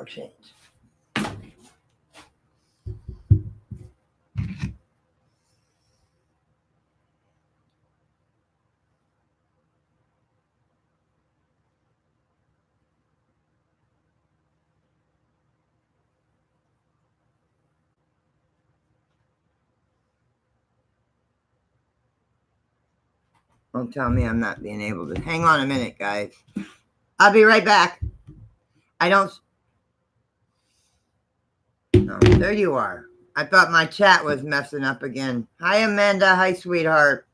change. Don't tell me I'm not being able to. Hang on a minute, guys. I'll be right back. I don't. No, there you are. I thought my chat was messing up again. Hi, Amanda. Hi, sweetheart.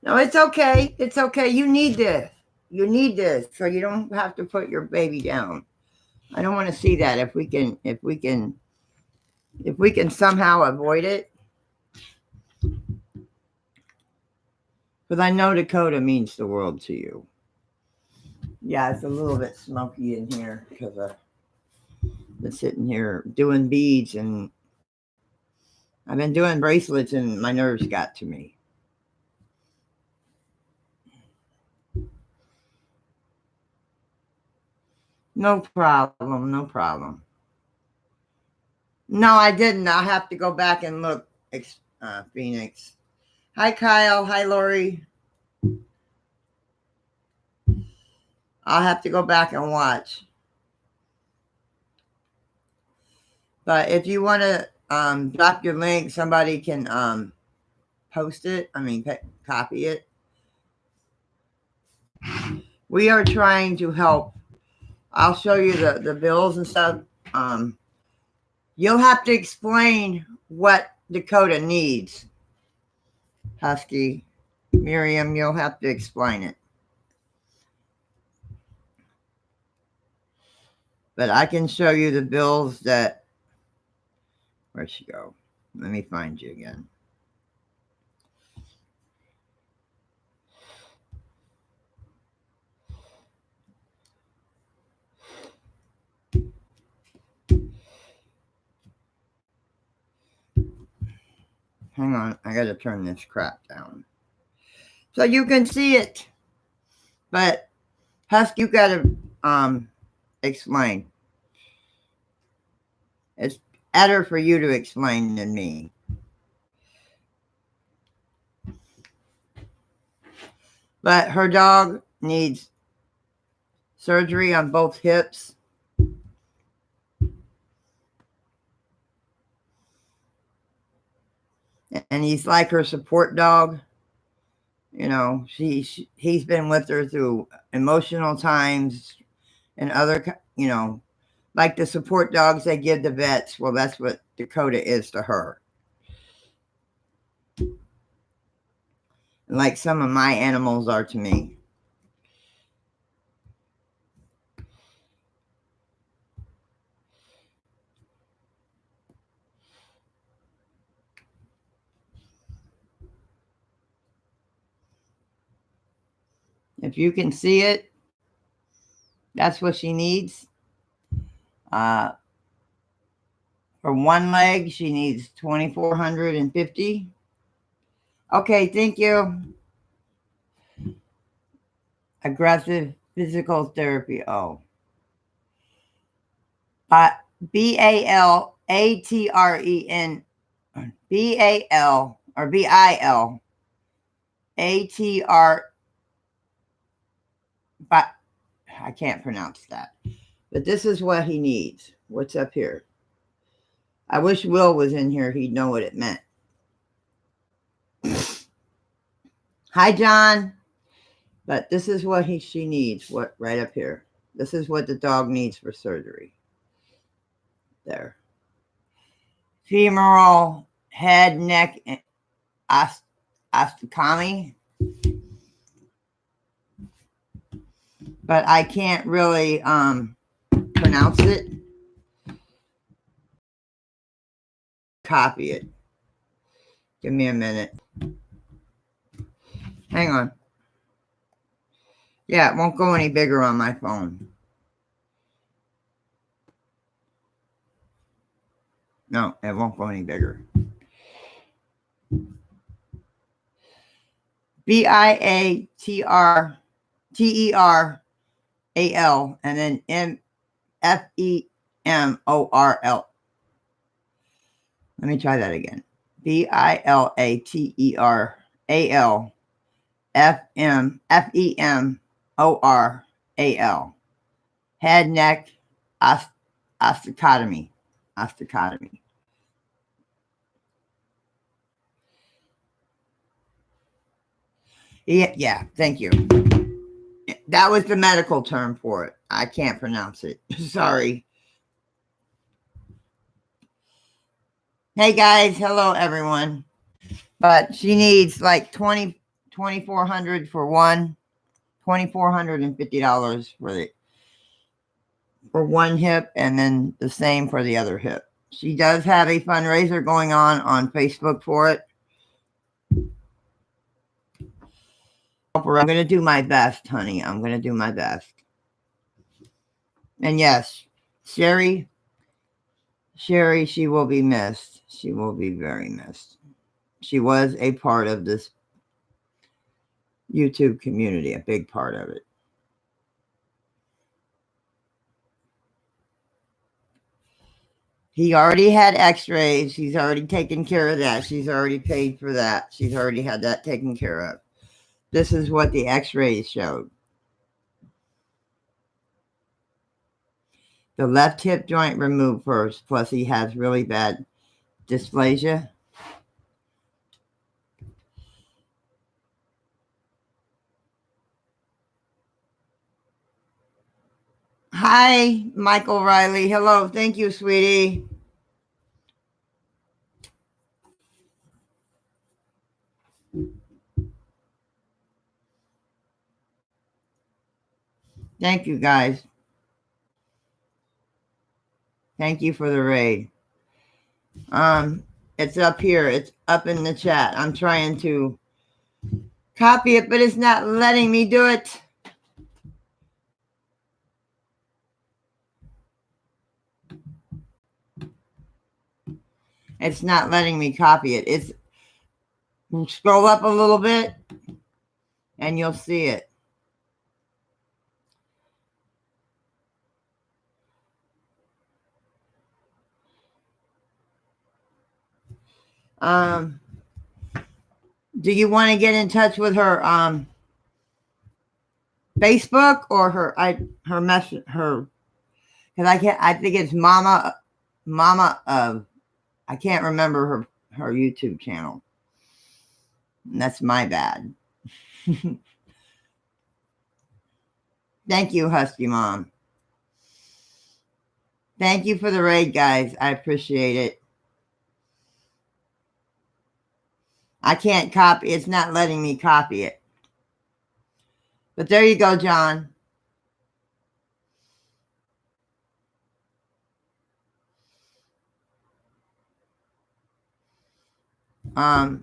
No, it's okay. It's okay. You need this. You need this so you don't have to put your baby down. I don't want to see that. If we can somehow avoid it. Because I know Dakota means the world to you. Yeah, it's a little bit smoky in here because I've been sitting here doing beads and I've been doing bracelets and my nerves got to me. No problem. No problem. No, I didn't. I'll have to go back and look, Phoenix. Hi, Kyle. Hi, Lori. I'll have to go back and watch. But if you want to drop your link, somebody can post it. I mean, copy it. We are trying to help. I'll show you the bills and stuff. You'll have to explain what Dakota needs. Husky, Miriam, you'll have to explain it. But I can show you the bills that, where'd she go? Let me find you again. Hang on, I gotta turn this crap down. So you can see it. But Husky, you gotta explain. It's better for you to explain than me. But her dog needs surgery on both hips. And he's like her support dog. You know, he's been with her through emotional times and other, you know, like the support dogs they give the vets. Well, that's what Dakota is to her. Like some of my animals are to me. If you can see it, that's what she needs. For one leg, she needs 2,450. Okay, thank you. Aggressive physical therapy. Oh. BALATREN. BAL or BILATR. But I can't pronounce that. But this is what he needs. What's up here? I wish Will was in here. He'd know what it meant. Hi, John. But this is what she needs. What right up here? This is what the dog needs for surgery. There. Femoral, head, neck, and osteotomy. But I can't really pronounce it. Copy it. Give me a minute. Hang on. Yeah, it won't go any bigger on my phone. No, it won't go any bigger. BIATRTERAL and then FEMORL. Let me try that again. BILATERAL FEMORAL. Head, neck, osteotomy. Osteotomy. Yeah, thank you. That was the medical term for it. I can't pronounce it. Sorry. Hey guys, hello everyone. But she needs like $2,400 for one, $2,450 for one hip, and then the same for the other hip. She does have a fundraiser going on Facebook for it. I'm going to do my best, honey. I'm going to do my best. And yes, Sherry, she will be missed. She will be very missed. She was a part of this YouTube community, a big part of it. He already had x-rays. He's already taken care of that. She's already paid for that. She's already had that taken care of. This is what the x-rays showed. The left hip joint removed first, plus he has really bad dysplasia. Hi, Michael Riley. Hello. Thank you, sweetie. Thank you, guys. Thank you for the raid. It's up here. It's up in the chat. I'm trying to copy it, but it's not letting me do it. It's not letting me copy it. It's scroll up a little bit and you'll see it. Do you want to get in touch with her Facebook or her message, her, because I think it's Mama of, I can't remember her YouTube channel. And that's my bad. Thank you, Husky Mom. Thank you for the raid, guys. I appreciate it. I can't copy. It's not letting me copy it. But there you go, John.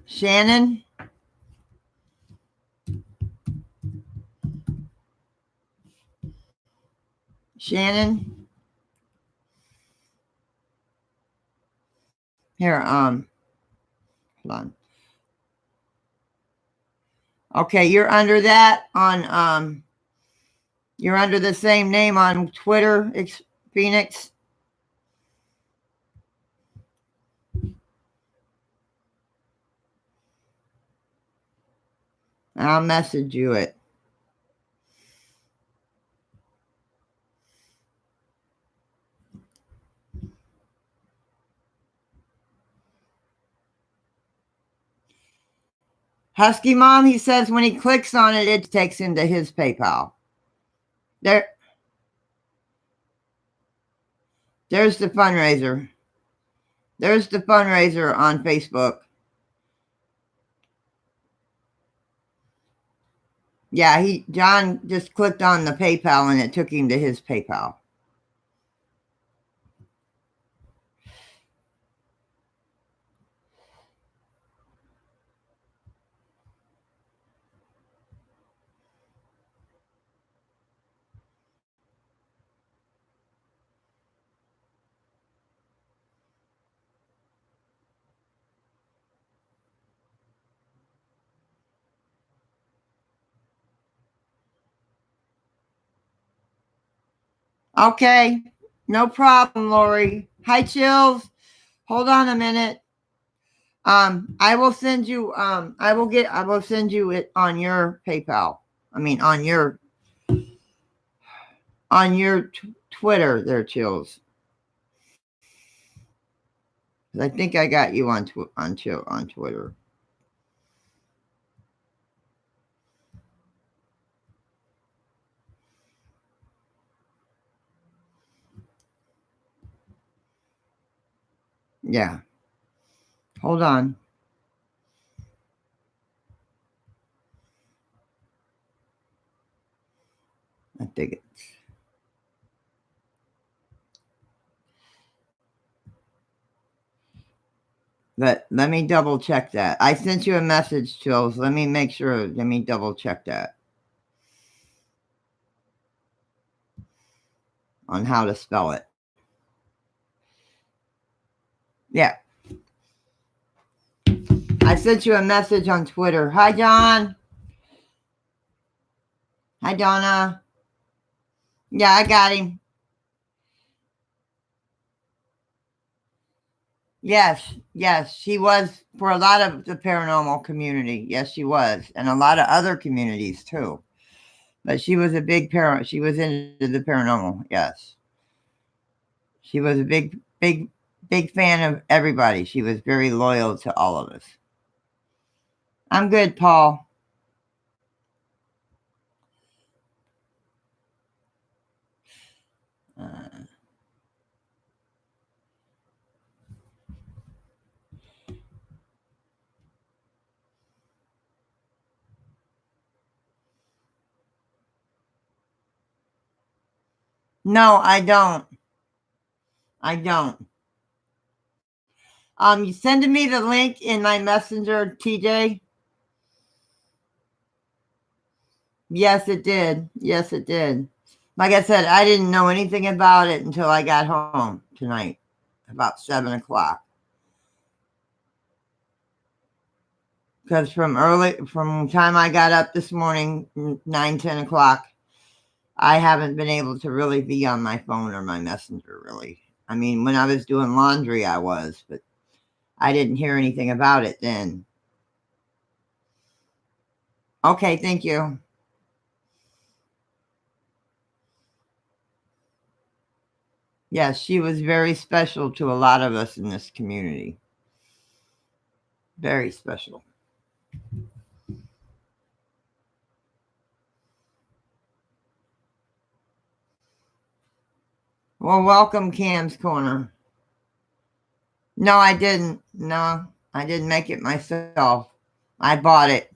Shannon. Here, hold on. Okay, you're under that on, you're under the same name on Twitter, Phoenix. I'll message you it. Husky Mom, he says when he clicks on it, it takes him to his PayPal. There's the fundraiser. There's the fundraiser on Facebook. Yeah, John just clicked on the PayPal and it took him to his PayPal. Okay. No problem, Lori. Hi, Chills. Hold on a minute. I will send you. I will send you it on your PayPal. I mean, on your Twitter. There, Chills. I think I got you on Twitter. Yeah. Hold on. I think it's. Let me double check that. I sent you a message, Chills. Let me make sure. Let me double check that on how to spell it. Yeah. I sent you a message on Twitter. Hi, John. Hi, Donna. Yeah, I got him. Yes, she was for a lot of the paranormal community. Yes, she was, and a lot of other communities too. But she was a big She was into the paranormal. Yes, she was a big fan of everybody. She was very loyal to all of us. I'm good, Paul. No, I don't. I don't. You sending me the link in my messenger, TJ? Yes, it did. Yes, it did. Like I said, I didn't know anything about it until I got home tonight, about 7 o'clock. Because from the time I got up this morning, 9, 10 o'clock, I haven't been able to really be on my phone or my messenger, really. I mean, when I was doing laundry, I was, but I didn't hear anything about it then. Okay, thank you. Yes, she was very special to a lot of us in this community. Very special. Well, welcome, Cam's Corner. No, I didn't. No, I didn't make it myself. I bought it.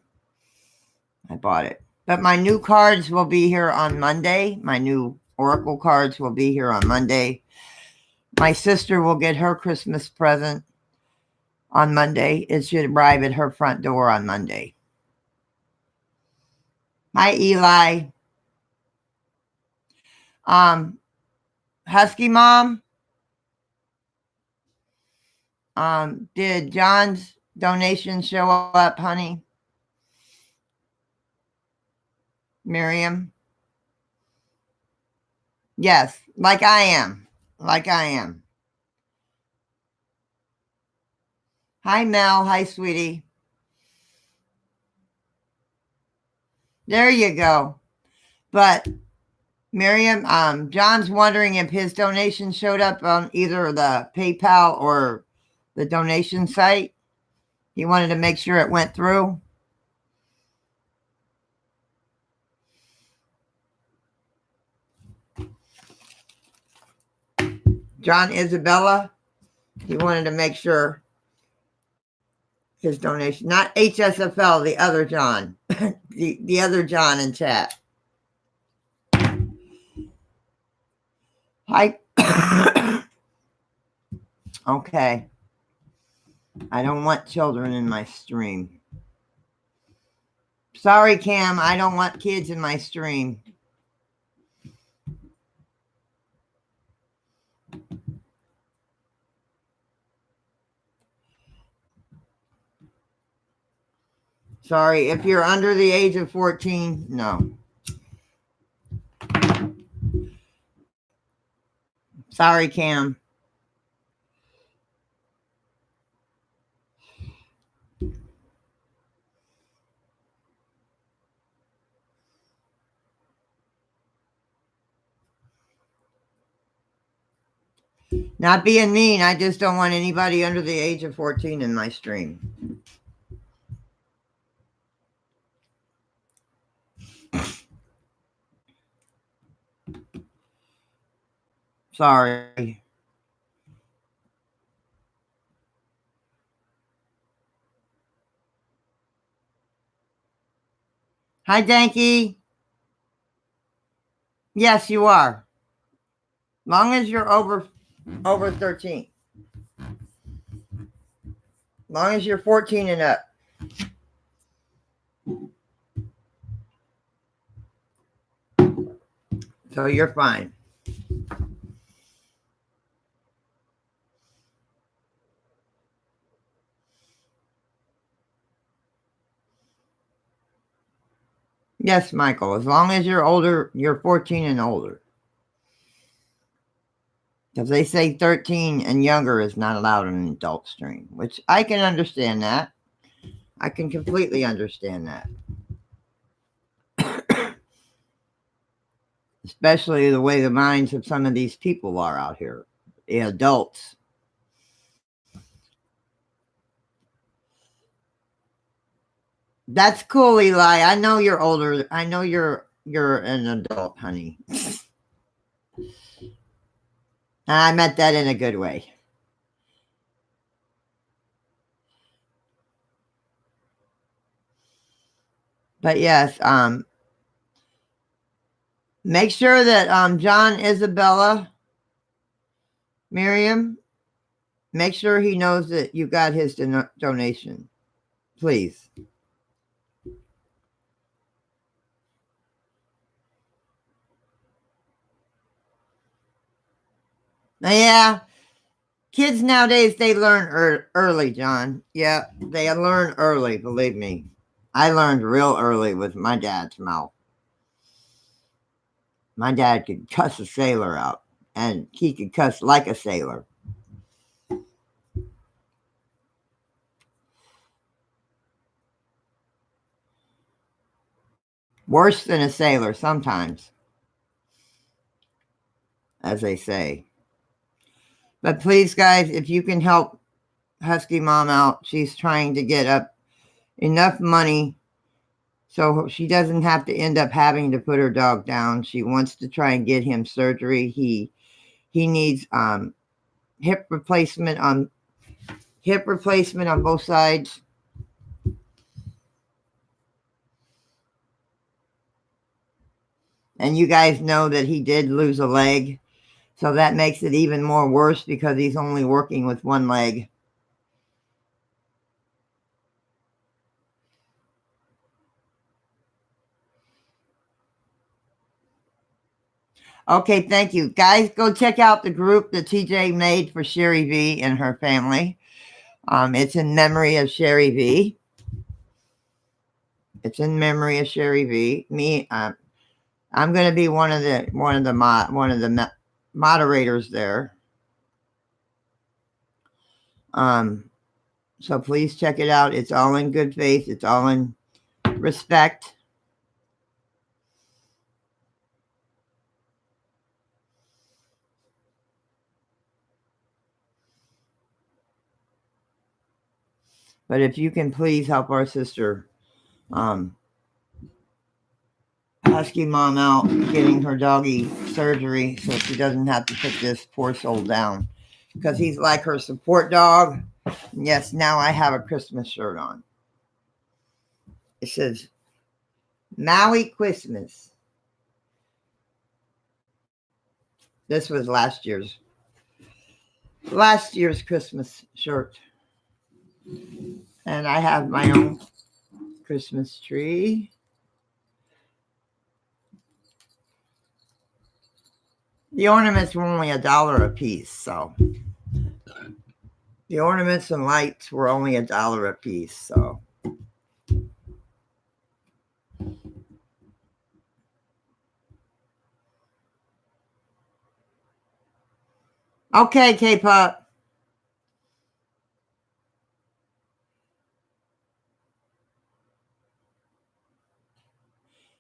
But my new cards will be here on Monday. My new Oracle cards will be here on Monday. My sister will get her Christmas present on Monday. It should arrive at her front door on Monday. Hi, Eli. Husky Mom. Did John's donation show up, honey? Miriam? Yes, like I am. Hi, Mel. Hi, sweetie. There you go. But Miriam, John's wondering if his donation showed up on either the PayPal or the donation site. He wanted to make sure it went through. John Isabella, he wanted to make sure his donation, not HSFL, the other John, the other John in chat. Hi. Okay. I don't want children in my stream. Sorry, Cam, I don't want kids in my stream. Sorry, if you're under the age of 14, no. Sorry, Cam. Not being mean, I just don't want anybody under the age of 14 in my stream. Sorry. Hi, Danky. Yes, you are. Long as you're over 13. Long as you're 14 and up. So you're fine. Yes, Michael. As long as you're older, you're 14 and older. Because they say 13 and younger is not allowed in an adult stream, which I can understand that. I can completely understand that. Especially the way the minds of some of these people are out here, the adults. That's cool, Eli. I know you're older. I know you're an adult, honey. And I meant that in a good way. But yes, make sure that John, Isabella, Miriam, make sure he knows that you got his donation. Please. Yeah. Kids nowadays, they learn early, John. Yeah, they learn early, believe me. I learned real early with my dad's mouth. My dad could cuss a sailor out, and he could cuss like a sailor. Worse than a sailor sometimes, as they say. But please, guys, if you can help Husky Mom out, she's trying to get up enough money so she doesn't have to end up having to put her dog down. She wants to try and get him surgery. He needs hip replacement on both sides. And you guys know that he did lose a leg. So that makes it even more worse because he's only working with one leg. Okay, thank you. Guys, go check out the group that TJ made for Sherry V and her family. It's in memory of Sherry V. It's in memory of Sherry V. Me, I'm going to be one of the moderators there. So please check it out. It's all in good faith. It's all in respect. But if you can please help our sister, Husky Mom out getting her doggy surgery so she doesn't have to put this poor soul down. Because he's like her support dog. And yes, now I have a Christmas shirt on. It says Maui Christmas. This was last year's Christmas shirt. And I have my own Christmas tree. The ornaments were only $1 a piece, so the ornaments and lights were only $1 a piece, so. Okay, K-Pup.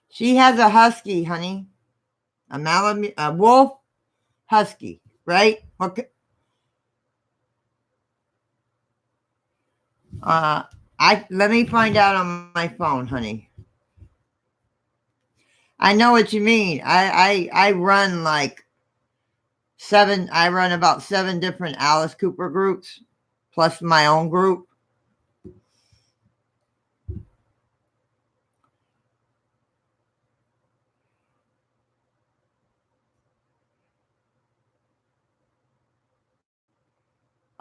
She has a husky, honey. A wolf husky, right? Okay. Let me find out on my phone, honey. I know what you mean. I run like I run about 7 different Alice Cooper groups, plus my own group.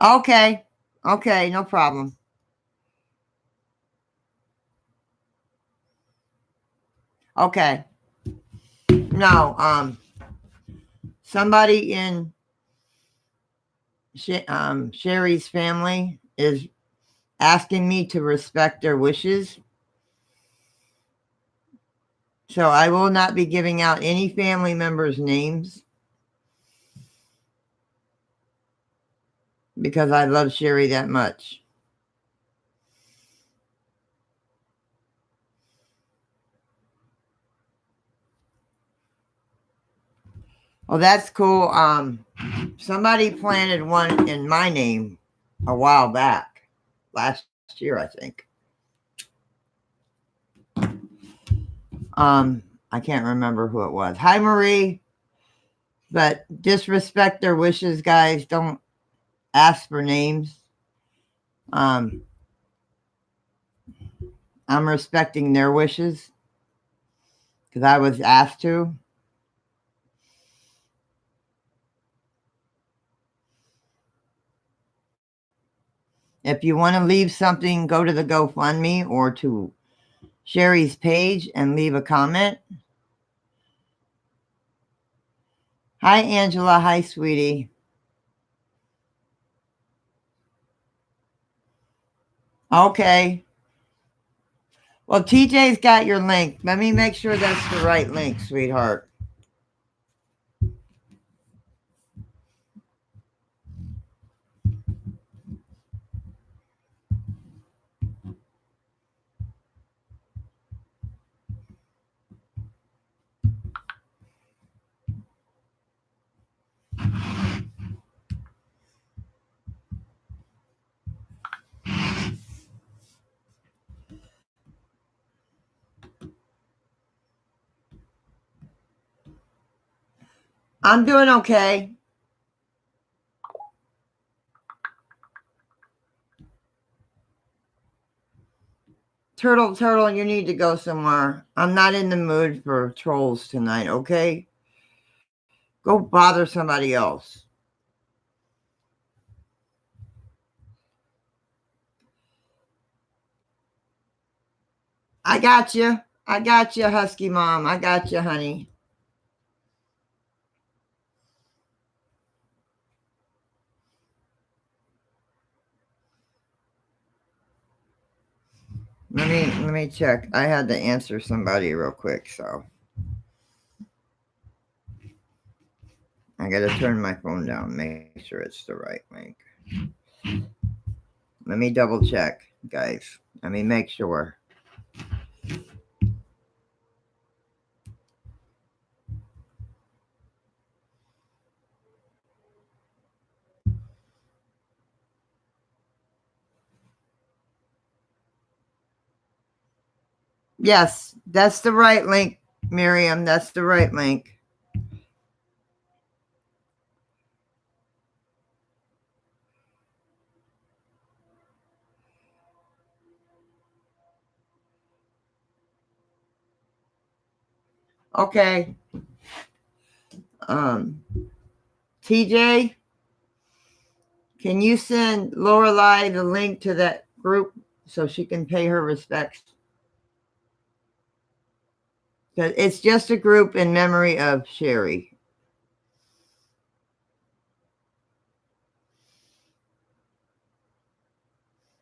Okay. Okay, no problem. Okay. No, somebody in Sherry's family is asking me to respect their wishes. So I will not be giving out any family members' names because I love Sherry that much. Oh, that's cool. Somebody planted one in my name a while back, last year, I think. I can't remember who it was. Hi, Marie. But disrespect their wishes, guys. Don't ask for names. I'm respecting their wishes because I was asked to. If you want to leave something, go to the GoFundMe or to Sherry's page and leave a comment. Hi, Angela. Hi, sweetie. Okay. Well, TJ's got your link. Let me make sure that's the right link, sweetheart. I'm doing okay. Turtle, you need to go somewhere. I'm not in the mood for trolls tonight, okay? Go bother somebody else. I got you. I got you, Husky Mom. I got you, honey. Let me check. I had to answer somebody real quick, so I gotta turn my phone down, make sure it's the right link. Let me double check, guys. Let me make sure. Yes, that's the right link, Miriam. That's the right link. Okay. TJ, can you send Lorelai the link to that group so she can pay her respects? It's just a group in memory of Sherry.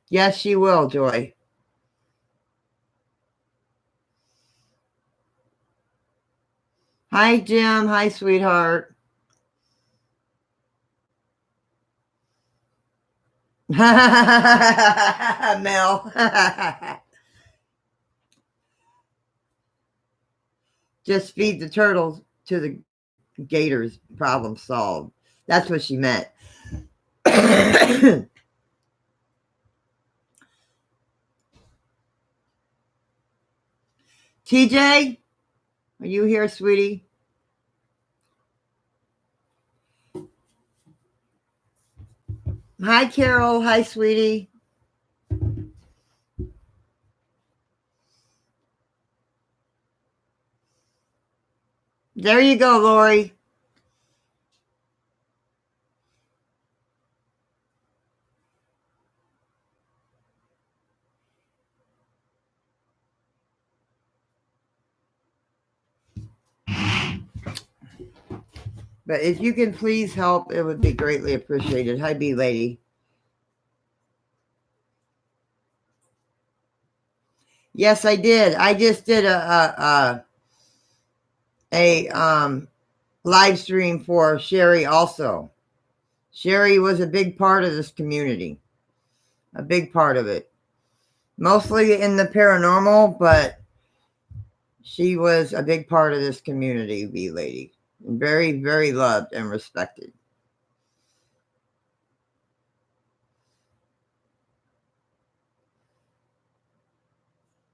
Yes, she will, Joy. Hi, Jim. Hi, sweetheart. Mel. Just feed the turtles to the gators. Problem solved. That's what she meant. TJ, are you here, sweetie? Hi, Carol. Hi, sweetie. There you go, Lori. But if you can please help, it would be greatly appreciated. Hi, B lady. Yes, I did. I just did a live stream for Sherry also. Sherry was a big part of this community. A big part of it. Mostly in the paranormal, but she was a big part of this community, B lady. Very, very loved and respected.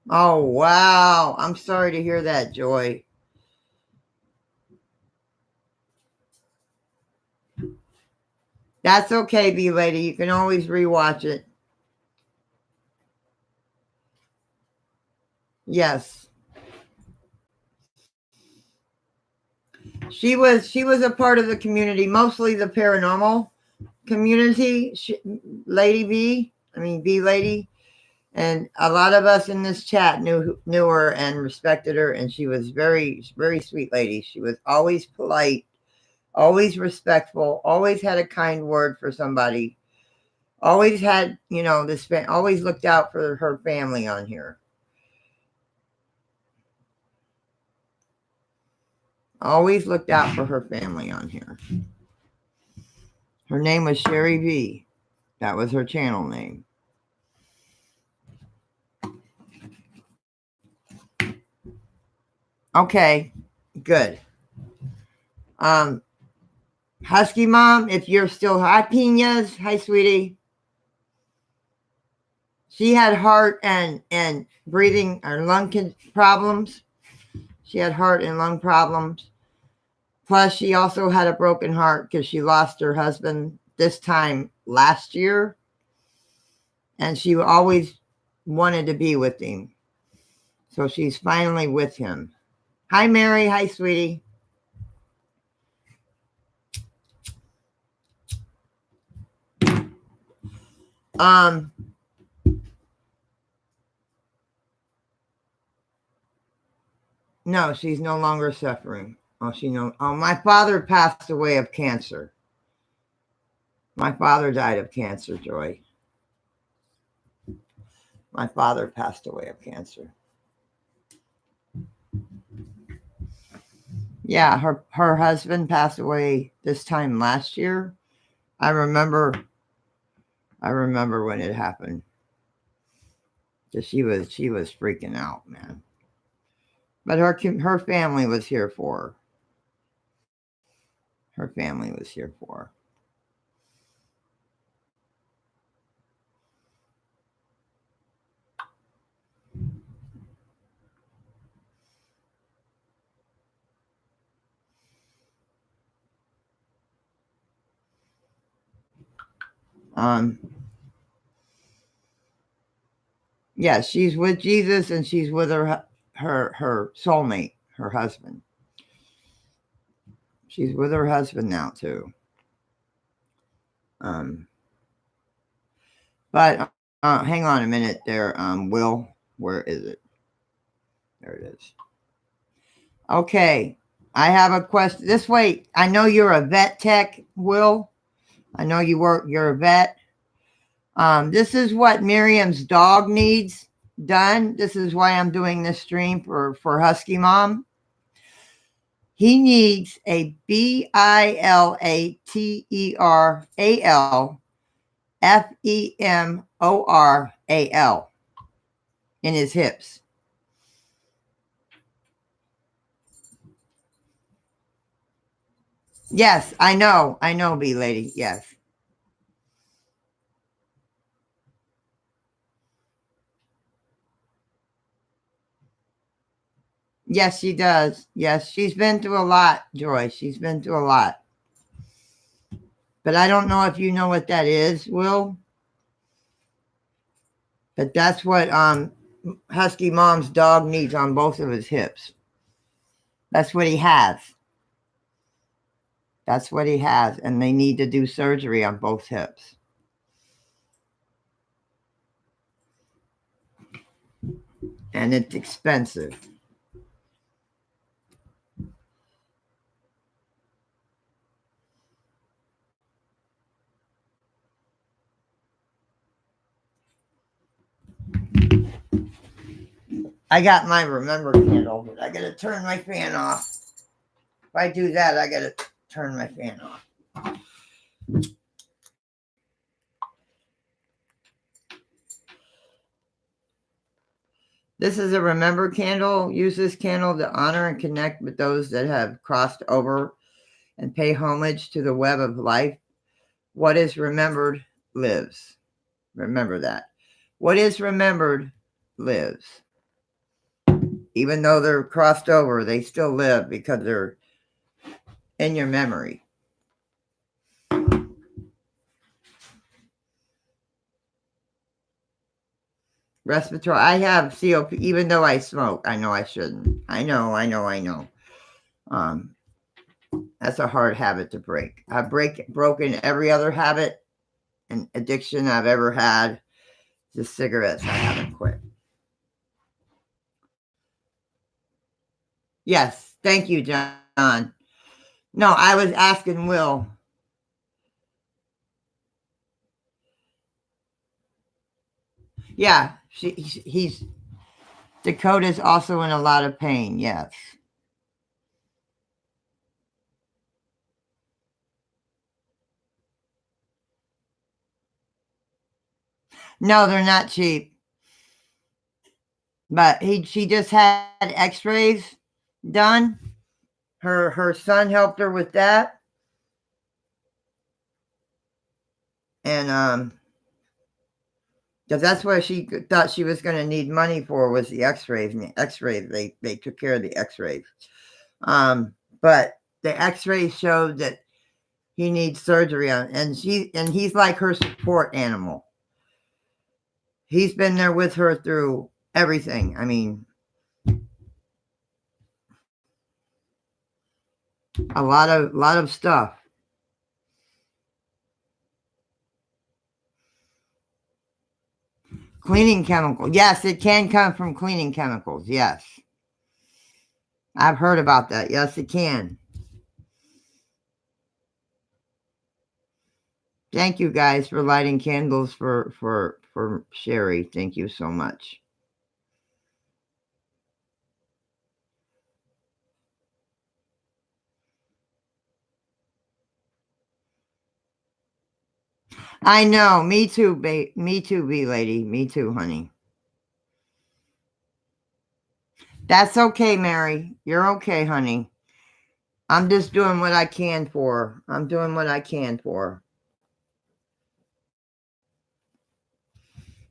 Oh, wow. I'm sorry to hear that, Joy. That's okay, B lady. You can always rewatch it. Yes. She was a part of the community, mostly the paranormal community, Lady B. I mean B lady. And a lot of us in this chat knew her and respected her, and she was very, very sweet lady. She was always polite, always respectful, always had a kind word for somebody, always had, always looked out for her family on here. Always looked out for her family on here. Her name was Sherry V. That was her channel name. Okay, good. Husky Mom, if you're still hi, Pinas. Hi, sweetie. She had heart and breathing or lung problems. She had heart and lung problems. Plus, she also had a broken heart because she lost her husband this time last year. And she always wanted to be with him. So she's finally with him. Hi, Mary. Hi, sweetie. No, she's no longer suffering. My father passed away of cancer. My father died of cancer, Joy. My father passed away of cancer. Yeah, her husband passed away this time last year. I remember when it happened. She was freaking out, man. But her family was here for her. Her family was here for her. Yeah, she's with Jesus and she's with her soulmate, her husband. She's with her husband now too. But hang on a minute there, Will. Where is it? There it is. Okay, I have a question. This way, I know you're a vet tech, Will. I know you're a vet. This is what Miriam's dog needs done. This is why I'm doing this stream for Husky Mom. He needs a bilateral FEMORAL in his hips. Yes, I know, bee lady. Yes. Yes, she does. Yes, she's been through a lot, Joy. She's been through a lot. But I don't know if you know what that is, Will. But that's what Husky Mom's dog needs on both of his hips. That's what he has. That's what he has. And they need to do surgery on both hips. And it's expensive. I got my remember candle, but I gotta turn my fan off. If I do that, I gotta turn my fan off. This is a remember candle. Use this candle to honor and connect with those that have crossed over and pay homage to the web of life. What is remembered lives. Remember that. What is remembered lives. Even though they're crossed over, they still live because they're in your memory. Respiratory. I have COP, even though I smoke. I know I shouldn't. I know. That's a hard habit to break. I've broken every other habit and addiction I've ever had. Just cigarettes I haven't quit. Yes. Thank you, John. No, I was asking Will. Yeah, Dakota's also in a lot of pain. Yes. No, they're not cheap. But she just had X-rays done. Her son helped her with that, and because that's what she thought she was going to need money for was the X-rays. And the X-rays, they took care of the X-rays. But the X-rays showed that he needs surgery on, and he's like her support animal. He's been there with her through everything. I mean, a lot of stuff. Cleaning chemical. Yes, it can come from cleaning chemicals. Yes. I've heard about that. Yes, it can. Thank you guys for lighting candles for Sherry. Thank you so much. I know. Me too, me too, bee lady. Me too, honey. That's okay, Mary. You're okay, honey. I'm just doing what I can for her. I'm doing what I can for her.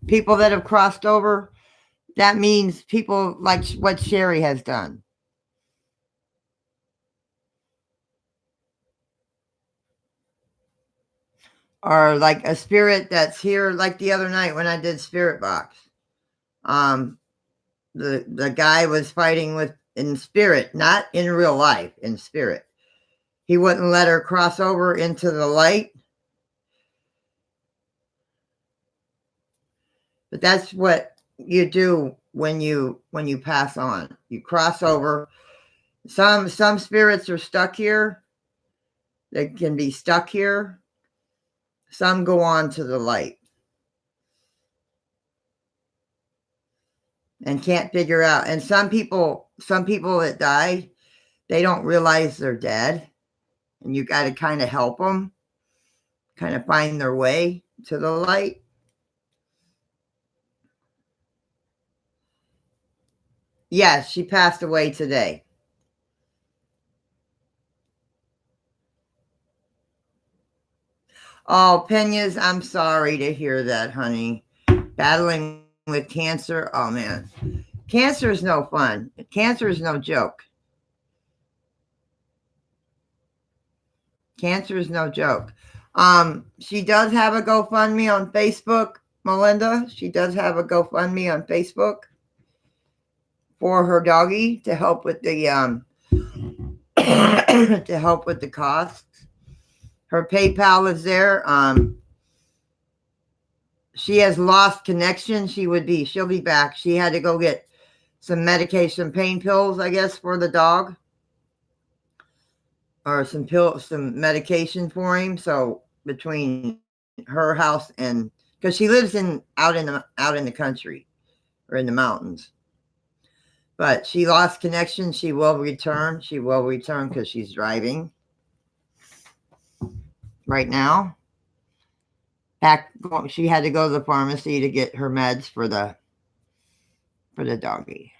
People that have crossed over, that means people like what Sherry has done. Or like a spirit that's here, like the other night when I did Spirit Box. The guy was fighting with in spirit, not in real life, in spirit. He wouldn't let her cross over into the light. But that's what you do when you pass on. You cross over. Some spirits are stuck here. They can be stuck here. Some go on to the light and can't figure out. And some people that die, they don't realize they're dead. And you got to kind of help them, kind of find their way. to the light. Yes, she passed away today. Oh, Peñas, I'm sorry to hear that, honey. Battling with cancer. Oh, man. Cancer is no fun. Cancer is no joke. Cancer is no joke. She does have a GoFundMe on Facebook, Melinda. She does have a GoFundMe on Facebook for her doggy to help with the to help with the costs. Her PayPal is there. She has lost connection. She'll be back. She had to go get some medication, pain pills, I guess, for the dog, or some medication for him. So between her house and because she lives out in the country or in the mountains, but she lost connection. She will return. She will return because she's driving right now. She had to go to the pharmacy to get her meds for the doggy.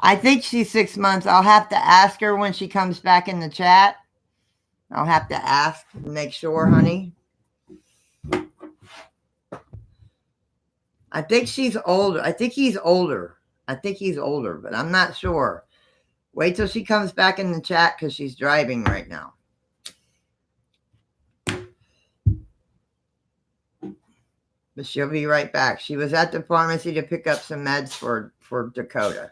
I think she's 6 months. I'll have to ask her when she comes back in the chat. I'll have to ask and make sure, honey. I think she's older. I think he's older. But I'm not sure. Wait till she comes back in the chat because she's driving right now. But she'll be right back. She was at the pharmacy to pick up some meds for Dakota.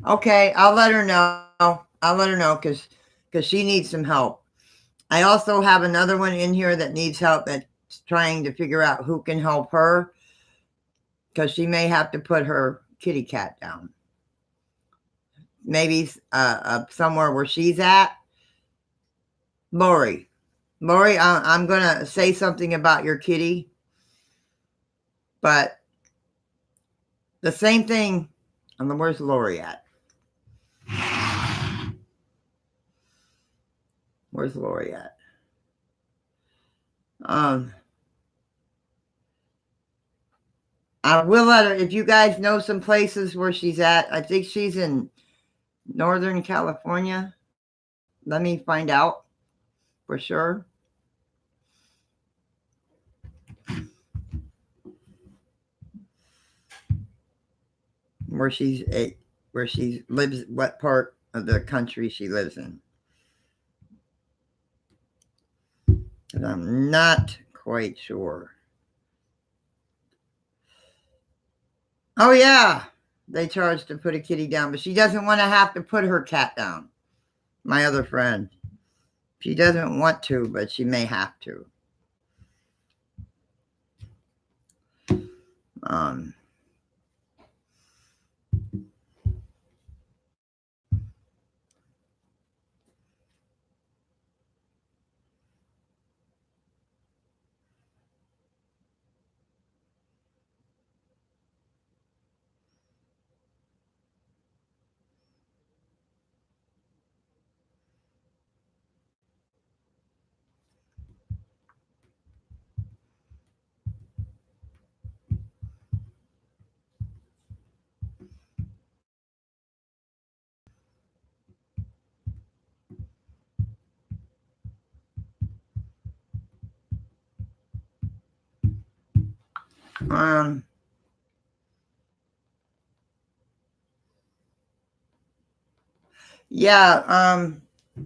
Okay, I'll let her know. Because she needs some help. I also have another one in here that needs help that's trying to figure out who can help her because she may have to put her kitty cat down. Maybe somewhere where she's at. Lori, I'm going to say something about your kitty, but the same thing. Where's Lori at? Where's Lori at? I will let her, if you guys know some places where she's at. I think she's in Northern California. Let me find out for sure. Where she lives, what part of the country she lives in. Because I'm not quite sure. Oh, yeah. They charge to put a kitty down, but she doesn't want to have to put her cat down. My other friend. She doesn't want to, but she may have to. Yeah,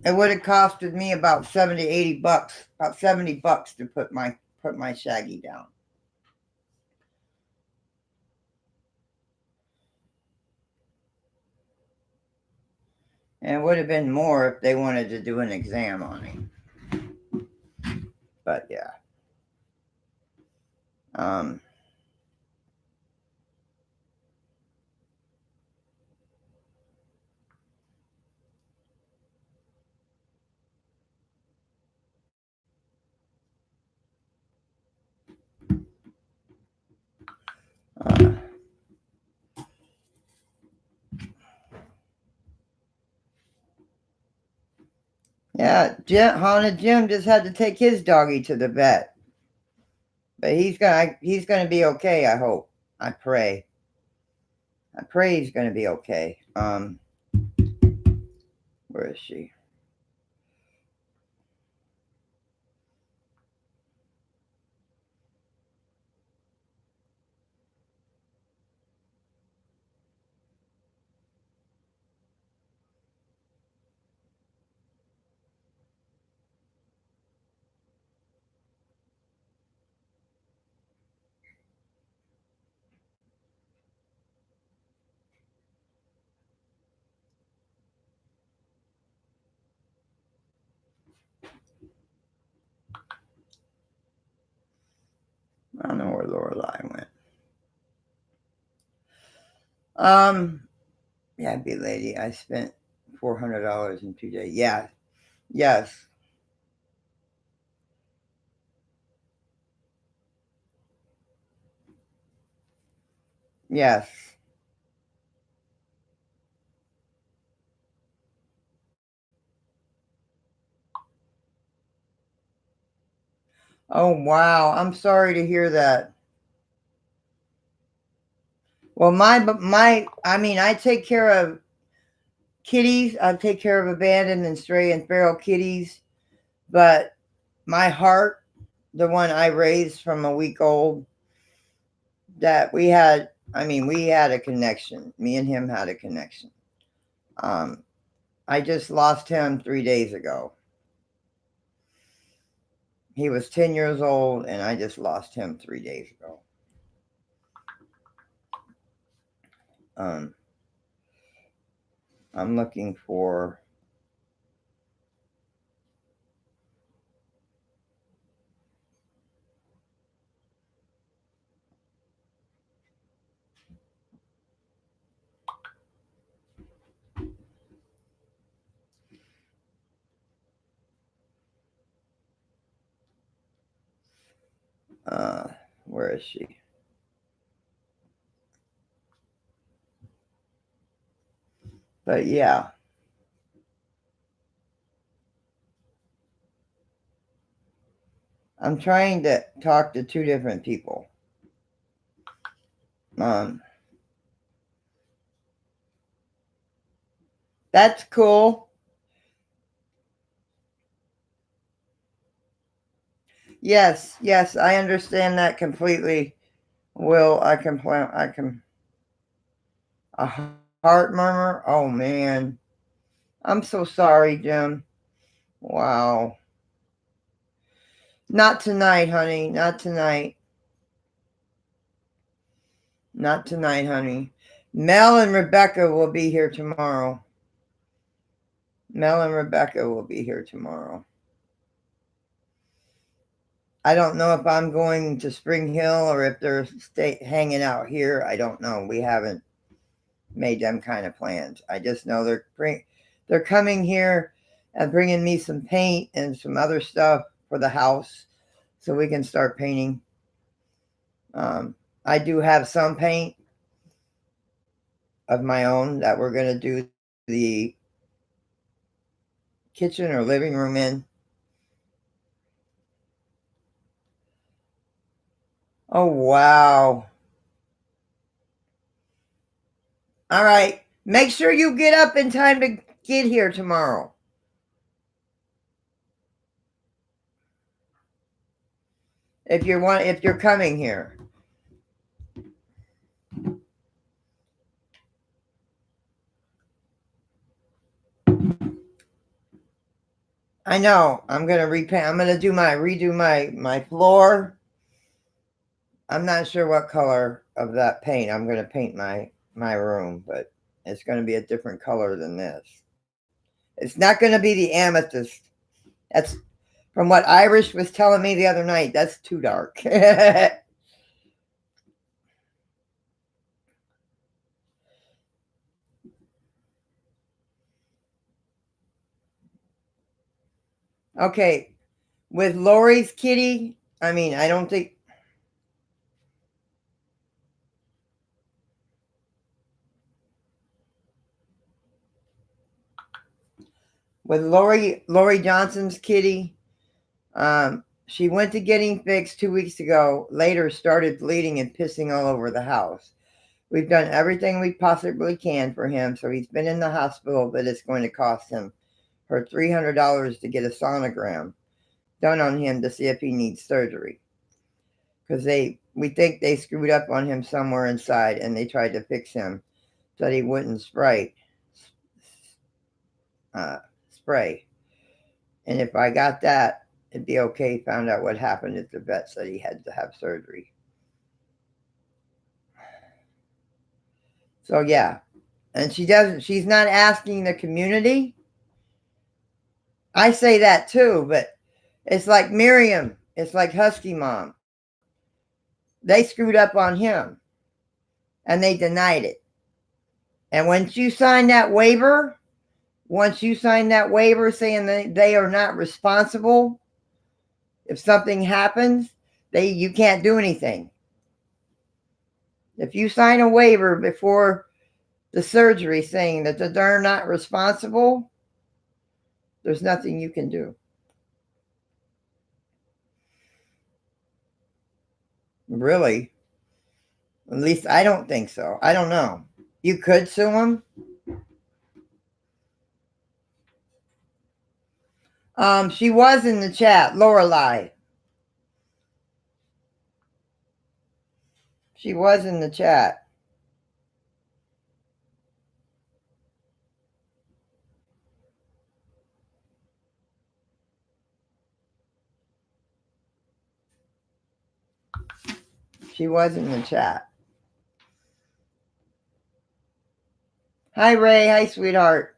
it would have costed me about $70, $80, about $70 to put my Shaggy down. And it would have been more if they wanted to do an exam on him. But yeah. Yeah, Haunted Jim just had to take his doggy to the vet, but he's gonna be okay. I hope. I pray. I pray he's gonna be okay. Where is she? I don't know where Lorelai went. Yeah, be lady. I spent $400 in 2 days. Yeah, yes, yes. Oh wow, I'm sorry to hear that. Well, I mean, I take care of kitties. I take care of abandoned and stray and feral kitties. But my heart, the one I raised from a week old, that we had a connection. Me and him had a connection. Um, I just lost him 3 days ago. He was 10 years old, and I just lost him 3 days ago. Um, I'm looking for. Uh, where is she? But yeah, I'm trying to talk to two different people. Um, that's cool. Yes, yes, I understand that completely. Will I can plan? I can a heart murmur. Oh man, I'm so sorry, Jim. Wow, not tonight, honey. Not tonight. Not tonight, honey. Mel and Rebecca will be here tomorrow. Mel and Rebecca will be here tomorrow. I don't know if I'm going to Spring Hill or if they're hanging out here. I don't know. We haven't made them kind of plans. I just know they're coming here and bringing me some paint and some other stuff for the house so we can start painting. I do have some paint of my own that we're going to do the kitchen or living room in. Oh, wow. All right. Make sure you get up in time to get here tomorrow. If you're coming here. I know. I'm gonna repaint. I'm gonna redo my floor. I'm not sure what color of that paint I'm gonna paint my room, but it's gonna be a different color than this. It's not gonna be the amethyst. That's from what Irish was telling me the other night. That's too dark. Okay, with Lori's kitty. I mean, I don't think. with Lori Johnson's kitty. She went to getting fixed 2 weeks ago. Later, started bleeding and pissing all over the house. We've done everything we possibly can for him, so he's been in the hospital, but it's going to cost him her $300 to get a sonogram done on him to see if he needs surgery. Because we think they screwed up on him somewhere inside, and they tried to fix him so that he wouldn't spray. And if I got that, it'd be okay. Found out what happened at the vet, said he had to have surgery. So yeah, and she's not asking the community. I say that too, but it's like Miriam, it's like Husky Mom. They screwed up on him and they denied it. And once you sign that waiver saying that they are not responsible, if something happens, you can't do anything. If you sign a waiver before the surgery saying that they're not responsible, there's nothing you can do. Really? At least I don't think so. I don't know. You could sue them. She was in the chat, Lorelei. She was in the chat. She was in the chat. Hi, Ray. Hi, sweetheart.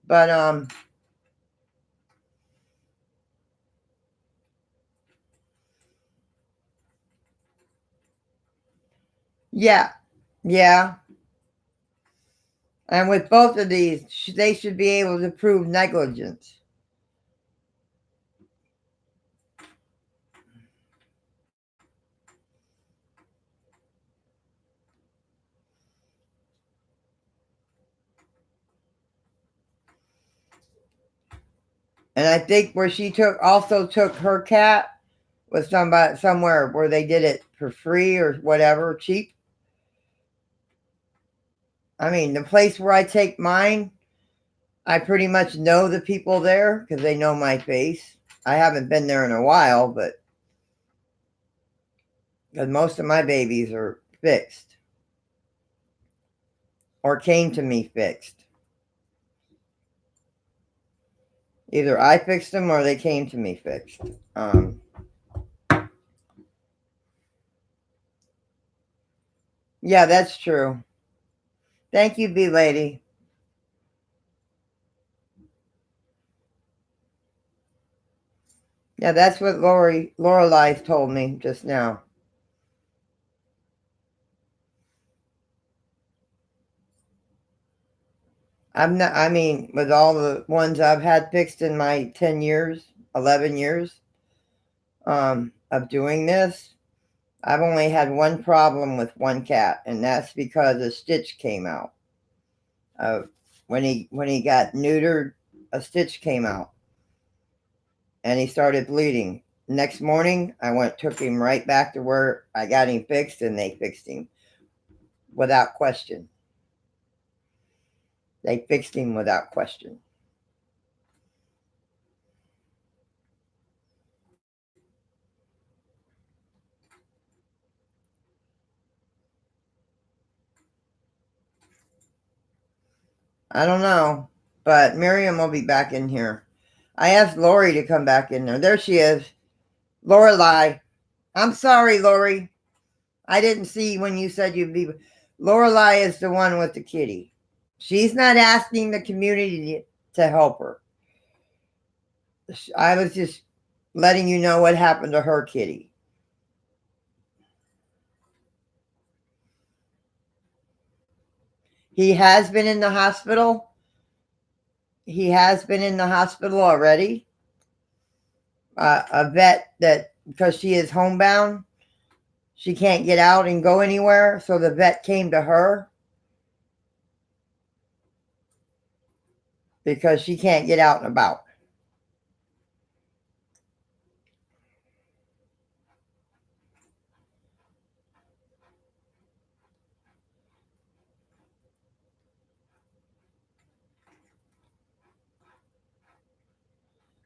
But, yeah. And with both of these, they should be able to prove negligence. And I think where she also took her cat was somewhere where they did it for free or whatever, cheap. I mean, the place where I take mine, I pretty much know the people there because they know my face. I haven't been there in a while, but because most of my babies are fixed or came to me fixed. Either I fixed them or they came to me fixed. Yeah, that's true. Thank you, B Lady. Yeah, that's what Lorelei told me just now. I mean, with all the ones I've had fixed in my 10 years, 11 years of doing this, I've only had one problem with one cat, and that's because a stitch came out. When he got neutered, a stitch came out, and he started bleeding. Next morning, took him right back to where I got him fixed, and they fixed him without question. They fixed him without question. I don't know, but Miriam will be back in here. I asked Lori to come back in there. There she is. Lorelei. I'm sorry, Lori. I didn't see when you said you'd be. Lorelei is the one with the kitty. She's not asking the community to help her. I was just letting you know what happened to her kitty. He has been in the hospital. He has been in the hospital already. A vet because she is homebound, she can't get out and go anywhere. So the vet came to her. because she can't get out and about.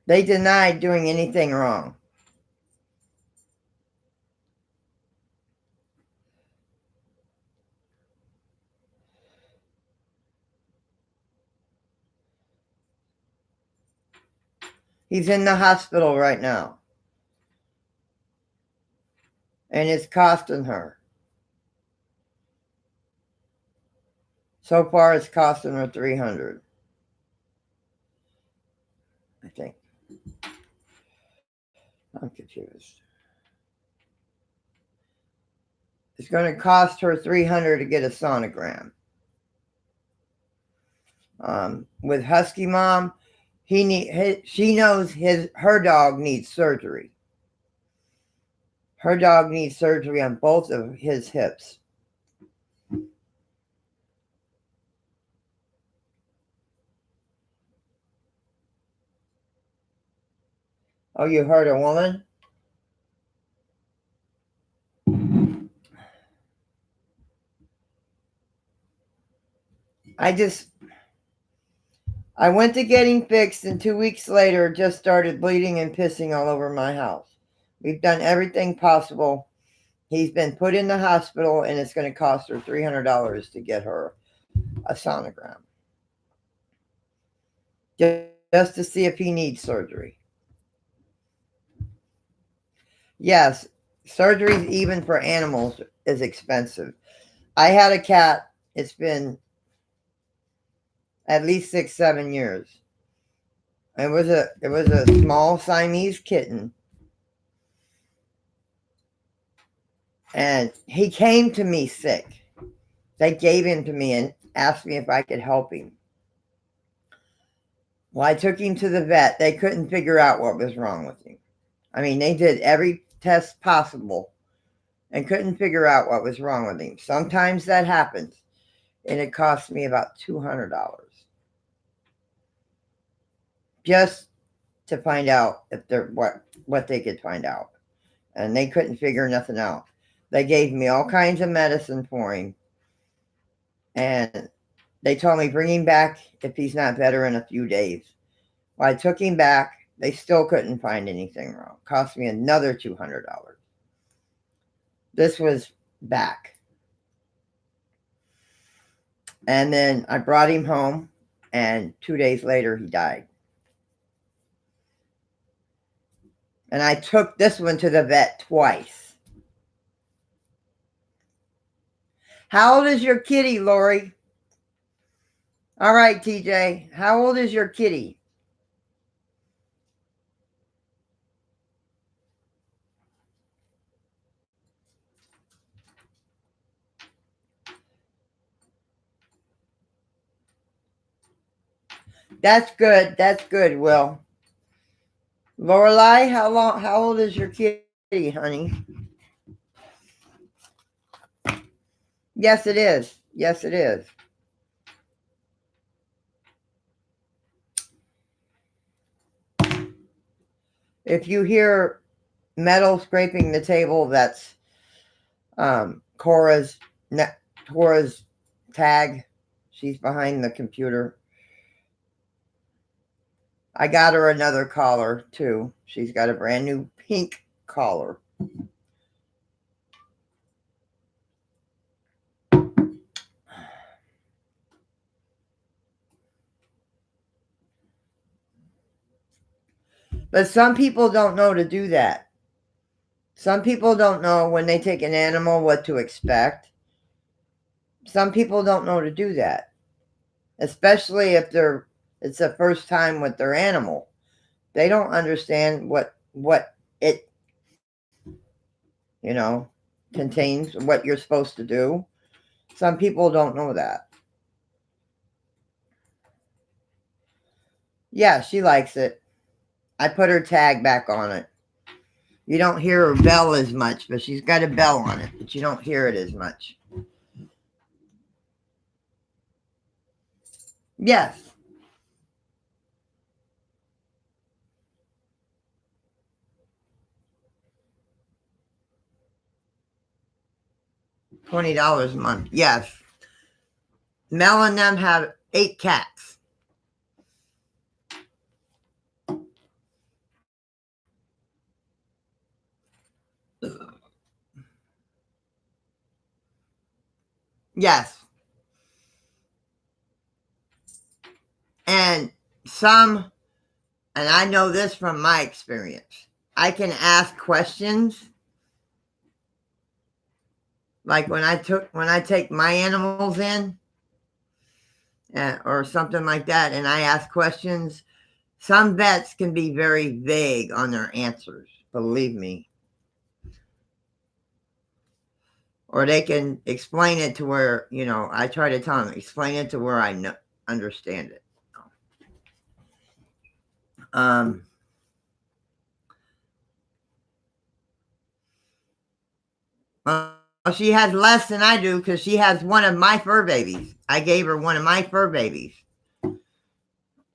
They denied doing anything wrong. He's in the hospital right now. And it's costing her. So far, it's costing her $300. I think. I'm confused. It's going to cost her $300 to get a sonogram. With Husky Mom, she knows her dog needs surgery. Her dog needs surgery on both of his hips. Oh, you heard a woman? I went to get him fixed, and 2 weeks later just started bleeding and pissing all over my house. We've done everything possible. He's been put in the hospital, and it's going to cost her $300 to get her a sonogram. Just to see if he needs surgery. Yes, surgeries even for animals is expensive. I had a cat. It's been at least 6-7 years. It was a small Siamese kitten. And he came to me sick. They gave him to me and asked me if I could help him. Well, I took him to the vet. They couldn't figure out what was wrong with him. I mean, they did every test possible and couldn't figure out what was wrong with him. Sometimes that happens, and it cost me about $200 just to find out if they're what they could find out. And they couldn't figure nothing out. They gave me all kinds of medicine for him, and they told me bring him back if he's not better in a few days. Well, I took him back. They still couldn't find anything wrong. Cost me another $200. This was back. And then I brought him home, and 2 days later, he died. And I took this one to the vet twice. How old is your kitty, Lori? All right, TJ. How old is your kitty? That's good. That's good, Will. Lorelai, how old is your kitty, honey? Yes, it is. Yes, it is. If you hear metal scraping the table, that's Cora's tag. She's behind the computer. I got her another collar, too. She's got a brand new pink collar. But some people don't know to do that. Some people don't know when they take an animal what to expect. Some people don't know to do that, especially if it's the first time with their animal. They don't understand what it contains, what you're supposed to do. Some people don't know that. Yeah, she likes it. I put her tag back on it. You don't hear her bell as much, but she's got a bell on it, but you don't hear it as much. Yes. $20 a month. Yes. Mel and them have 8 cats. Yes. And I know this from my experience, I can ask questions. Like when I take my animals in or something like that, and I ask questions, some vets can be very vague on their answers, believe me. Or they can explain it to where, I try to tell them, explain it to where I understand it. Well, she has less than I do because she has one of my fur babies. I gave her one of my fur babies.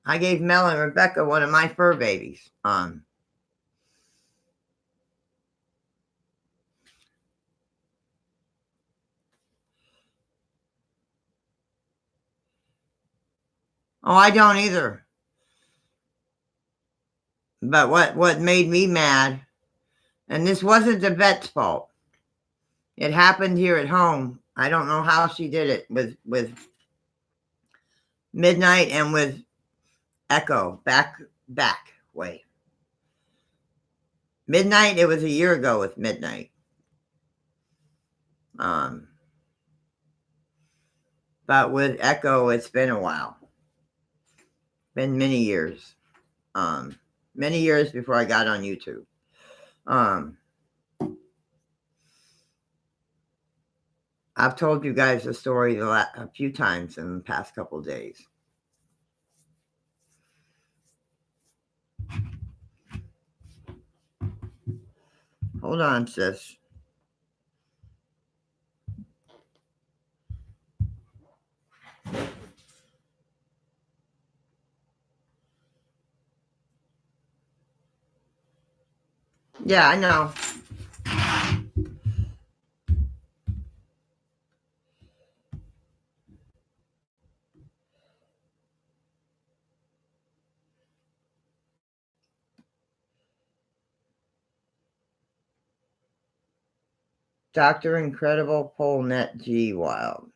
I gave Mel and Rebecca one of my fur babies. Oh, I don't either. But what made me mad, and this wasn't the vet's fault. It happened here at home. I don't know how she did it with Midnight and with Echo back way. Midnight, it was a year ago with Midnight. But with Echo, it's been a while. Been many years. Many years before I got on YouTube. I've told you guys the story a few times in the past couple of days. Hold on, sis. Yeah, I know. Dr. Incredible Polnet G. Wild.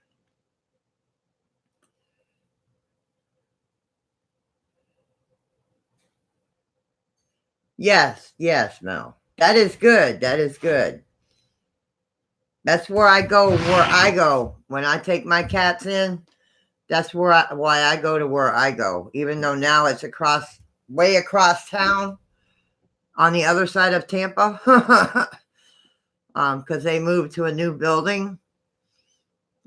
Yes, Mel. That is good. That is good. That's where I go. When I take my cats in, that's why I go to where I go. Even though now it's way across town on the other side of Tampa. Because they moved to a new building.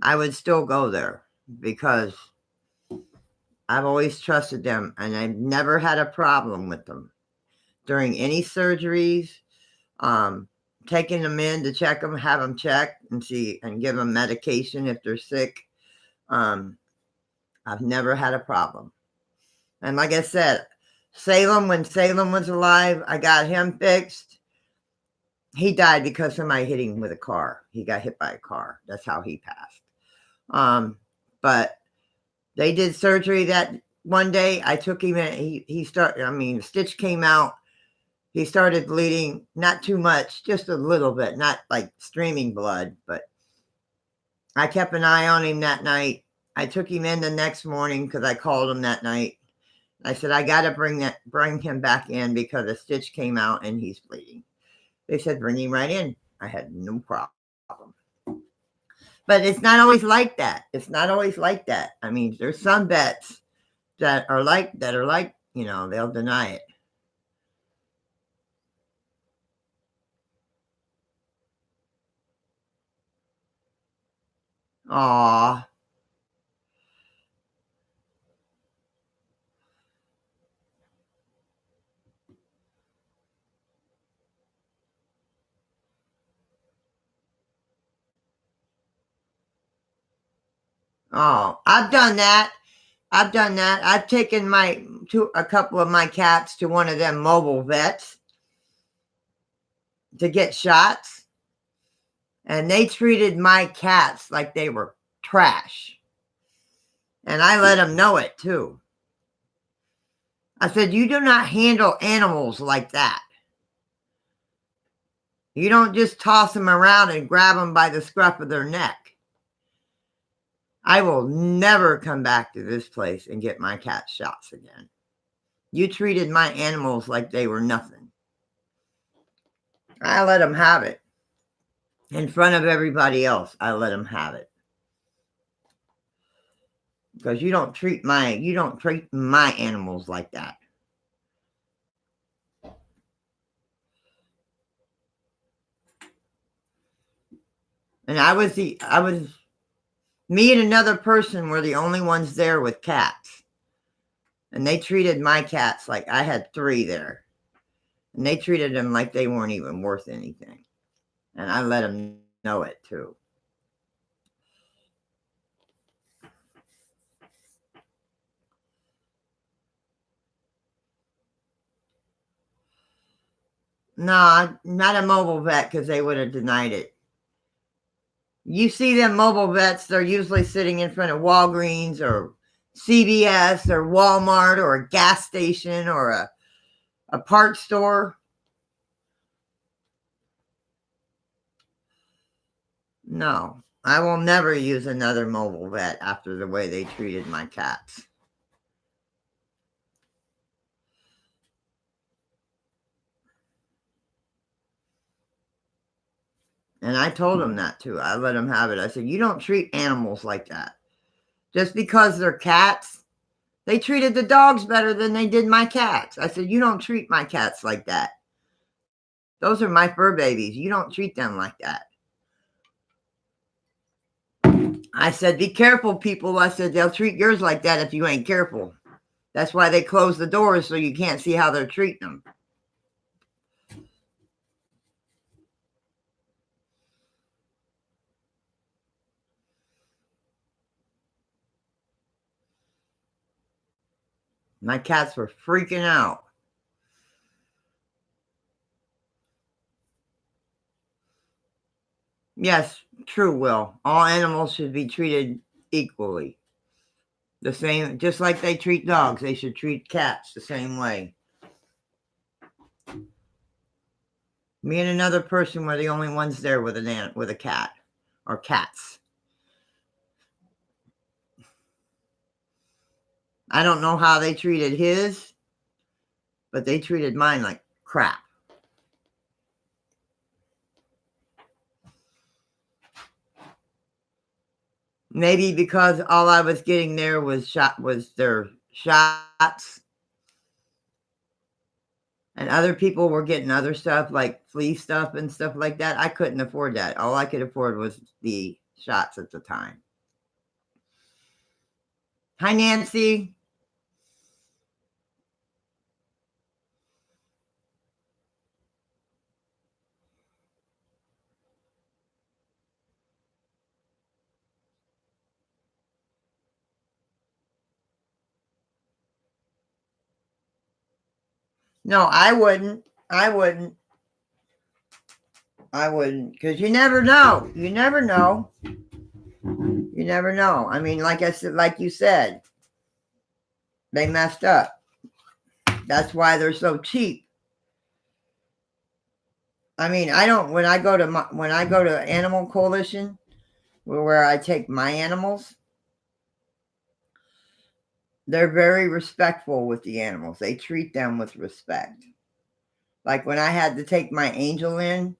I would still go there because I've always trusted them and I've never had a problem with them during any surgeries. Taking them in to check them, have them checked and see and give them medication if they're sick. I've never had a problem. And like I said, when Salem was alive, I got him fixed. He died because somebody hit him with a car. He got hit by a car. That's how he passed. But they did surgery that one day. I took him in. The stitch came out. He started bleeding, not too much, just a little bit, not like streaming blood, but I kept an eye on him that night. I took him in the next morning because I called him that night. I said, I got to bring him back in because a stitch came out and he's bleeding. They said, bring him right in. I had no problem. But it's not always like that. I mean, there's some vets that are like, they'll deny it. Aw. Oh, I've done that. I've taken a couple of my cats to one of them mobile vets to get shots. And they treated my cats like they were trash. And I let them know it too. I said, you do not handle animals like that. You don't just toss them around and grab them by the scruff of their neck. I will never come back to this place and get my cat shots again. You treated my animals like they were nothing. I let them have it. In front of everybody else, I let them have it. Because you don't treat my animals like that. And me and another person were the only ones there with cats. And they treated my cats like, I had 3 there. And they treated them like they weren't even worth anything. And I let them know it too. No, not a mobile vet, because they would have denied it. You see them mobile vets, they're usually sitting in front of Walgreens or CVS or Walmart or a gas station or a parts store. No, I will never use another mobile vet after the way they treated my cats. And I told them that too. I let them have it. I said, you don't treat animals like that. Just because they're cats, they treated the dogs better than they did my cats. I said, you don't treat my cats like that. Those are my fur babies. You don't treat them like that. I said, be careful, people. I said, they'll treat yours like that if you ain't careful. That's why they close the doors so you can't see how they're treating them. My cats were freaking out. Yes, true, Will. All animals should be treated equally. The same, just like they treat dogs, they should treat cats the same way. Me and another person were the only ones there with a cat or cats. I don't know how they treated his, but they treated mine like crap. Maybe because all I was getting there was their shots. And other people were getting other stuff like flea stuff and stuff like that. I couldn't afford that. All I could afford was the shots at the time. Hi, Nancy. No, I wouldn't. I wouldn't. I wouldn't. Because you never know. You never know. You never know. I mean, like I said, like you said, they messed up. That's why they're so cheap. I mean, I don't. When I go to Animal Coalition, where I take my animals, they're very respectful with the animals. They treat them with respect. Like when I had to take my Angel in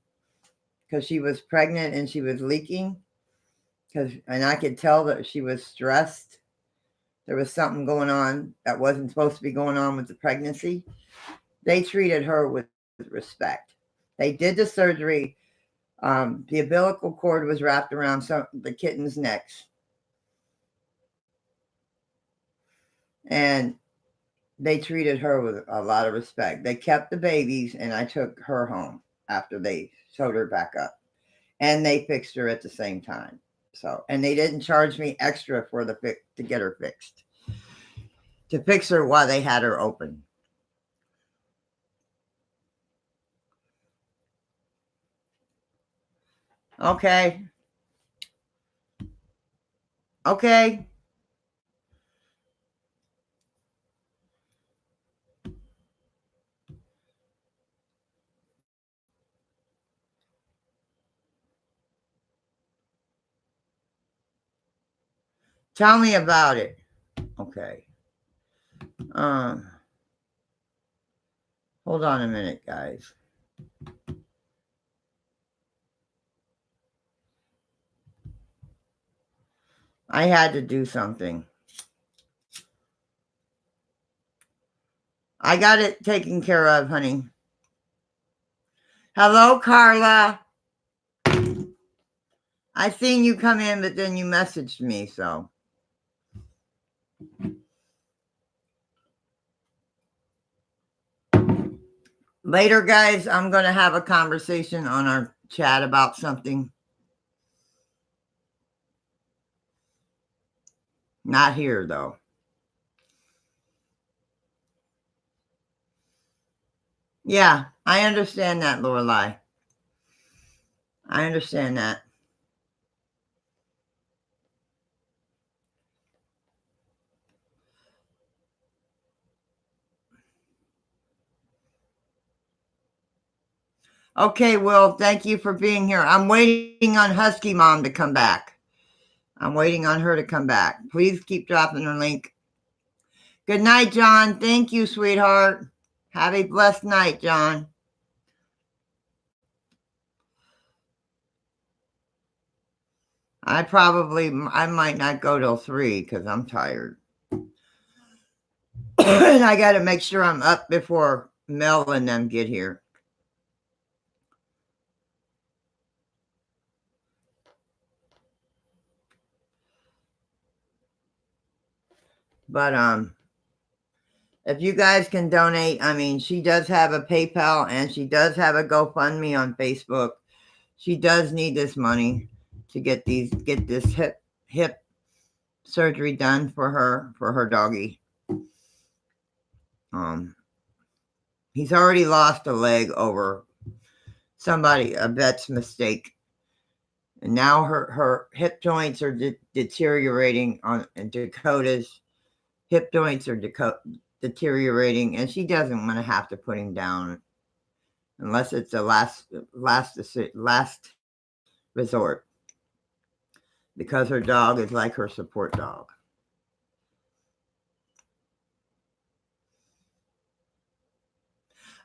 because she was pregnant and she was leaking, and I could tell that she was stressed. There was something going on that wasn't supposed to be going on with the pregnancy. They treated her with respect. They did the surgery. The umbilical cord was wrapped around the kitten's necks. And they treated her with a lot of respect. They kept the babies, and I took her home after they sewed her back up. And they fixed her at the same time. So, and they didn't charge me extra for to get her fixed. To fix her while they had her open. Okay. Okay. Tell me about it. Okay. Um, hold on a minute, guys. I had to do something. I got it taken care of, honey. Hello, Carla. I seen you come in, but then you messaged me, so. Later, guys, I'm going to have a conversation on our chat about something. Not here, though. Yeah, I understand that, Lorelai. I understand that. Okay, Will, thank you for being here. I'm waiting on Husky Mom to come back. I'm waiting on her to come back. Please keep dropping her link. Good night, John. Thank you, sweetheart. Have a blessed night, John. I might not go till 3 because I'm tired. And I got to make sure I'm up before Mel and them get here. But if you guys can donate, I mean, she does have a PayPal and she does have a GoFundMe on Facebook. She does need this money to get this hip surgery done for her doggy. He's already lost a leg over a vet's mistake. And now her hip joints are deteriorating and Dakota's hip joints are deteriorating, and she doesn't want to have to put him down unless it's the last resort, because her dog is like her support dog.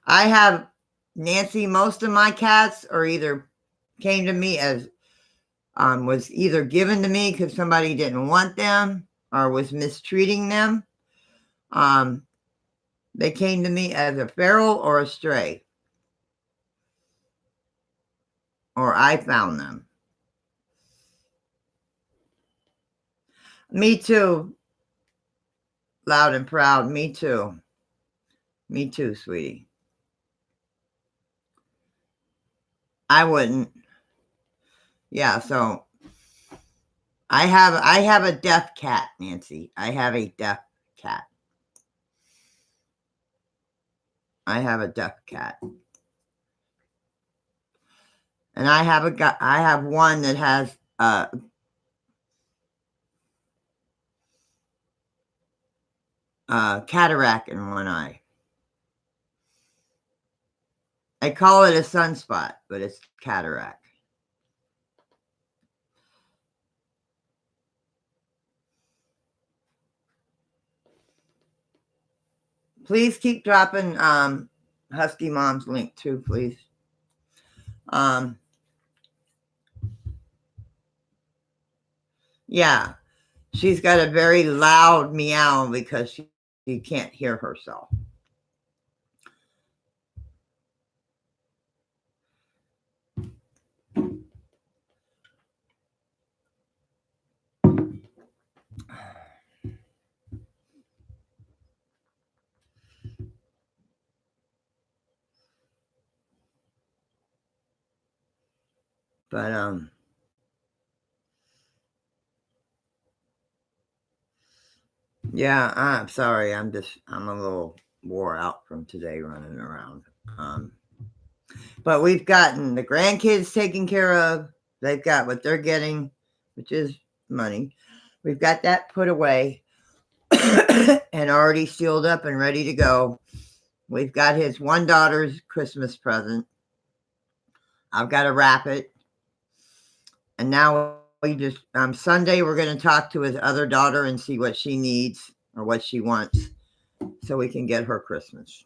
I have, Nancy, most of my cats are either came to me as was either given to me because somebody didn't want them or was mistreating them. They came to me as a feral or a stray, or I found them. Me too. Loud and proud. Me too. Me too, sweetie. I wouldn't. Yeah, so I have a deaf cat, Nancy. I have a deaf cat. I have a deaf cat. And I have one that has cataract in one eye. I call it a sunspot, but it's cataract. Please keep dropping Husky Mom's link too, please. Yeah, she's got a very loud meow because she can't hear herself. But yeah, I'm sorry. I'm a little wore out from today running around. But we've gotten the grandkids taken care of. They've got what they're getting, which is money. We've got that put away and already sealed up and ready to go. We've got his one daughter's Christmas present. I've got to wrap it. And now we just, Sunday, we're going to talk to his other daughter and see what she needs or what she wants so we can get her Christmas.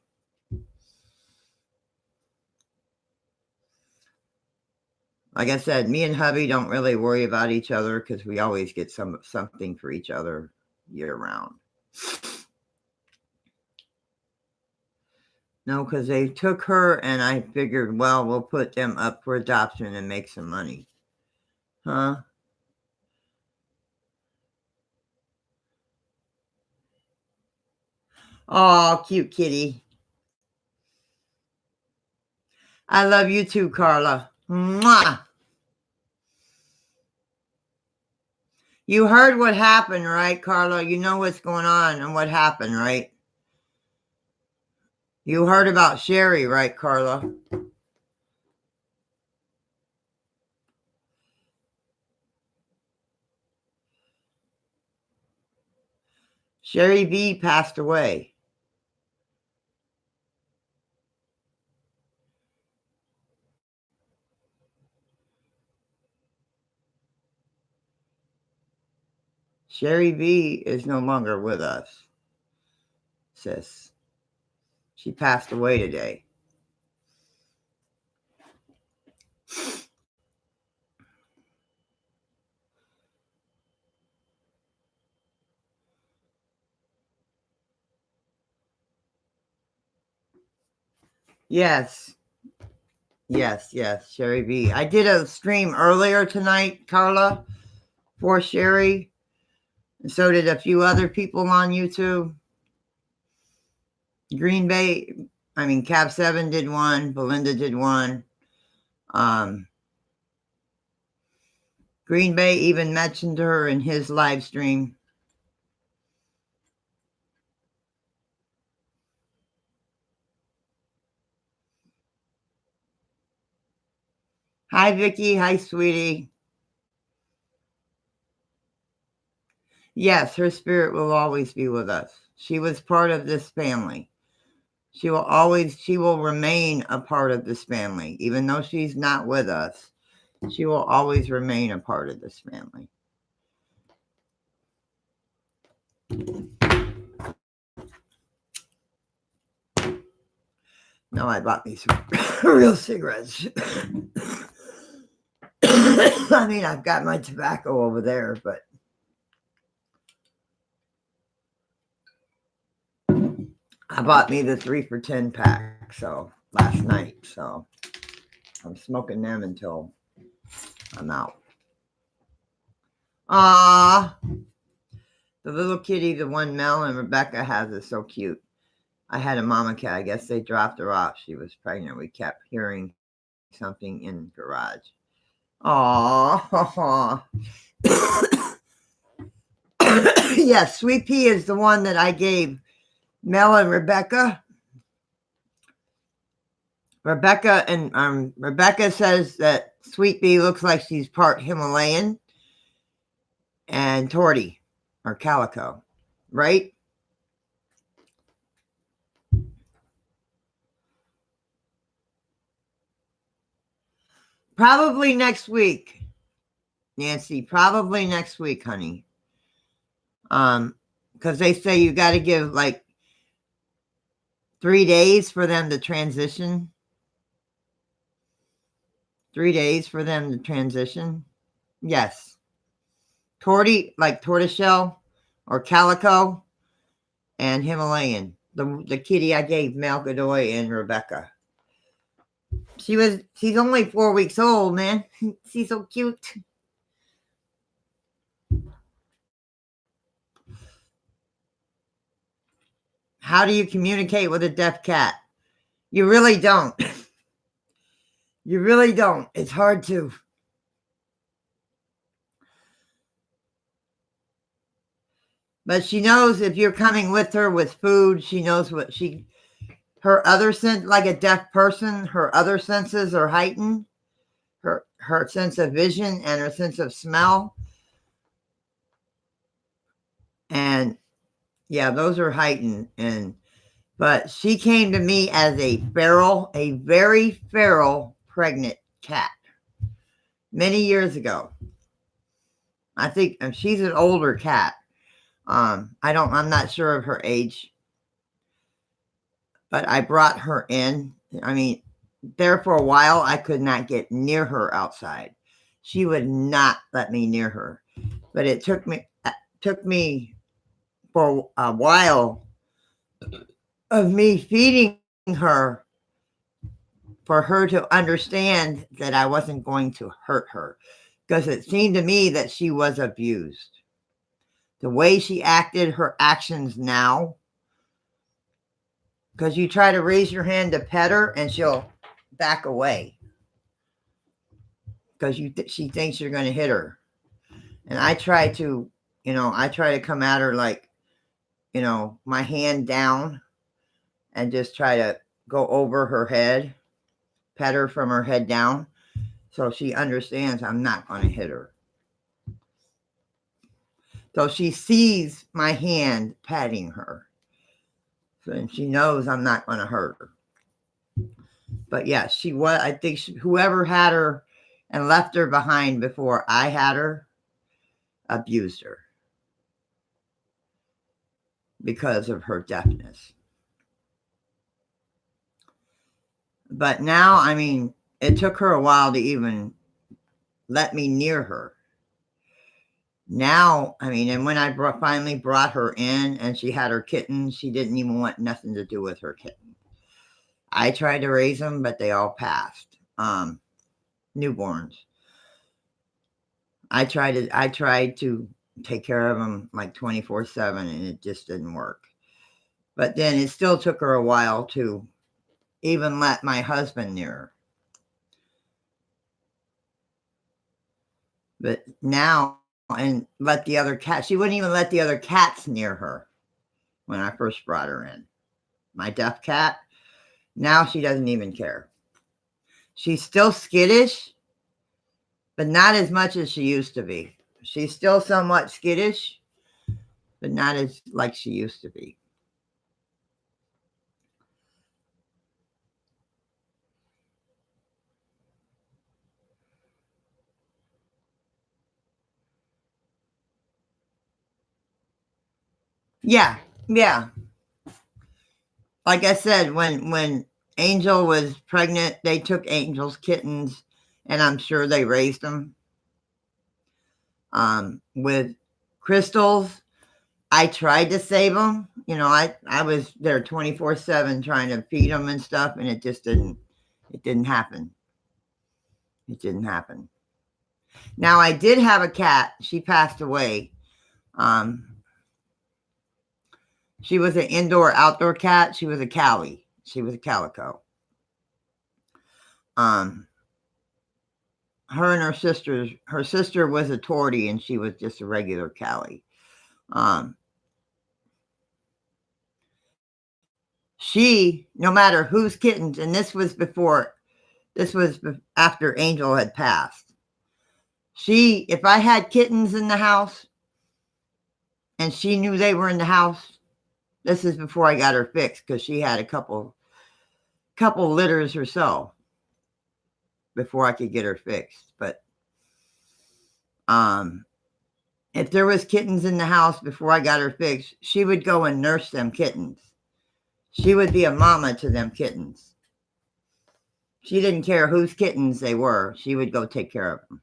Like I said, me and hubby don't really worry about each other because we always get something for each other year round. No, because they took her and I figured, well, we'll put them up for adoption and make some money. Huh? Oh, cute kitty. I love you too, Carla. Mwah! You heard what happened, right, Carla? You know what's going on and what happened, right? You heard about Sherry, right, Carla? Sherry B passed away. Sherry B is no longer with us, sis. She passed away today. Yes. Yes, Sherry B. I did a stream earlier tonight, Carla, for Sherry. And so did a few other people on YouTube. Cab 7 did one. Belinda did one. Green Bay even mentioned her in his live stream. Hi, Vicky. Hi, sweetie. Yes, her spirit will always be with us. She was part of this family. She will remain a part of this family. Even though she's not with us, she will always remain a part of this family. No, I bought me some real cigarettes. I mean, I've got my tobacco over there, but I bought me the 3 for $10 pack last night. So I'm smoking them until I'm out. Ah, the little kitty, the one Mel and Rebecca has, is so cute. I had a mama cat. I guess they dropped her off. She was pregnant. We kept hearing something in the garage. Aww. Yes, Sweet Pea is the one that I gave Mel and Rebecca. Rebecca says that Sweet Pea looks like she's part Himalayan and Torty or Calico, right? Probably next week, Nancy. Probably next week, honey. Because they say you got to give like 3 days for them to transition. 3 days for them to transition. Yes. Torty, like tortoiseshell or calico, and Himalayan. The kitty I gave Mel Godoy and Rebecca. She's only 4 weeks old, man. She's so cute. How do you communicate with a deaf cat? You really don't. You really don't. It's hard to. But she knows if you're coming with her with food, she knows her other sense, like a deaf person, her other senses are heightened. her sense of vision and her sense of smell. And yeah, those are heightened. But she came to me as a very feral pregnant cat many years ago. I think she's an older cat. I'm not sure of her age, but I brought her in. I mean, there for a while, I could not get near her outside. She would not let me near her. But it took me for a while of me feeding her for her to understand that I wasn't going to hurt her, because it seemed to me that she was abused. The way she acted, her actions now, because you try to raise your hand to pet her and she'll back away because she thinks you're going to hit her. And I try to come at her like, my hand down and just try to go over her head, pet her from her head down, so she understands I'm not going to hit her. So she sees my hand patting her, and she knows I'm not going to hurt her. But yeah, I think whoever had her and left her behind before I had her abused her because of her deafness. But now, I mean, it took her a while to even let me near her. Now, I mean, and when I finally brought her in and she had her kittens, she didn't even want nothing to do with her kitten. I tried to raise them, but they all passed. Newborns. I tried to take care of them like 24/7, and it just didn't work. But then it still took her a while to even let my husband near her. But now, and let the other cat, she wouldn't even let the other cats near her when I first brought her in. My deaf cat, now she doesn't even care. She's still skittish, but not as much as she used to be. She's still somewhat skittish, but not as like she used to be. Yeah, yeah. Like I said, when Angel was pregnant, they took Angel's kittens, and I'm sure they raised them. With Crystals, I tried to save them. I was there 24/7 trying to feed them and stuff, and it didn't happen. It didn't happen. Now, I did have a cat. She passed away. She was an indoor-outdoor cat. She was a Callie. She was a calico. Her and her sister was a tortie, and she was just a regular Callie. She, no matter whose kittens, and this was after Angel had passed. If I had kittens in the house and she knew they were in the house, this is before I got her fixed, because she had a couple litters herself before I could get her fixed. But if there was kittens in the house before I got her fixed, she would go and nurse them kittens. She would be a mama to them kittens. She didn't care whose kittens they were. She would go take care of them.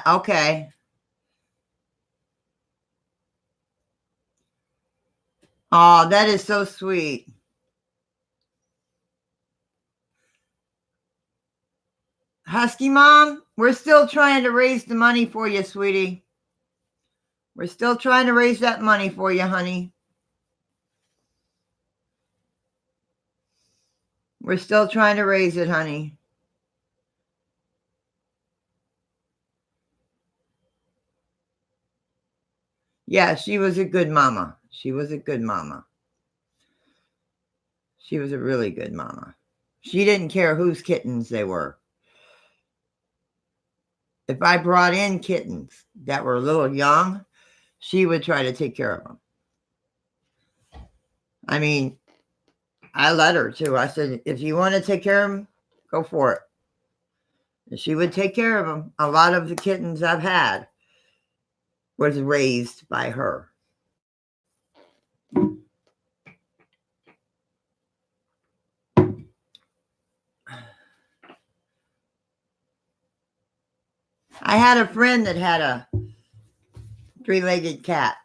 Okay. Oh, that is so sweet. Husky Mom, we're still trying to raise the money for you, sweetie. We're still trying to raise that money for you, honey. We're still trying to raise it, honey. Yeah, she was a good mama. She was a good mama. She was a really good mama. She didn't care whose kittens they were. If I brought in kittens that were a little young, she would try to take care of them. I mean, I let her too. I said, if you want to take care of them, go for it. And she would take care of them. A lot of the kittens I've had was raised by her. I had a friend that had a 3-legged cat.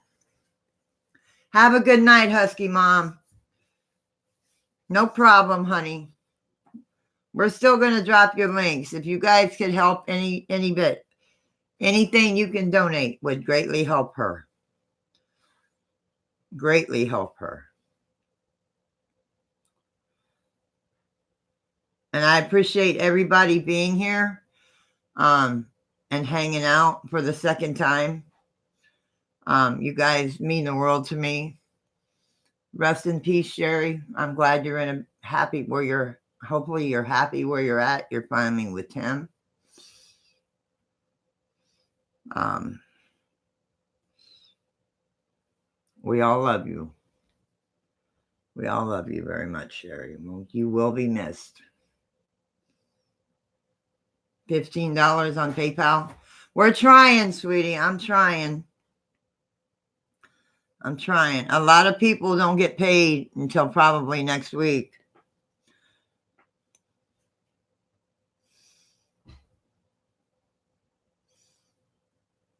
Have a good night, Husky Mom. No problem, honey. We're still going to drop your links. If you guys could help any bit, anything you can donate would greatly help her. Greatly help her. And I appreciate everybody being here and hanging out for the second time. You guys mean the world to me. Rest in peace, Sherry. I'm glad you're in a happy where you're. Hopefully you're happy where you're at. You're finally with Tim. We all love you. We all love you very much, Sherry. You will be missed. $15 on PayPal. We're trying, sweetie. I'm trying. A lot of people don't get paid until probably next week.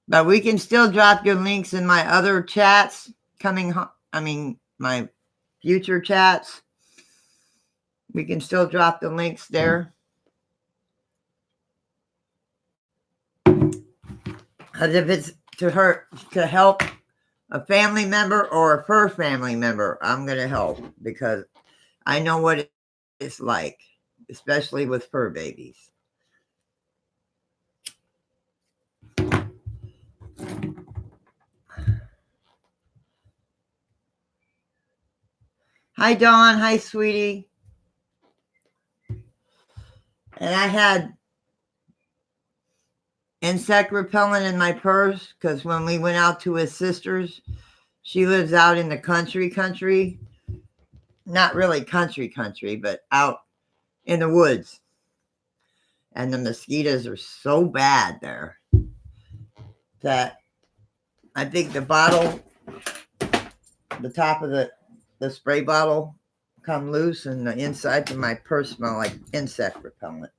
But we can still drop your links in my other chats my future chats. We can still drop the links there. Because if it's to help a family member or a fur family member, I'm going to help because I know what it's like, especially with fur babies. Hi, Dawn. Hi, sweetie. And I had insect repellent in my purse because when we went out to his sister's, she lives out in the country. Not really country, but out in the woods. And the mosquitoes are so bad there that I think the bottle, the top of the spray bottle come loose and the insides of my purse smell like insect repellent.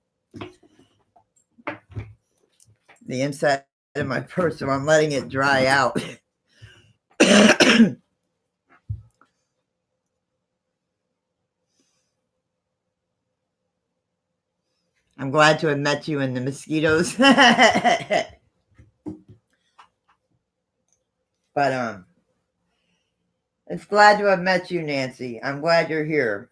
The inside of my purse, so I'm letting it dry out. I'm glad to have met you in the mosquitoes. But it's glad to have met you, Nancy. I'm glad you're here.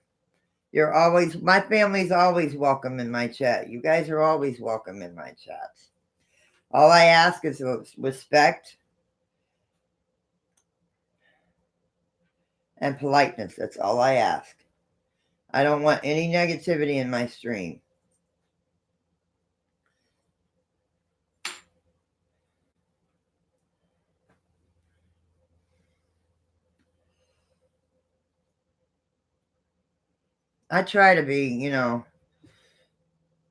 My family's always welcome in my chat. You guys are always welcome in my chats. All I ask is respect and politeness. That's all I ask. I don't want any negativity in my stream. I try to be, no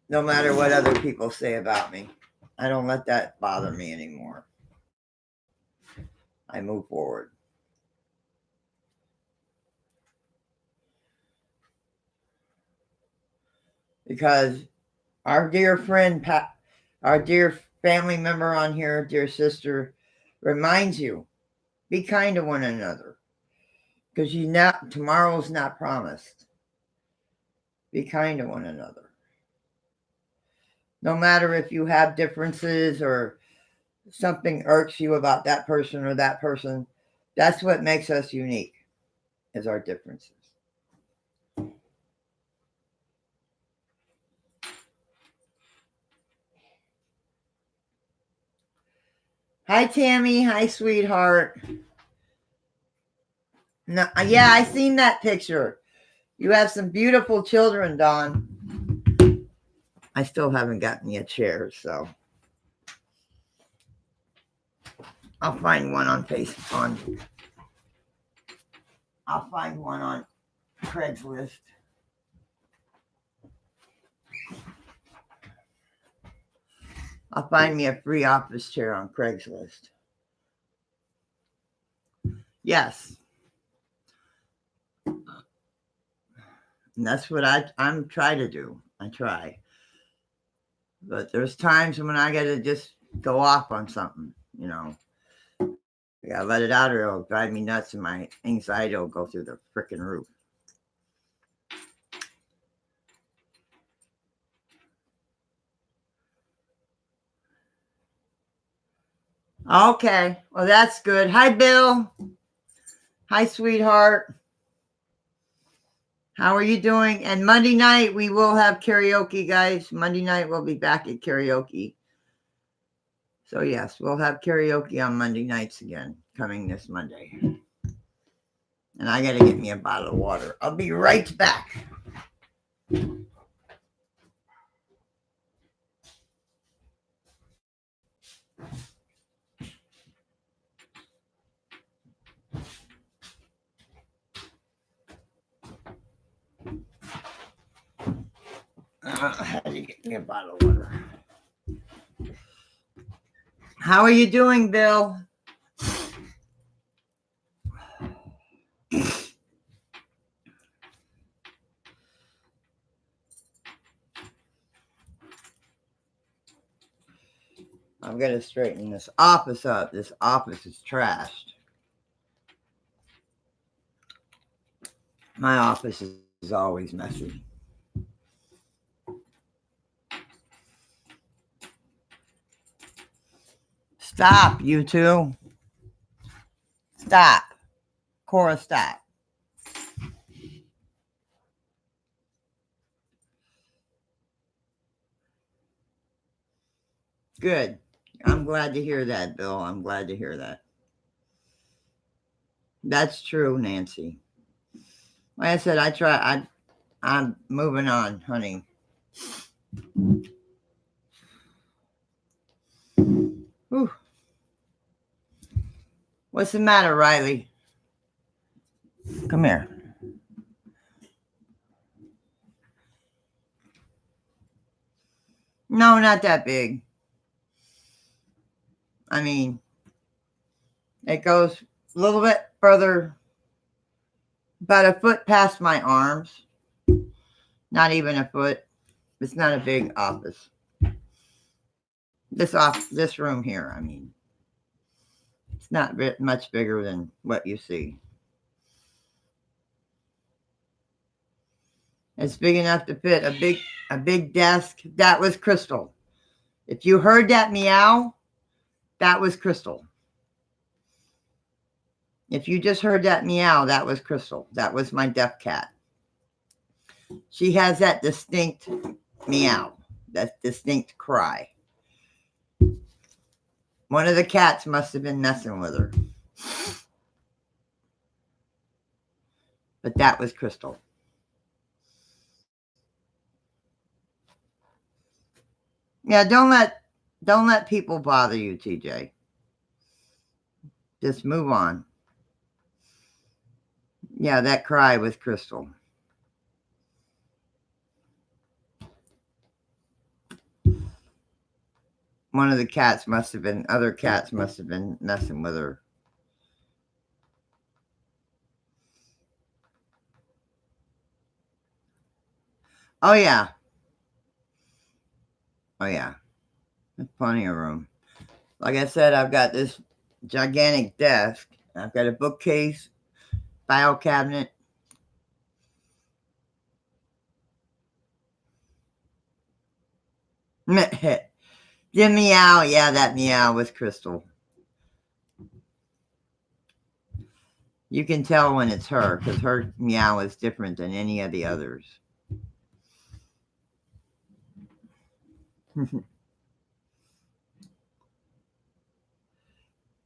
matter what other people say about me. I don't let that bother me anymore. I move forward. Because our dear friend, our dear family member on here, dear sister, reminds you, be kind to one another. Because tomorrow's not promised. Be kind to one another. No matter if you have differences or something irks you about that person or that person, that's what makes us unique, is our differences. Hi, Tammy. Hi, sweetheart. No, yeah, I seen that picture. You have some beautiful children, Dawn. I still haven't gotten you a chair, so I'll find one on Facebook. I'll find one on Craigslist. I'll find me a free office chair on Craigslist. Yes. And that's what I'm trying to do. I try. But there's times when I got to just go off on something, you know. I got to let it out or it'll drive me nuts and my anxiety will go through the freaking roof. Okay. Well, that's good. Hi, Bill. Hi, sweetheart. How are you doing? And Monday night, we will have karaoke, guys. Monday night, we'll be back at karaoke. So, yes, we'll have karaoke on Monday nights again, coming this Monday. And I got to get me a bottle of water. I'll be right back. How do you get me a bottle of water? How are you doing, Bill? I'm going to straighten this office up. This office is trashed. My office is always messy. Stop, you two. Stop. Cora, stop. Good. I'm glad to hear that, Bill. I'm glad to hear that. That's true, Nancy. Like I said, I'm moving on, honey. Whew. What's the matter, Riley? Come here. No, not that big. I mean, it goes a little bit further, about a foot past my arms. Not even a foot. It's not a big office. This room here, I mean, it's not much bigger than what you see. It's big enough to fit a big desk. That was Crystal. If you heard that meow, that was Crystal. If you just heard that meow, that was Crystal. That was my deaf cat. She has that distinct meow, that distinct cry. One of the cats must have been messing with her. But that was Crystal. Yeah, don't let people bother you, TJ. Just move on. Yeah, that cry was Crystal. One of the other cats must have been messing with her. Oh, yeah. Oh, yeah. There's plenty of room. Like I said, I've got this gigantic desk. I've got a bookcase, file cabinet. The meow. Yeah, that meow was Crystal. You can tell when it's her because her meow is different than any of the others.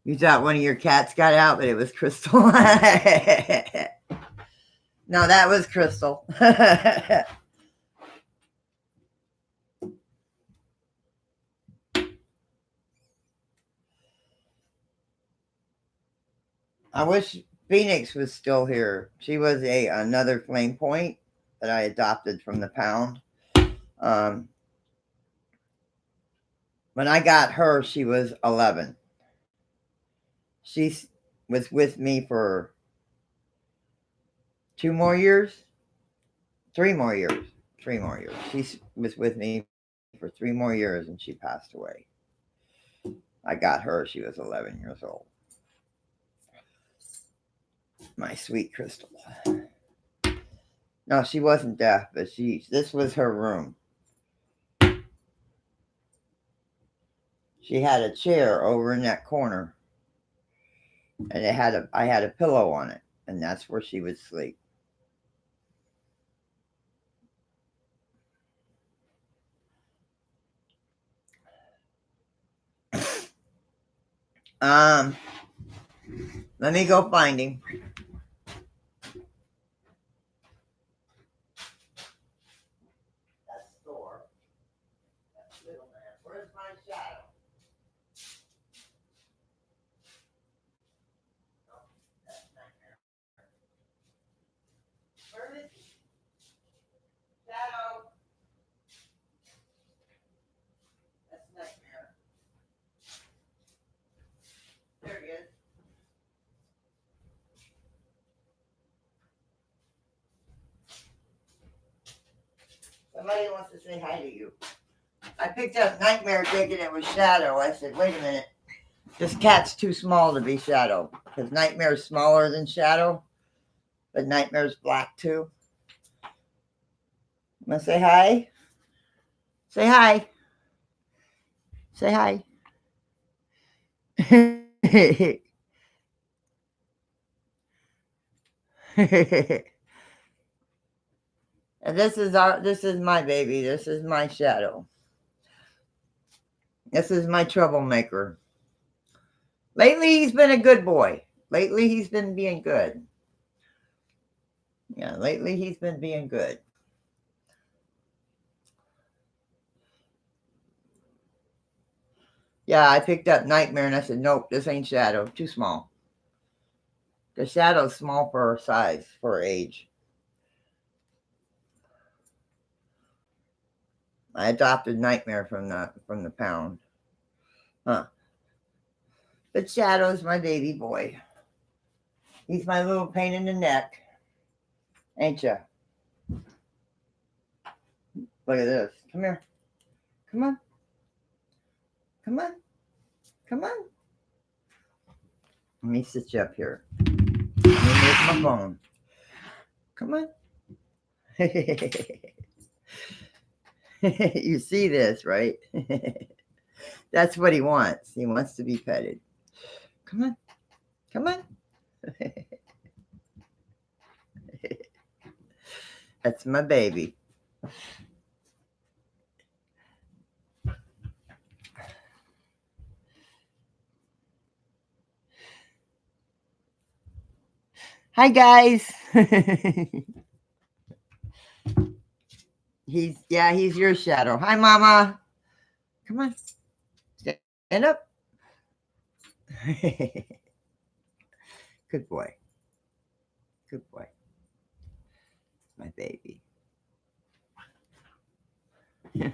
You thought one of your cats got out, but it was Crystal. No, that was Crystal. I wish Phoenix was still here. She was another flame point that I adopted from the pound. When I got her, she was 11. She was with me for 2 more years, 3 more years, 3 more years. She was with me for 3 more years and she passed away. I got her, she was 11 years old. My sweet Crystal. No, she wasn't deaf, but this was her room. She had a chair over in that corner, and I had a pillow on it, and that's where she would sleep. Let me go find him. That's Thor. That's little man. Where's my shadow? Oh, that's Nightmare. Where is he? Shadow. That's Nightmare. There he is. Somebody wants to say hi to you. I picked up Nightmare thinking it was Shadow. I said, wait a minute. This cat's too small to be Shadow. Because Nightmare's smaller than Shadow. But Nightmare's black too. Want to say hi? Say hi. Say hi. And this is my baby. This is my Shadow. This is my troublemaker. Lately, he's been a good boy. Lately, he's been being good. Yeah, lately, he's been being good. Yeah, I picked up Nightmare and I said, nope, this ain't Shadow. Too small. The Shadow's small for her size, for her age. I adopted Nightmare from the pound. Huh. But Shadow's my baby boy. He's my little pain in the neck. Ain't ya? Look at this. Come here. Come on. Come on. Come on. Let me sit you up here. Let me move my phone. Come on. You see this, right? That's what he wants. He wants to be petted. Come on. Come on. That's my baby. Hi, guys. He's your Shadow. Hi, Mama. Come on. Stand up. Good boy. Good boy. My baby.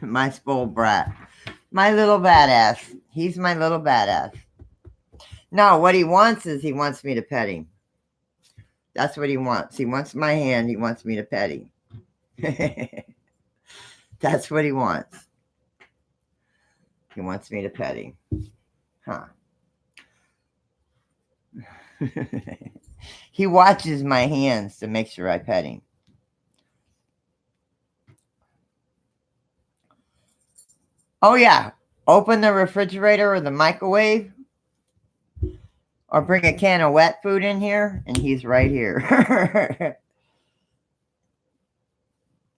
My spoiled brat. My little badass. He's my little badass. No, what he wants is he wants me to pet him. That's what he wants. He wants my hand. He wants me to pet him. That's what he wants. He wants me to pet him. Huh. He watches my hands to make sure I pet him. Oh, yeah. Open the refrigerator or the microwave or bring a can of wet food in here, and he's right here.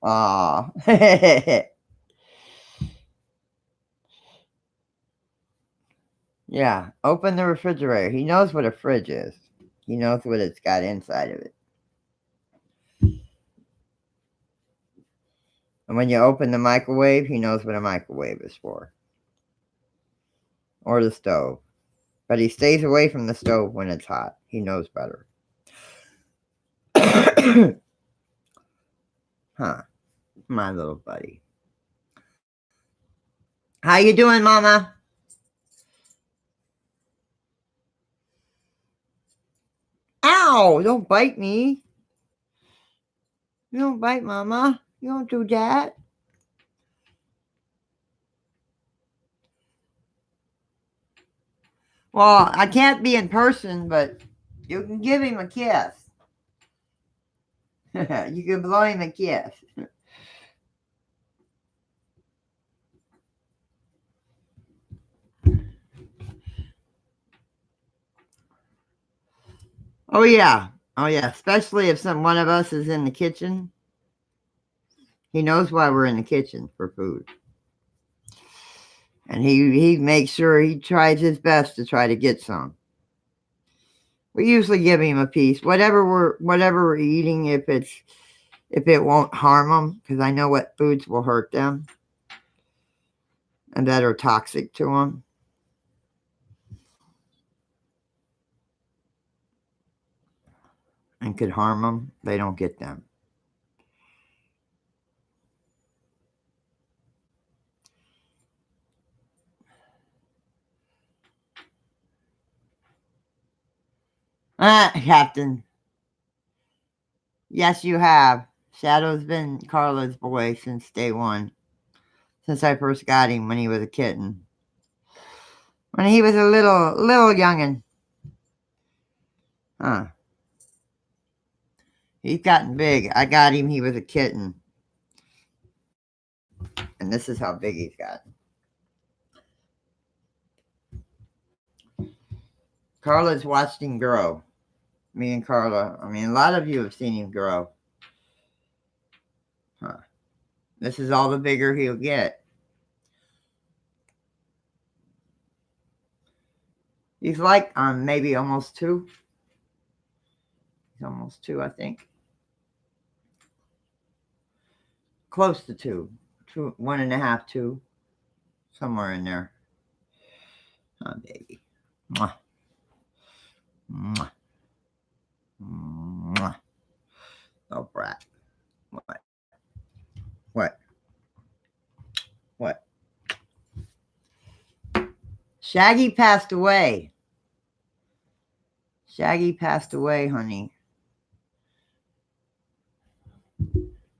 Aw. Yeah, open the refrigerator. He knows what a fridge is. He knows what it's got inside of it. And when you open the microwave, he knows what a microwave is for. Or the stove. But he stays away from the stove when it's hot. He knows better. Huh. My little buddy. How you doing, Mama? Ow! Don't bite me. You don't bite, Mama. You don't do that. Well, I can't be in person, but you can give him a kiss. You can blow him a kiss. Oh yeah. Oh yeah. Especially if one of us is in the kitchen. He knows why we're in the kitchen for food. And he makes sure he tries his best to try to get some. We usually give him a piece. Whatever we're eating, if it won't harm them, because I know what foods will hurt them and that are toxic to them and could harm them, they don't get them. Captain. Yes, you have. Shadow's been Carla's boy since day one. Since I first got him when he was a kitten. When he was a little youngin'. Huh. He's gotten big. I got him, he was a kitten. And this is how big he's gotten. Carla's watched him grow. Me and Carla. I mean, a lot of you have seen him grow. Huh. This is all the bigger he'll get. He's like maybe almost 2. He's almost 2, I think. Close to 2. 1.5, 2. Somewhere in there. Oh, baby. Mwah. Mwah. Mwah. Oh, brat. What? What? What? Shaggy passed away. Shaggy passed away, honey.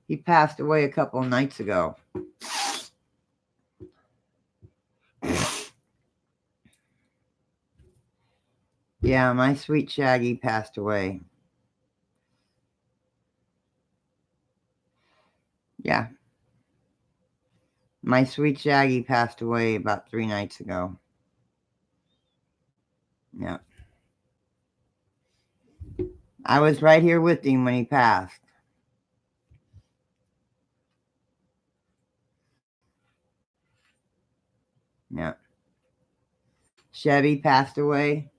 He passed away a couple of nights ago. Yeah, my sweet Shaggy passed away. Yeah. My sweet Shaggy passed away about 3 nights ago. Yeah. I was right here with him when he passed. Yeah. Chevy passed away.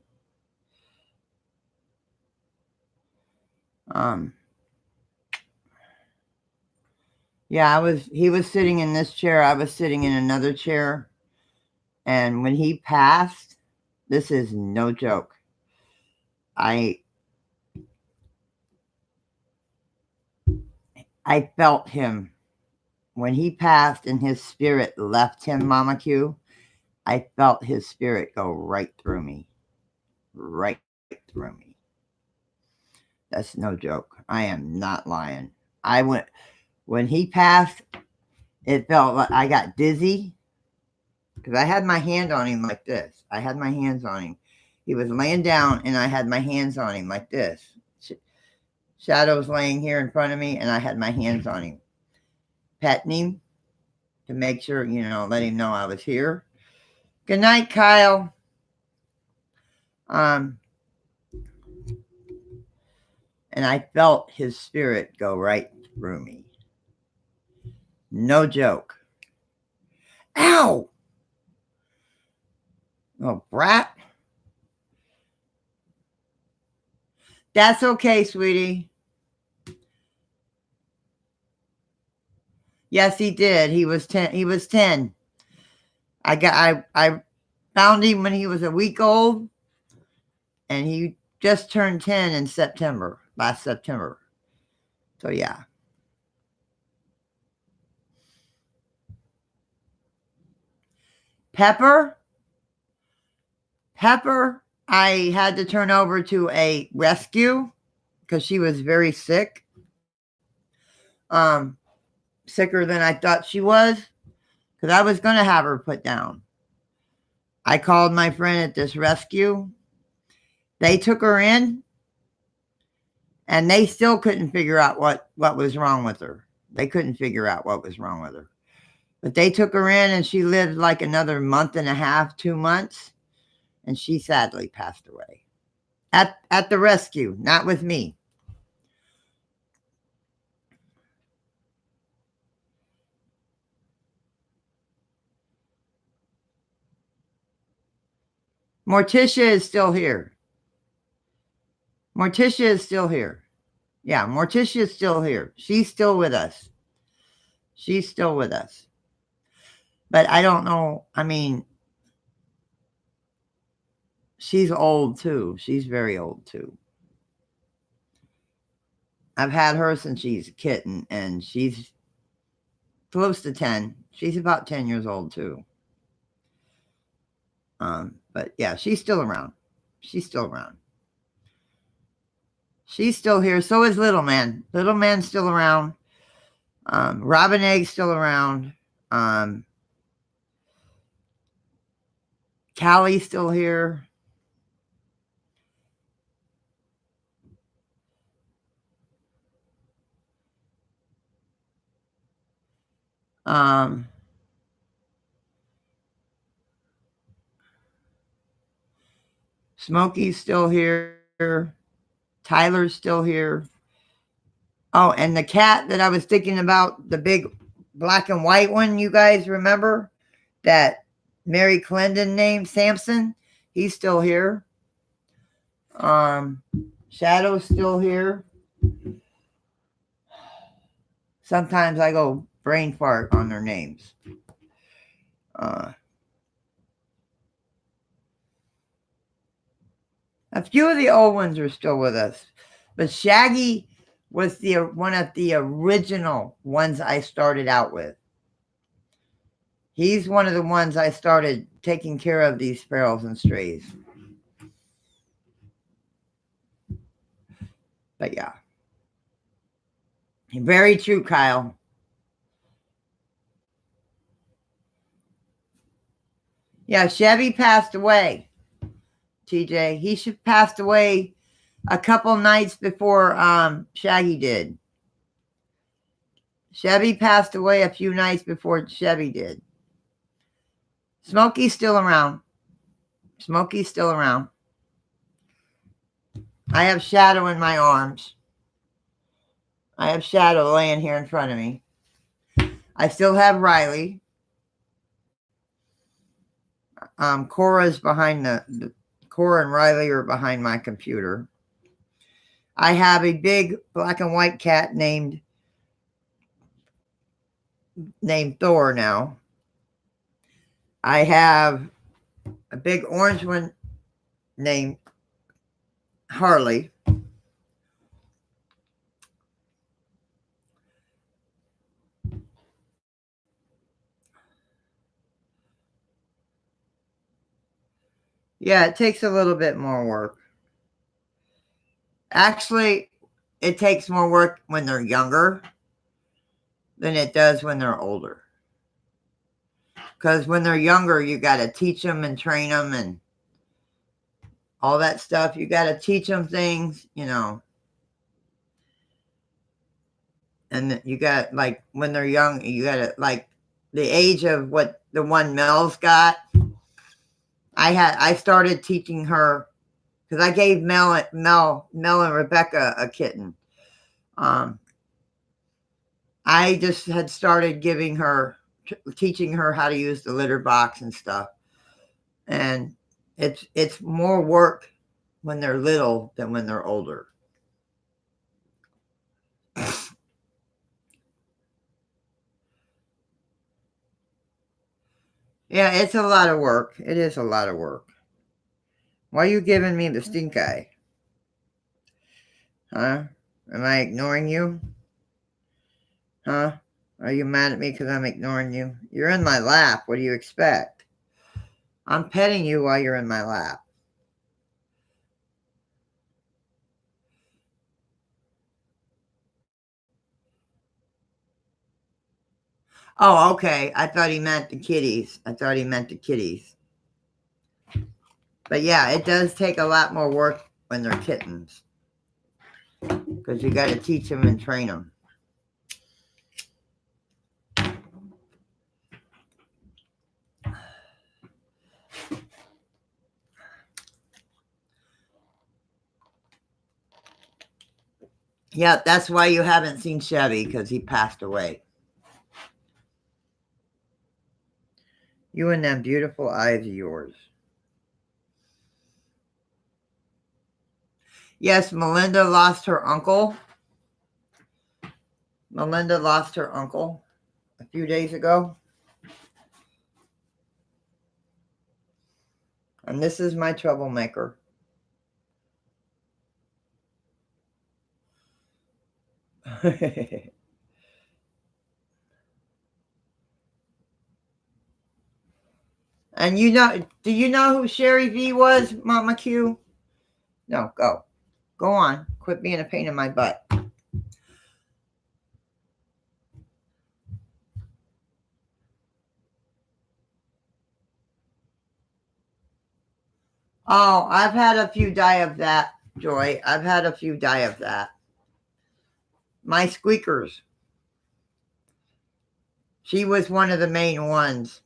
Yeah, he was sitting in this chair. I was sitting in another chair. And when he passed, this is no joke. I felt him. When he passed and his spirit left him, Mama Q, I felt his spirit go right through me. Right through me. That's no joke. I am not lying. When he passed, it felt like I got dizzy because I had my hand on him like this. I had my hands on him. He was laying down and I had my hands on him like this. Shadow was laying here in front of me and I had my hands on him, petting him to make sure, let him know I was here. Good night, Kyle. And I felt his spirit go right through me. No joke. Ow! Oh, brat. That's okay, sweetie. Yes, he did. He was 10. He was 10. I found him when he was a week old, and he just turned 10 in September, last September. So yeah. Pepper, I had to turn over to a rescue because she was very sick. Um, Sicker than I thought she was, because I was going to have her put down. I called my friend at this rescue. They took her in, and they still couldn't figure out what was wrong with her. They couldn't figure out what was wrong with her. But they took her in, and she lived like another month and a half, 2 months, and she sadly passed away. At the rescue, not with me. Morticia is still here. Morticia is still here. Yeah, Morticia is still here. She's still with us. She's still with us. But I don't know. I mean, she's old too. She's very old too. I've had her since she's a kitten, and she's close to 10. She's about 10 years old too. But yeah, she's still around. She's still around. She's still here. So is Little Man. Little Man's still around. Robin Egg's still around. Callie's still here. Smokey's still here. Tyler's still here. Oh, and the cat that I was thinking about, the big black and white one, you guys remember? That Mary Clendon named Samson? He's still here. Shadow's still here. Sometimes I go brain fart on their names. A few of the old ones are still with us, but Shaggy was one of the original ones I started out with. He's one of the ones I started taking care of these sparrows and strays. But yeah. Very true, Kyle. Yeah, Chevy passed away, TJ. He passed away a couple nights before Shaggy did. Chevy passed away a few nights before Chevy did. Smokey's still around. Smokey's still around. I have Shadow in my arms. I have Shadow laying here in front of me. I still have Riley. Cora's behind Cora and Riley are behind my computer. I have a big black and white cat named Thor now. I have a big orange one named Harley. Yeah, it takes a little bit more work. Actually, it takes more work when they're younger than it does when they're older. Because when they're younger, you got to teach them and train them and all that stuff. You got to teach them things, and you got, like, when they're young, you got to, like, the age of what the one Mel's got. I started teaching her because I gave Mel and Rebecca a kitten. I just had started teaching her how to use the litter box and stuff. And It's more work when they're little than when they're older. Yeah, it's a lot of work. It is a lot of work. Why are you giving me the stink eye? Huh? Am I ignoring you? Huh? Are you mad at me because I'm ignoring you? You're in my lap. What do you expect? I'm petting you while you're in my lap. Oh, okay. I thought he meant the kitties. But yeah, it does take a lot more work when they're kittens because you got to teach them and train them. Yeah, that's why you haven't seen Chevy, because he passed away. You and them beautiful eyes of yours. Yes, Melinda lost her uncle. Melinda lost her uncle a few days ago. And this is my troublemaker. And do you know who Sherry V was, Mama Q? No, go. Go on. Quit being a pain in my butt. Oh, I've had a few die of that, Joy. I've had a few die of that. My squeakers. She was one of the main ones.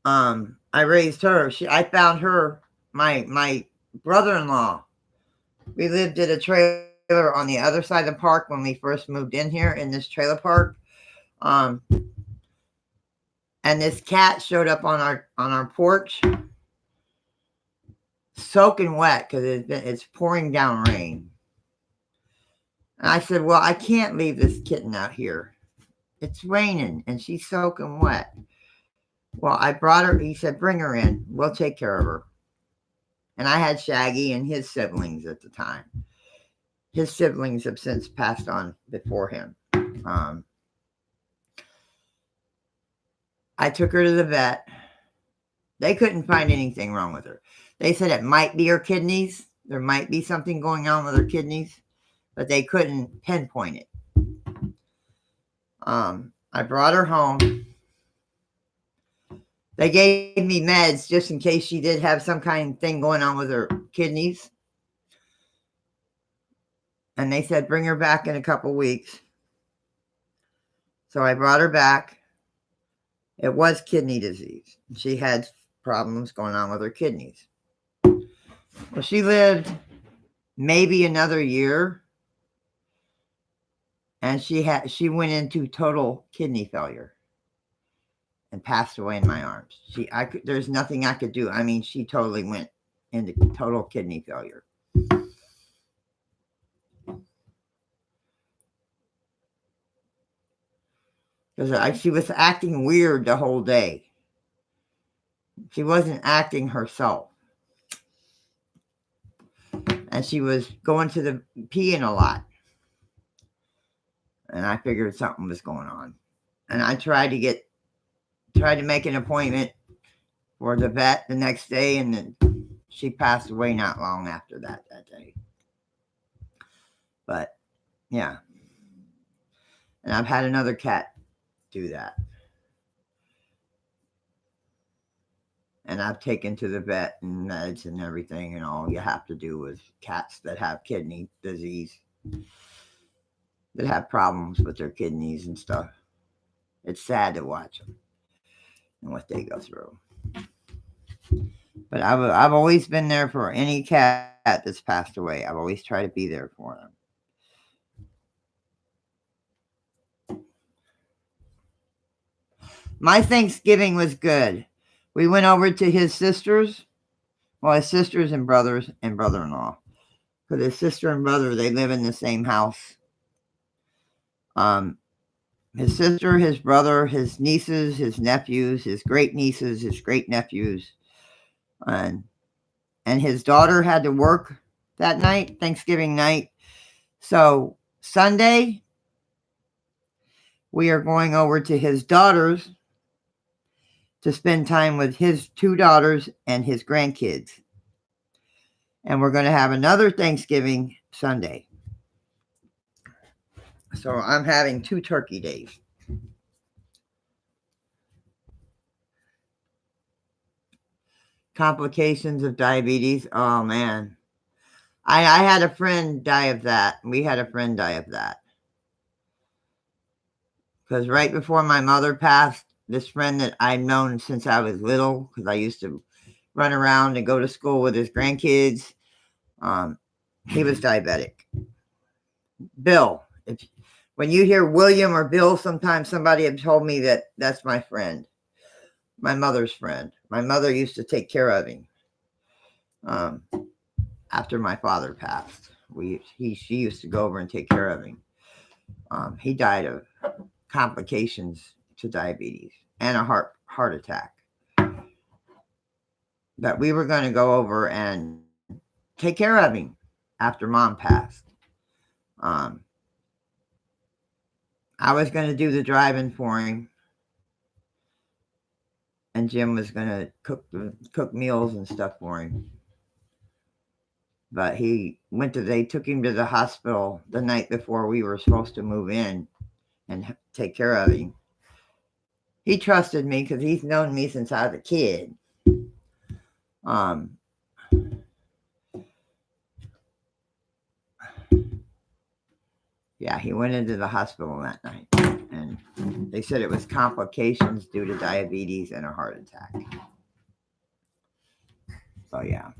I raised her. I found her, my brother-in-law. We lived at a trailer on the other side of the park when we first moved in here in this trailer park. And this cat showed up on our porch, soaking wet because it's pouring down rain. And I said, well, I can't leave this kitten out here. It's raining and she's soaking wet. Well, I brought her. He said, bring her in. We'll take care of her. And I had Shaggy and his siblings at the time. His siblings have since passed on before him. I took her to the vet. They couldn't find anything wrong with her. They said it might be her kidneys. There might be something going on with her kidneys, but they couldn't pinpoint it. I brought her home. They gave me meds just in case she did have some kind of thing going on with her kidneys. And they said, bring her back in a couple weeks. So I brought her back. It was kidney disease. She had problems going on with her kidneys. Well, she lived maybe another year. And she went into total kidney failure and passed away in my arms. There's nothing I could do. I mean, she totally went into total kidney failure. Because she was acting weird the whole day. She wasn't acting herself. And she was going to the peeing a lot. And I figured something was going on. And I tried to make an appointment for the vet the next day, and then she passed away not long after that day. But yeah. And I've had another cat do that. And I've taken to the vet and meds and everything, and all you have to do with cats that have kidney disease, that have problems with their kidneys and stuff. It's sad to watch them and what they go through. But I've always been there for any cat that's passed away. I've always tried to be there for them. My Thanksgiving was good. We went over to his sisters. Well, his sisters and brothers and brother-in-law. Because his sister and brother, they live in the same house. His sister, his brother, his nieces, his nephews, his great nieces, his great nephews, and his daughter had to work that night, Thanksgiving night. So Sunday, we are going over to his daughter's to spend time with his 2 daughters and his grandkids. And we're going to have another Thanksgiving Sunday. So I'm having 2 turkey days. Complications of diabetes. Oh, man. I had a friend die of that. We had a friend die of that. Because right before my mother passed, this friend that I've known since I was little, because I used to run around and go to school with his grandkids, he was diabetic. Bill. When you hear William or Bill, sometimes somebody had told me that that's my friend, my mother's friend. My mother used to take care of him after my father passed. She used to go over and take care of him. He died of complications to diabetes and a heart attack. But we were going to go over and take care of him after Mom passed. I was going to do the driving for him, and Jim was going to cook meals and stuff for him. But they took him to the hospital the night before we were supposed to move in and take care of him. He trusted me because he's known me since I was a kid. Yeah, he went into the hospital that night, and they said it was complications due to diabetes and a heart attack. So, yeah.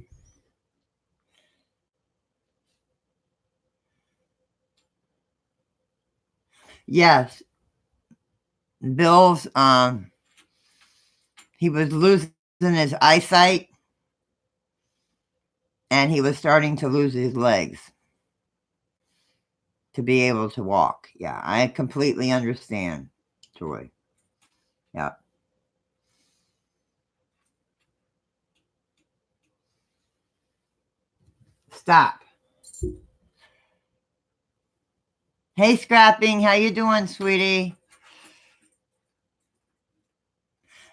Yes. Bill's, he was losing his eyesight, and he was starting to lose his legs to be able to walk. Yeah, I completely understand, Joy. Yeah. Stop. Hey, Scrapping, how you doing, sweetie?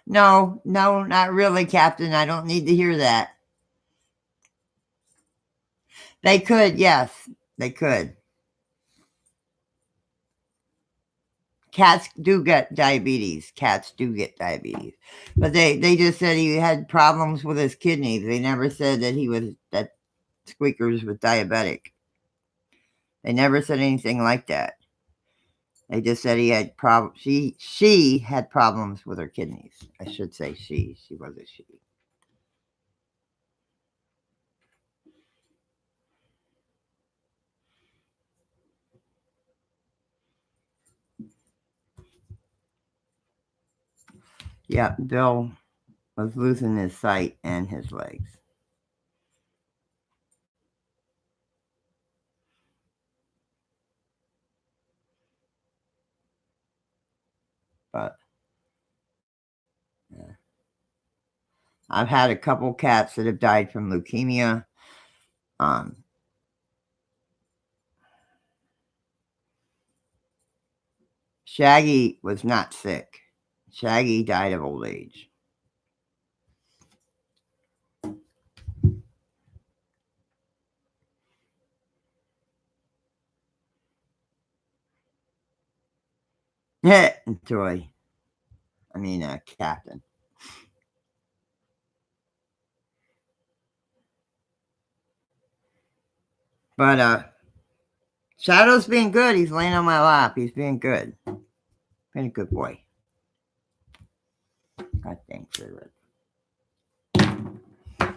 No, not really, Captain. I don't need to hear that. They could, yes, they could. Cats do get diabetes. But they just said he had problems with his kidneys. They never said that Squeakers was diabetic. They never said anything like that. They just said he had she had problems with her kidneys. I should say she was a she. Yeah, Bill was losing his sight and his legs. But yeah. I've had a couple cats that have died from leukemia. Shaggy was not sick. Shaggy died of old age. Joy. I mean, Captain. But Shadow's being good. He's laying on my lap. He's being good. Being a good boy. God thanks for it.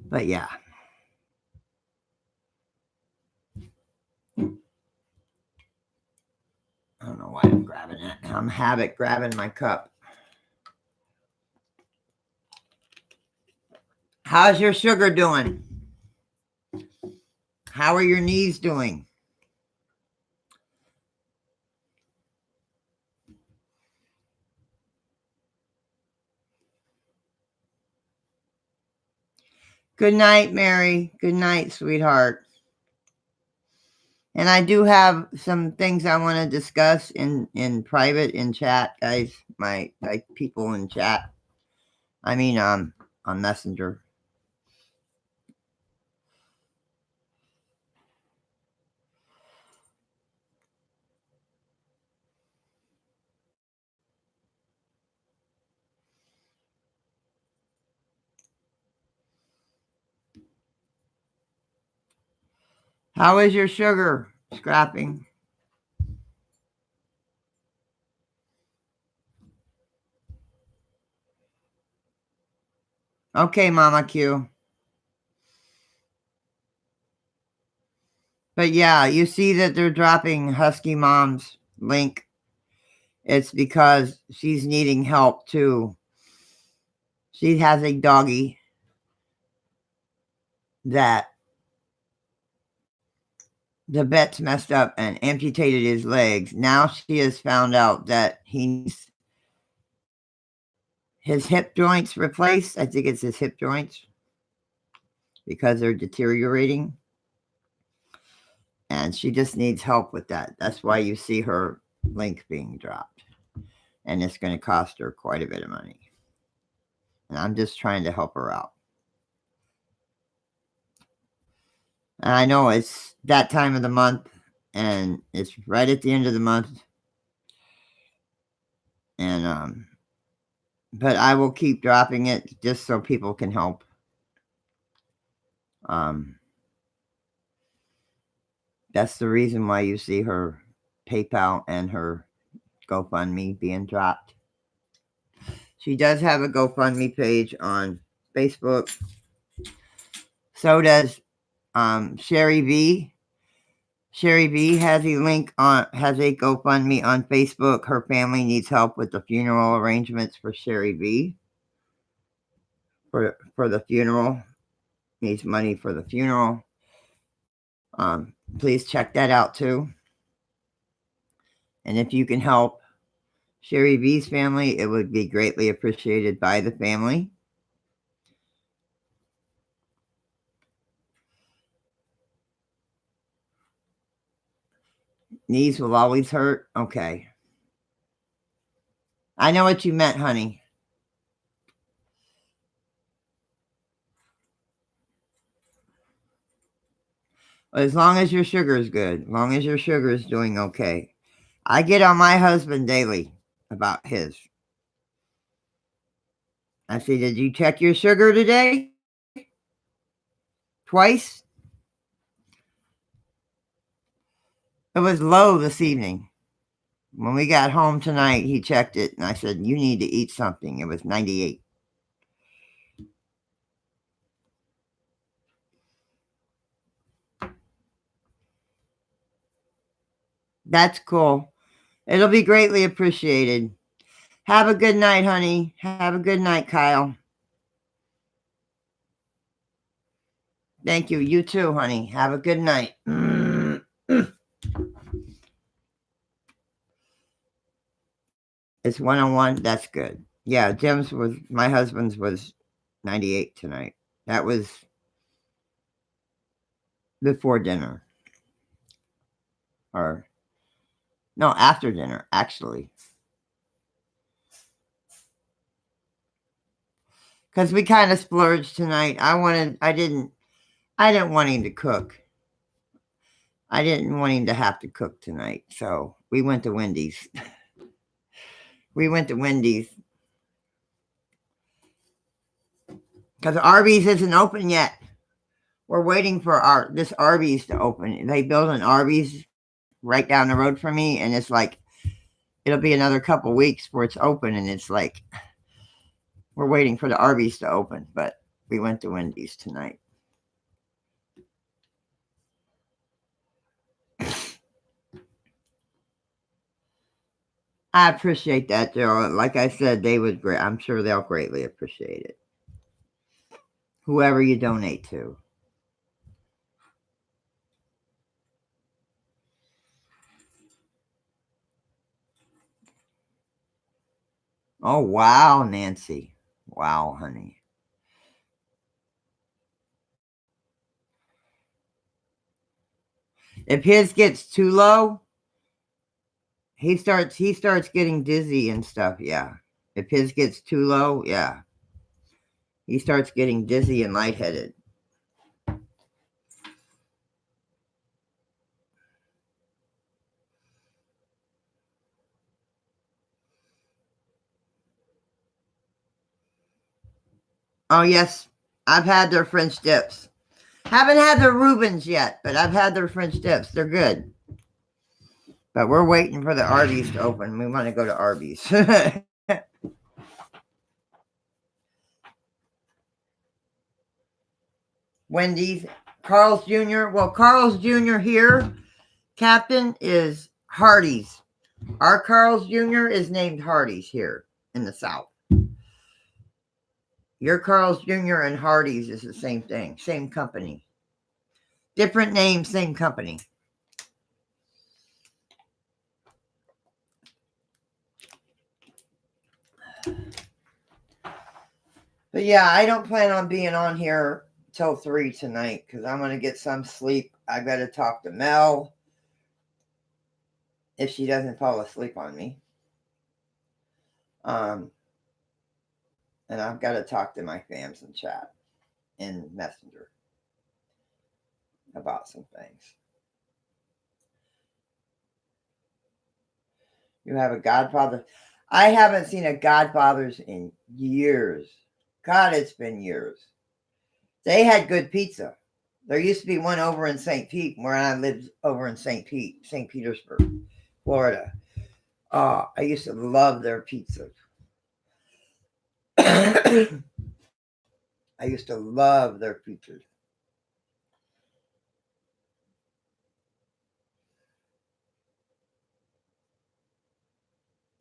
But yeah. I don't know why I'm grabbing it. I'm habit grabbing my cup. How's your sugar doing? How are your knees doing? Good night, Mary. Good night, sweetheart. And I do have some things I want to discuss in private in chat, guys. My people in chat. I mean, on Messenger. How is your sugar, Scrapping? Okay, Mama Q. But yeah, you see that they're dropping Husky Mom's link. It's because she's needing help too. She has a doggy that the vet's messed up and amputated his legs. Now she has found out that he needs his hip joints replaced. I think it's his hip joints because they're deteriorating. And she just needs help with that. That's why you see her link being dropped. And it's going to cost her quite a bit of money. And I'm just trying to help her out. And I know it's that time of the month, and it's right at the end of the month. And but I will keep dropping it just so people can help. That's the reason why you see her PayPal and her GoFundMe being dropped. She does have a GoFundMe page on Facebook. So does Sherry V. Sherry V has a GoFundMe on Facebook. Her family needs help with the funeral arrangements for Sherry V. For the funeral, needs money for the funeral. Please check that out too. And if you can help Sherry V's family, it would be greatly appreciated by the family. Knees will always hurt. Okay. I know what you meant, honey. As long as your sugar is good, as long as your sugar is doing okay. I get on my husband daily about his. I say, did you check your sugar today? Twice? It was low this evening. When we got home tonight, he checked it, and I said, you need to eat something. It was 98. That's cool. It'll be greatly appreciated. Have a good night, honey. Have a good night, Kyle. Thank you. You too, honey. Have a good night. It's 101. That's good. Yeah, my husband's was 98 tonight. That was before dinner. Or, no, after dinner, actually. Because we kind of splurged tonight. I didn't want him to cook. I didn't want him to have to cook tonight. So we went to Wendy's. Because Arby's isn't open yet. We're waiting for this Arby's to open. They built an Arby's right down the road from me, and it's like it'll be another couple weeks before it's open, and it's like we're waiting for the Arby's to open. But we went to Wendy's tonight. I appreciate that, Joe. Like I said, they would. I'm sure they'll greatly appreciate it. whoever you donate to. Oh, wow, Nancy. Wow, honey. If his gets too low, he starts getting dizzy and stuff, yeah. If his gets too low, yeah. He starts getting dizzy and lightheaded. Oh, yes. I've had their French dips. Haven't had their Reubens yet, but I've had their French dips. They're good. But we're waiting for the Arby's to open. We want to go to Arby's. Wendy's. Carl's Jr. Well, Carl's Jr. here, Captain, is Hardee's. Our Carl's Jr. is named Hardee's here in the South. Your Carl's Jr. and Hardee's is the same thing, same company. Different name, same company. But yeah, I don't plan on being on here till 3 tonight because I'm going to get some sleep. I got to talk to Mel if she doesn't fall asleep on me. And I've got to talk to my fams in chat in Messenger about some things. You have a Godfather. I haven't seen a Godfather's in years. God, it's been years. They had good pizza. There used to be one over in St. Pete where I lived over in St. Petersburg, Florida. Oh, I used to love their pizza. I used to love their pizzas.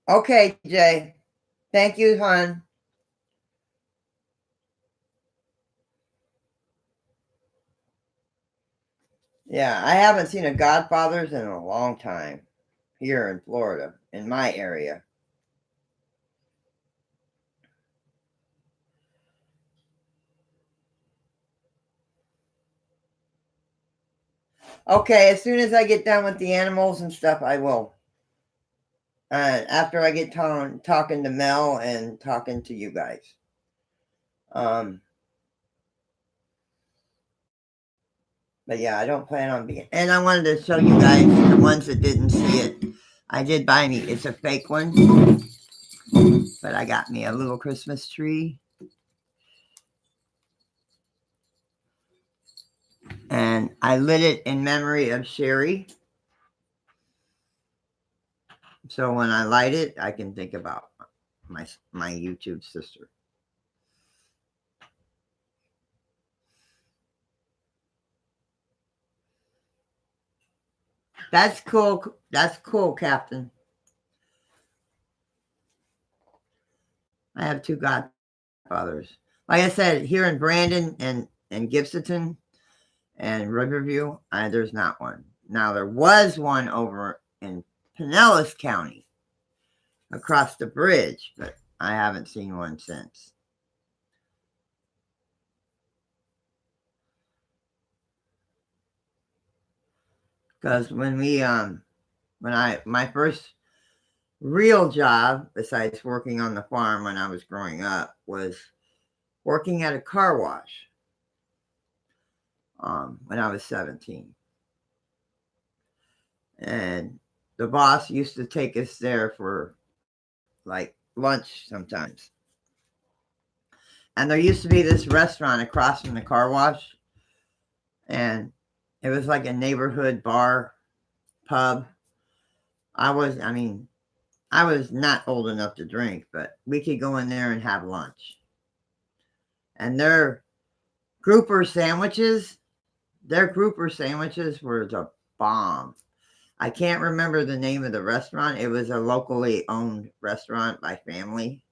Okay, Jay. Thank you, hon. Yeah, I haven't seen a Godfather's in a long time here in Florida, in my area. Okay, as soon as I get done with the animals and stuff, I will. After I get talking to Mel and talking to you guys. But yeah, I don't plan on being. And I wanted to show you guys the ones that didn't see it. I did buy me. It's a fake one, but I got me a little Christmas tree. And I lit it in memory of Sherry. So when I light it, I can think about my YouTube sister. That's cool. That's cool, Captain. I have two godfathers. Like I said, here in Brandon and Gibsonton and Riverview, there's not one. Now there was one over in Pinellas County across the bridge, but I haven't seen one since. Because when my first real job, besides working on the farm when I was growing up, was working at a car wash when I was 17. And the boss used to take us there for like lunch sometimes. And there used to be this restaurant across from the car wash. And it was like a neighborhood bar, pub. I was not old enough to drink, but we could go in there and have lunch. And their grouper sandwiches were the bomb. I can't remember the name of the restaurant. It was a locally owned restaurant by a family.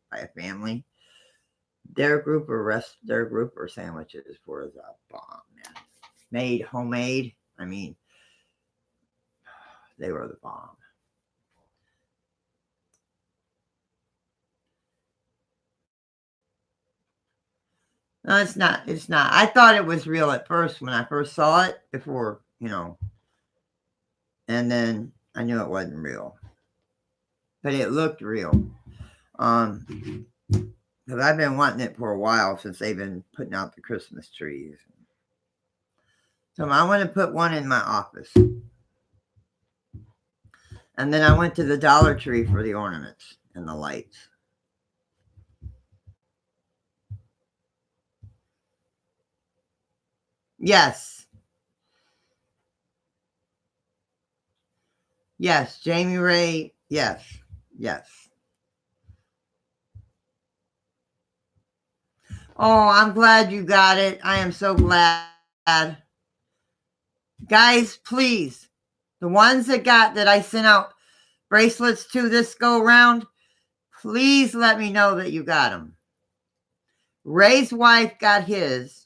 their grouper sandwiches were the bomb, man. Made homemade. I mean, they were the bomb. No, it's not. It's not. I thought it was real at first when I first saw it before, and then I knew it wasn't real. But it looked real. Because I've been wanting it for a while since they've been putting out the Christmas trees. So I want to put one in my office. And then I went to the Dollar Tree for the ornaments and the lights. Yes. Yes, Jamie Ray. Yes. Yes. Oh, I'm glad you got it. I am so glad. Guys, please, the ones that I sent out bracelets to this go round, please let me know that you got them. Ray's wife got hers.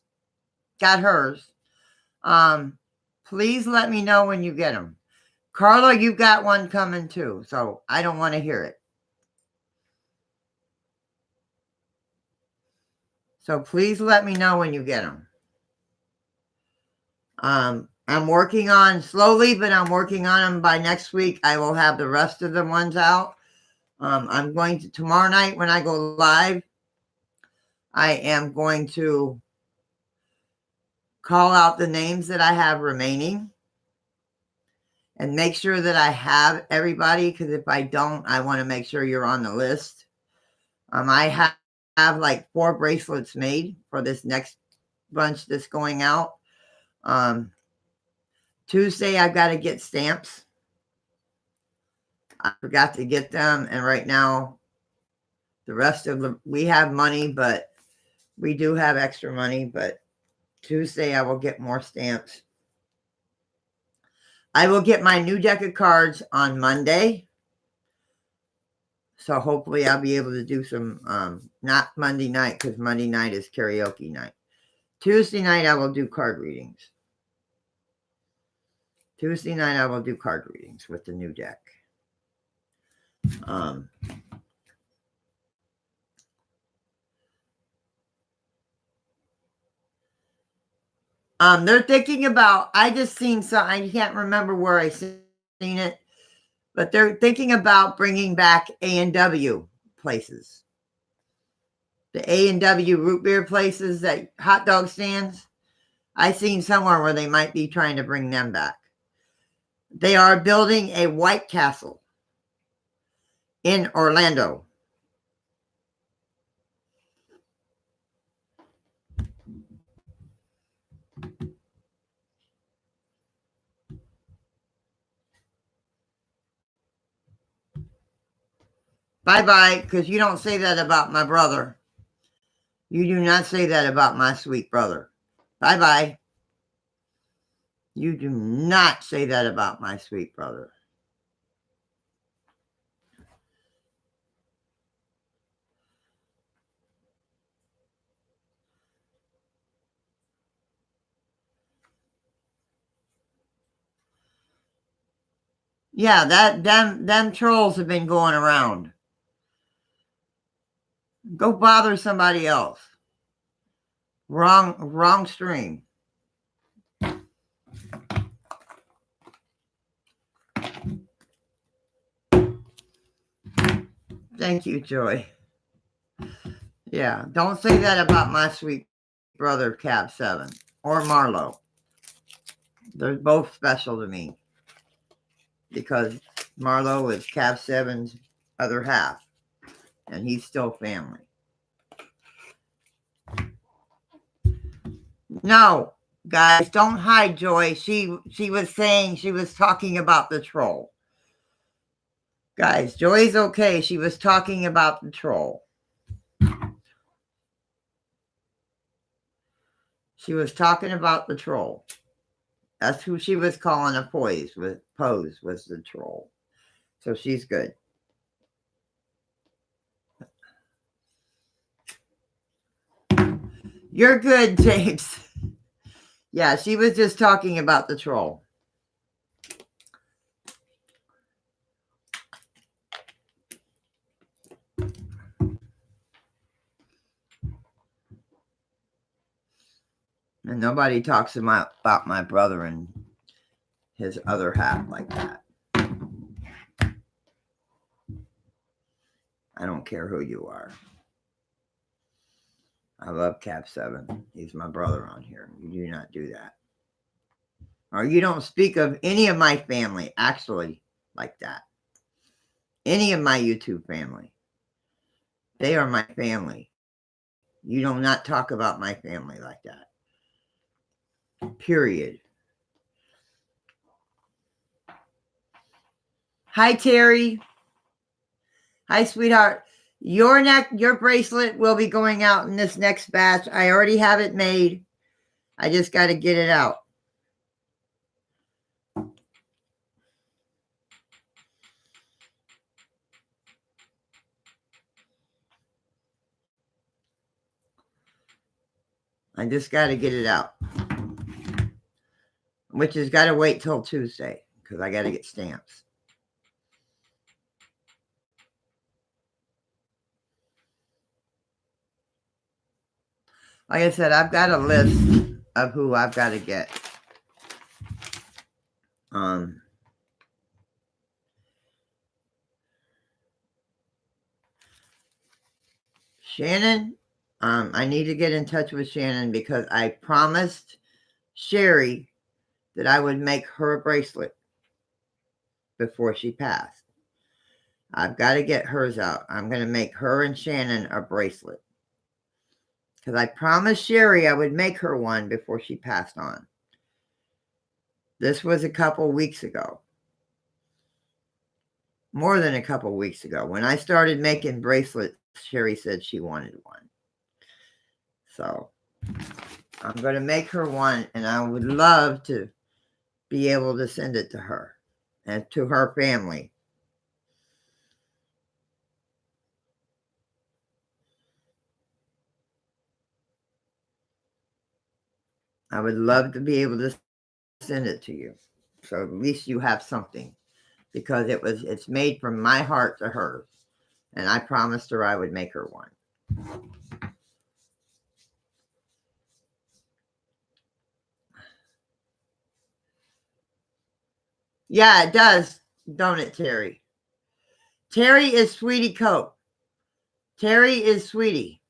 Please let me know when you get them. Carla, you got one coming too, so I don't want to hear it. So please let me know when you get them. I'm working on slowly, but I'm working on them. By next week, I will have the rest of the ones out. I'm going to, tomorrow night when I go live, I am going to call out the names that I have remaining and make sure that I have everybody, because if I don't, I want to make sure you're on the list. I have like 4 bracelets made for this next bunch that's going out. Tuesday, I've got to get stamps. I forgot to get them, and right now, the rest of them, we have money, but we do have extra money, but Tuesday, I will get more stamps. I will get my new deck of cards on Monday. So hopefully I'll be able to do some, not Monday night, because Monday night is karaoke night. Tuesday night, I will do card readings. Tuesday night, I will do card readings with the new deck. They're thinking about, I just seen some, I can't remember where I seen it, but they're thinking about bringing back A&W places. The A&W root beer places, that hot dog stands. I seen somewhere where they might be trying to bring them back. They are building a White Castle in Orlando. Bye-bye, because you don't say that about my brother. You do not say that about my sweet brother. Bye-bye. You do not say that about my sweet brother. Yeah, them trolls have been going around. Go bother somebody else. Wrong stream. Thank you, Joy. Yeah, don't say that about my sweet brother, Cab 7, or Marlo. They're both special to me because Marlo is Cab 7's other half, and he's still family. No, guys, don't hide Joy. She was talking about the troll. Guys, Joy's okay. She was talking about the troll. She was talking about the troll. That's who she was calling a Pose was the troll. So she's good. You're good, James. Yeah, she was just talking about the troll. And nobody talks about my brother and his other half like that. I don't care who you are. I love Cap 7. He's my brother on here. You do not do that. Or you don't speak of any of my family actually like that. Any of my YouTube family. They are my family. You do not talk about my family like that. Period. Hi, Terry. Hi, sweetheart. Your bracelet will be going out in this next batch. I already have it made. I just got to get it out. I just got to get it out. Which has got to wait till Tuesday because I got to get stamps. Like I said, I've got a list of who I've got to get. Shannon, I need to get in touch with Shannon because I promised Sherry that I would make her a bracelet before she passed. I've got to get hers out. I'm going to make her and Shannon a bracelet. Because I promised Sherry I would make her one before she passed on. This was a couple weeks ago. More than a couple weeks ago. When I started making bracelets, Sherry said she wanted one. So I'm going to make her one, and I would love to be able to send it to her and to her family. I would love to be able to send it to you. So at least you have something. Because it's made from my heart to hers. And I promised her I would make her one. Yeah, it does, don't it, Terry? Terry is Sweetie Cope. Terry is Sweetie.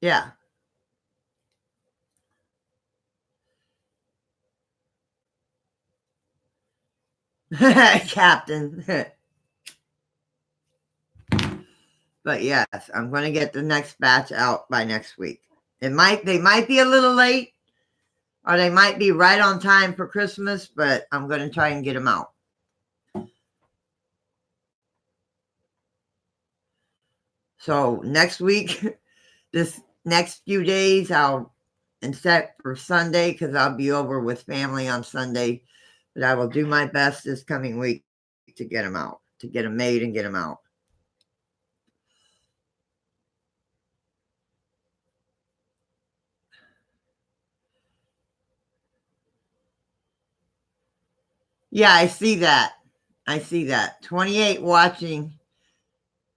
Yeah. Captain. But yes, I'm going to get the next batch out by next week. They might be a little late, or they might be right on time for Christmas, but I'm going to try and get them out. So next week, this next few days, except for Sunday, because I'll be over with family on Sunday, but I will do my best this coming week to get them out, to get them made and get them out. Yeah, I see that. 28 watching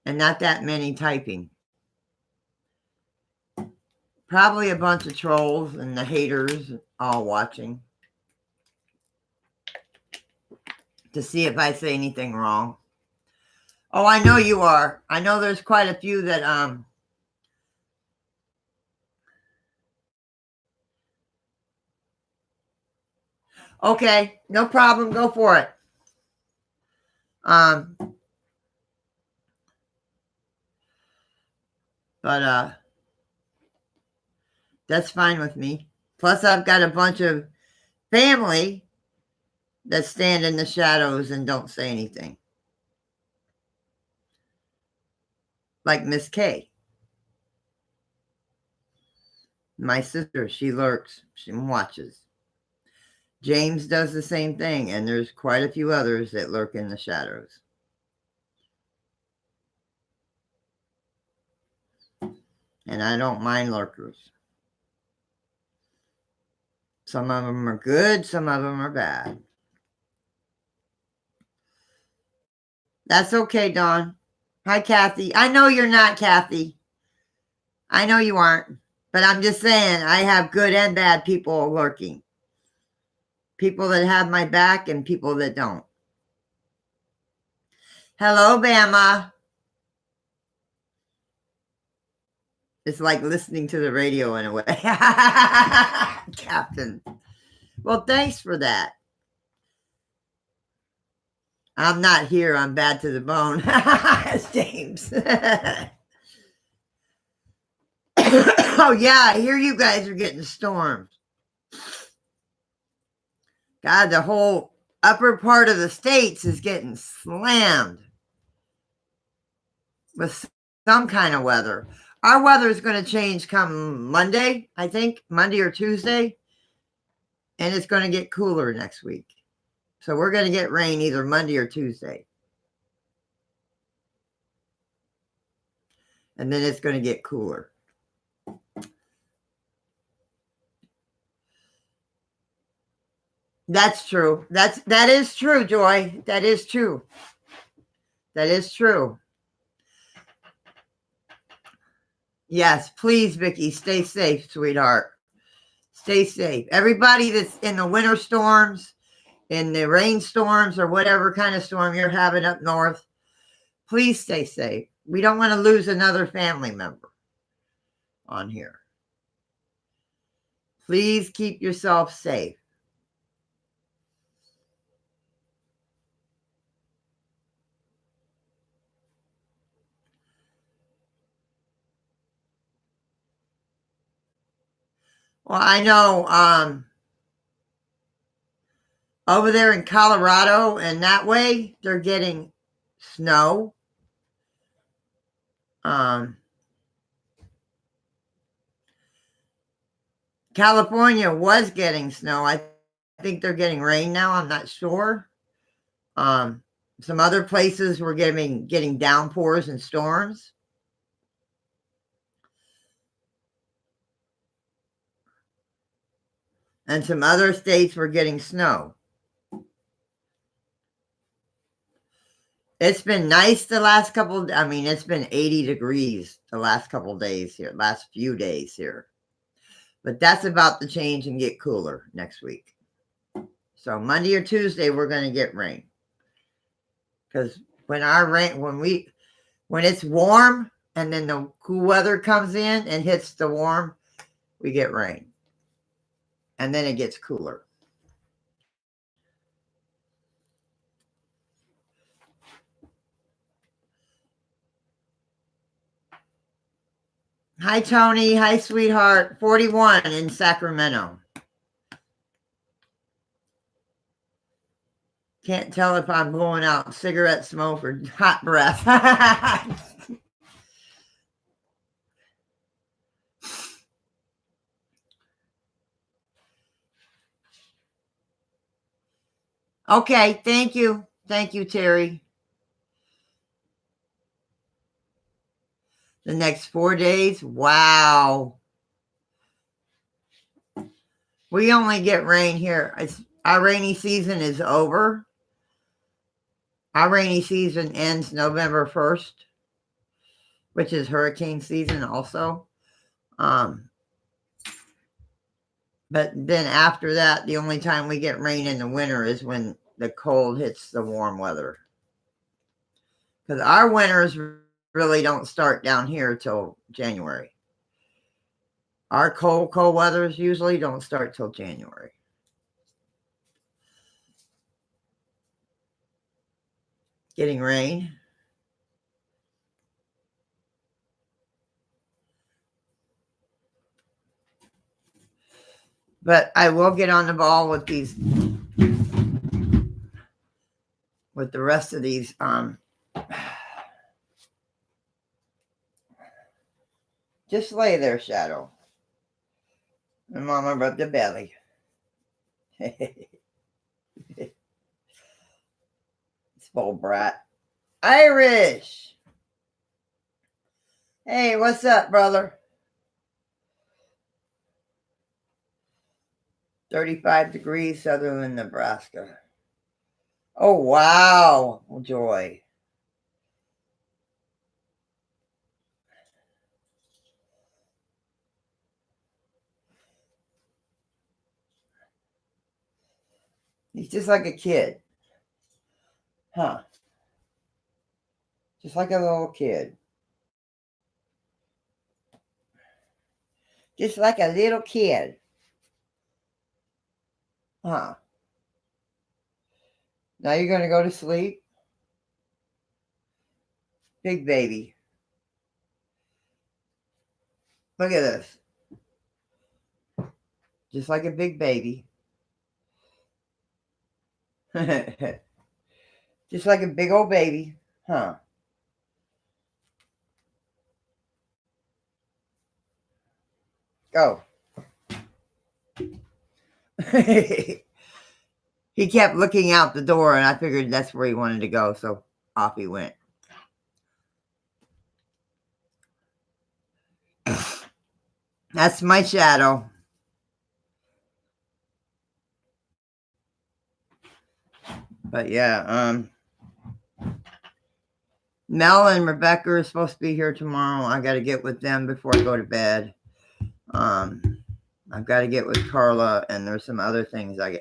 and not that many typing. Probably a bunch of trolls and the haters all watching to see if I say anything wrong. Oh, I know you are. I know there's quite a few that Okay, no problem. Go for it. But that's fine with me. Plus, I've got a bunch of family that stand in the shadows and don't say anything. Like Miss K. My sister, she lurks. She watches. James does the same thing, and there's quite a few others that lurk in the shadows. And I don't mind lurkers. Some of them are good, some of them are bad. That's okay, Dawn. Hi, Kathy. I know you're not, Kathy. I know you aren't. But I'm just saying, I have good and bad people lurking. People that have my back and people that don't. Hello, Bama. It's like listening to the radio in a way. Captain. Well, thanks for that. I'm not here. I'm bad to the bone. James. Oh, yeah. I hear you guys are getting storms. God, the whole upper part of the states is getting slammed with some kind of weather. Our weather is going to change come Monday, I think, Monday or Tuesday, and it's going to get cooler next week. So we're going to get rain either Monday or Tuesday. And then it's going to get cooler. That's true. That is true, Joy. That is true. That is true. Yes, please, Vicki, stay safe, sweetheart. Stay safe. Everybody that's in the winter storms, in the rainstorms, or whatever kind of storm you're having up north, please stay safe. We don't want to lose another family member on here. Please keep yourself safe. Well, I know over there in Colorado and that way, they're getting snow. California was getting snow. I think they're getting rain now. I'm not sure. Some other places were getting downpours and storms. And some other states were getting snow. It's been nice the last couple. I mean, it's been 80 degrees the last couple days here, last few days here. But that's about to change and get cooler next week. So Monday or Tuesday, we're going to get rain. Because when it's warm and then the cool weather comes in and hits the warm, we get rain. And then it gets cooler. Hi, Tony. Hi, sweetheart. 41 in Sacramento. Can't tell if I'm blowing out cigarette smoke or hot breath. Okay, thank you. Thank you, Terry. The next 4 days? Wow. We only get rain here. Our rainy season is over. Our rainy season ends November 1st, which is hurricane season also. But then after that, the only time we get rain in the winter is when the cold hits the warm weather. Because our winters really don't start down here till January. Our cold weathers usually don't start till January. Getting rain. But I will get on the ball with these, with the rest of these. Just lay there, Shadow. And Mama rub the belly. Spoiled brat. Irish. Hey, what's up, brother? 35 degrees, southern Nebraska. Oh, wow. Joy. He's just like a kid. Huh. Just like a little kid. Just like a little kid. Huh. Now you're going to go to sleep? Big baby. Look at this. Just like a big baby. Just like a big old baby. Huh. Go. He kept looking out the door, and I figured that's where he wanted to go, so off he went. That's my shadow. But yeah, Mel and Rebecca are supposed to be here tomorrow. I got to get with them before I go to bed. I've got to get with Carla, and there's some other things I've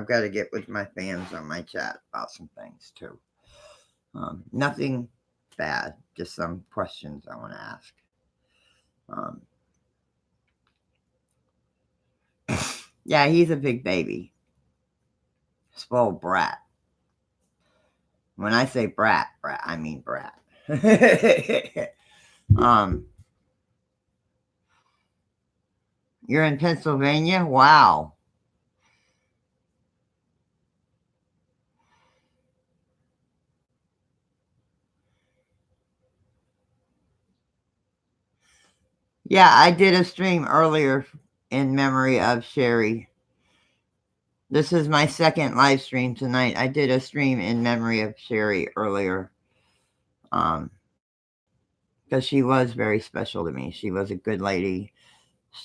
got to get with my fans on my chat about some things too. Nothing bad, just some questions I want to ask. Yeah, he's a big baby. Spoiled brat. When I say brat, I mean brat. You're in Pennsylvania? Wow. Yeah, I did a stream earlier in memory of Sherry. This is my second live stream tonight. I did a stream in memory of Sherry earlier. Because she was very special to me. She was a good lady.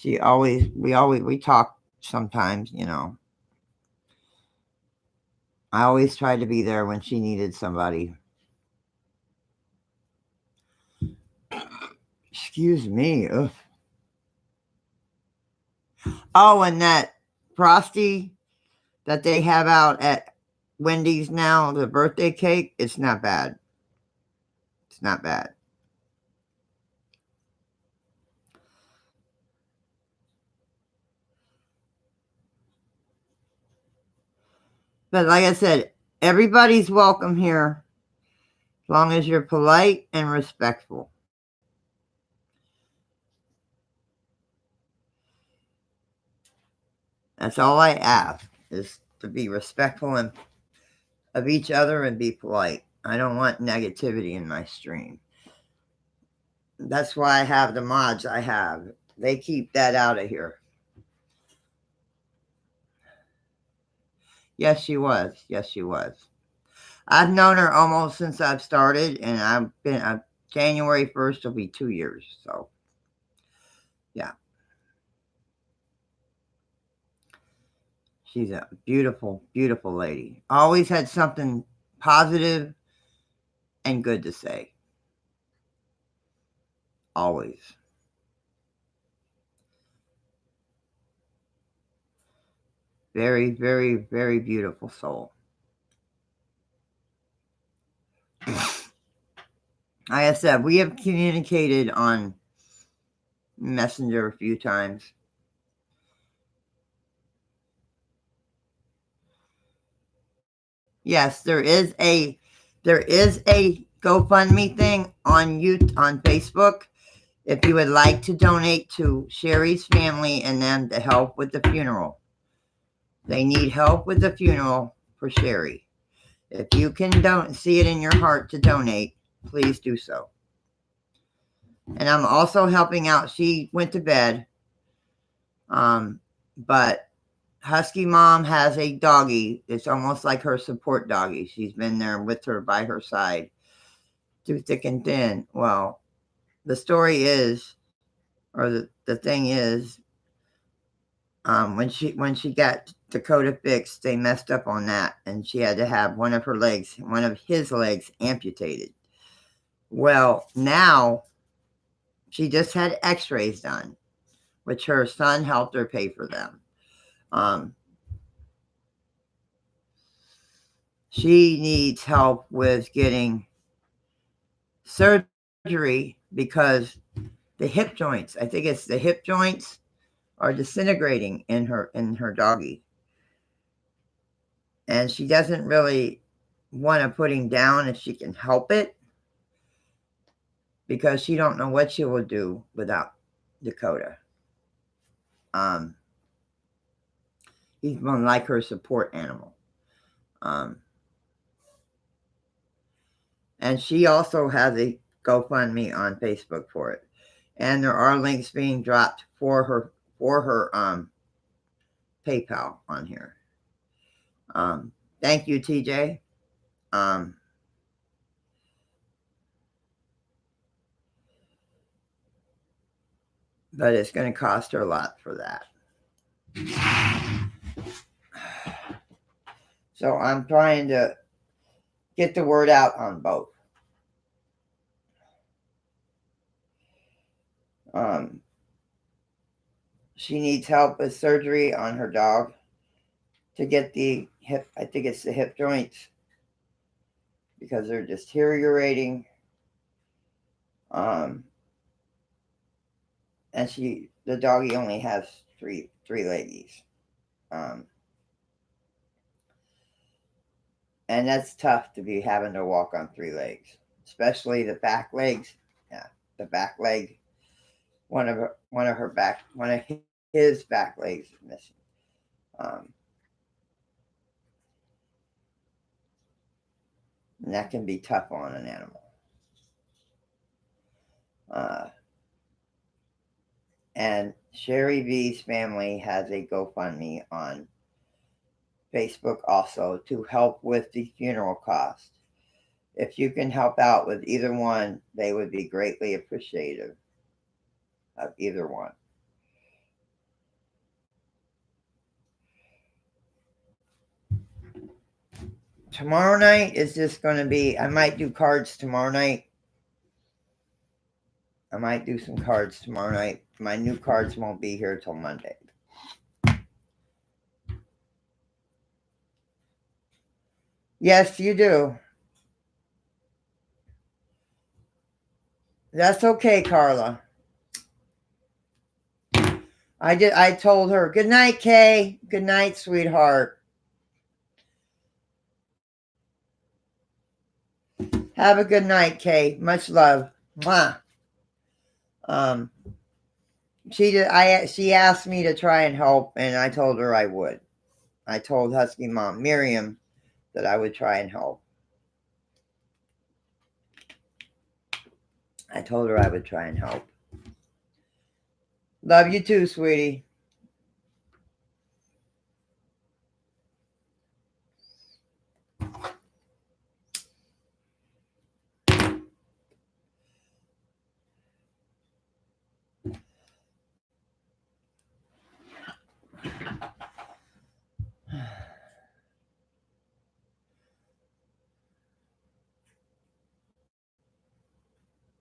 We talk sometimes, you know. I always tried to be there when she needed somebody. Excuse me. Ugh. Oh, and that Frosty that they have out at Wendy's now, the birthday cake, it's not bad. It's not bad. But like I said, everybody's welcome here as long as you're polite and respectful. That's all I ask, is to be respectful of each other and be polite. I don't want negativity in my stream. That's why I have the mods I have. They keep that out of here. Yes, she was. Yes, she was. I've known her almost since I've started, and I've been January 1st will be 2 years. So, yeah. She's a beautiful, beautiful lady. Always had something positive and good to say. Always. Very, very, very beautiful soul. Like I said, we have communicated on Messenger a few times. Yes, there is a GoFundMe thing on Facebook. If you would like to donate to Sherry's family and them to help with the funeral. They need help with the funeral for Sherry. If you can see it in your heart to donate, please do so. And I'm also helping out. She went to bed, but Husky Mom has a doggy. It's almost like her support doggy. She's been there with her by her side through thick and thin. Well, the story is, or the thing is, when she got Dakota fixed, they messed up on that, and she had to have one of his legs amputated. Well, now she just had X-rays done, which her son helped her pay for them. She needs help with getting surgery because the hip joints, I think it's the hip joints, are disintegrating in her doggy. And she doesn't really want to put him down if she can help it, because she don't know what she will do without Dakota. He's more like her support animal. And she also has a GoFundMe on Facebook for it. And there are links being dropped for her PayPal on here. Thank you, TJ. But it's going to cost her a lot for that. So I'm trying to get the word out on both. She needs help with surgery on her dog to get the hip, I think it's the hip joints, because they're deteriorating. And the doggy only has three leggies. And that's tough to be having to walk on 3 legs, especially the back legs. Yeah, the back leg. One of his back legs is missing. And that can be tough on an animal. And Sherry V's family has a GoFundMe on Facebook also to help with the funeral cost. If you can help out with either one, they would be greatly appreciative of either one. Tomorrow night is just going to be, I might do cards tomorrow night. I might do some cards tomorrow night. My new cards won't be here till Monday. Yes, you do. That's okay, Carla. I told her, good night, Kay. Good night, sweetheart. Have a good night, Kay. Much love. Mwah. She asked me to try and help, and I told her I would. I told Husky Mom Miriam that I would try and help. I told her I would try and help. Love you too, sweetie.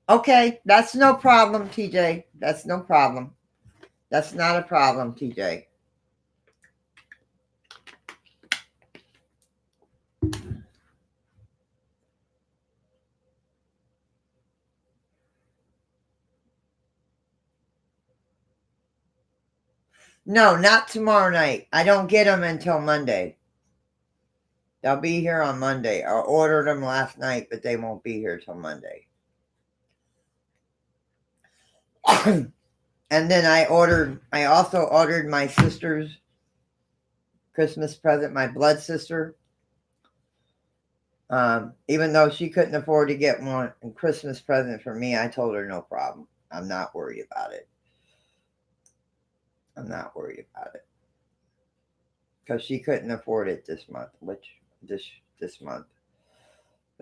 Okay, that's no problem, TJ. That's no problem. That's not a problem, TJ. No, not tomorrow night. I don't get them until Monday. They'll be here on Monday. I ordered them last night, but they won't be here till Monday. And then I also ordered my sister's Christmas present, my blood sister. Even though she couldn't afford to get one Christmas present for me, I told her no problem. I'm not worried about it. I'm not worried about it. because she couldn't afford it this month, which this month.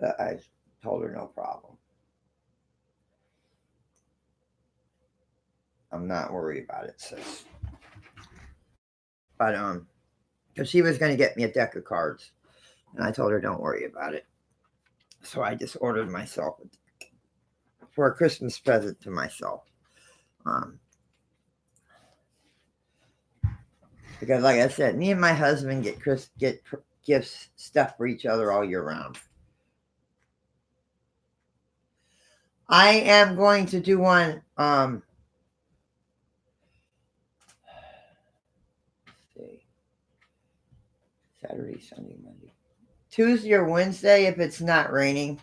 I told her no problem. I'm not worried about it, sis. But because she was going to get me a deck of cards, and I told her don't worry about it. So I just ordered myself for a Christmas present to myself. Um, because, like I said, me and my husband get gifts stuff for each other all year round. I am going to do one. See, Saturday, Sunday, Monday, Tuesday or Wednesday if it's not raining.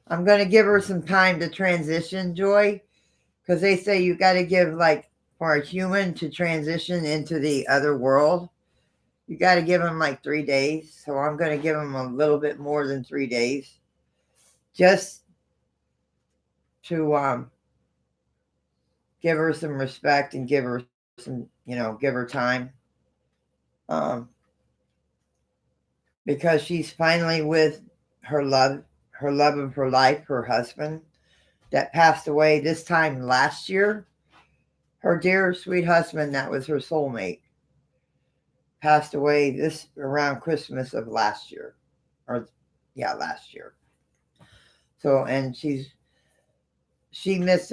I'm going to give her some time to transition, Joy, because they say you got to give, like, for a human to transition into the other world, you got to give them like 3 days. So I'm going to give them a little bit more than 3 days, just to give her some respect and give her some, give her time. Because she's finally with her love of her life, her husband, that passed away this time last year. Her dear, sweet husband, that was her soulmate, passed away this around Christmas of last year. Last year. So, and she missed,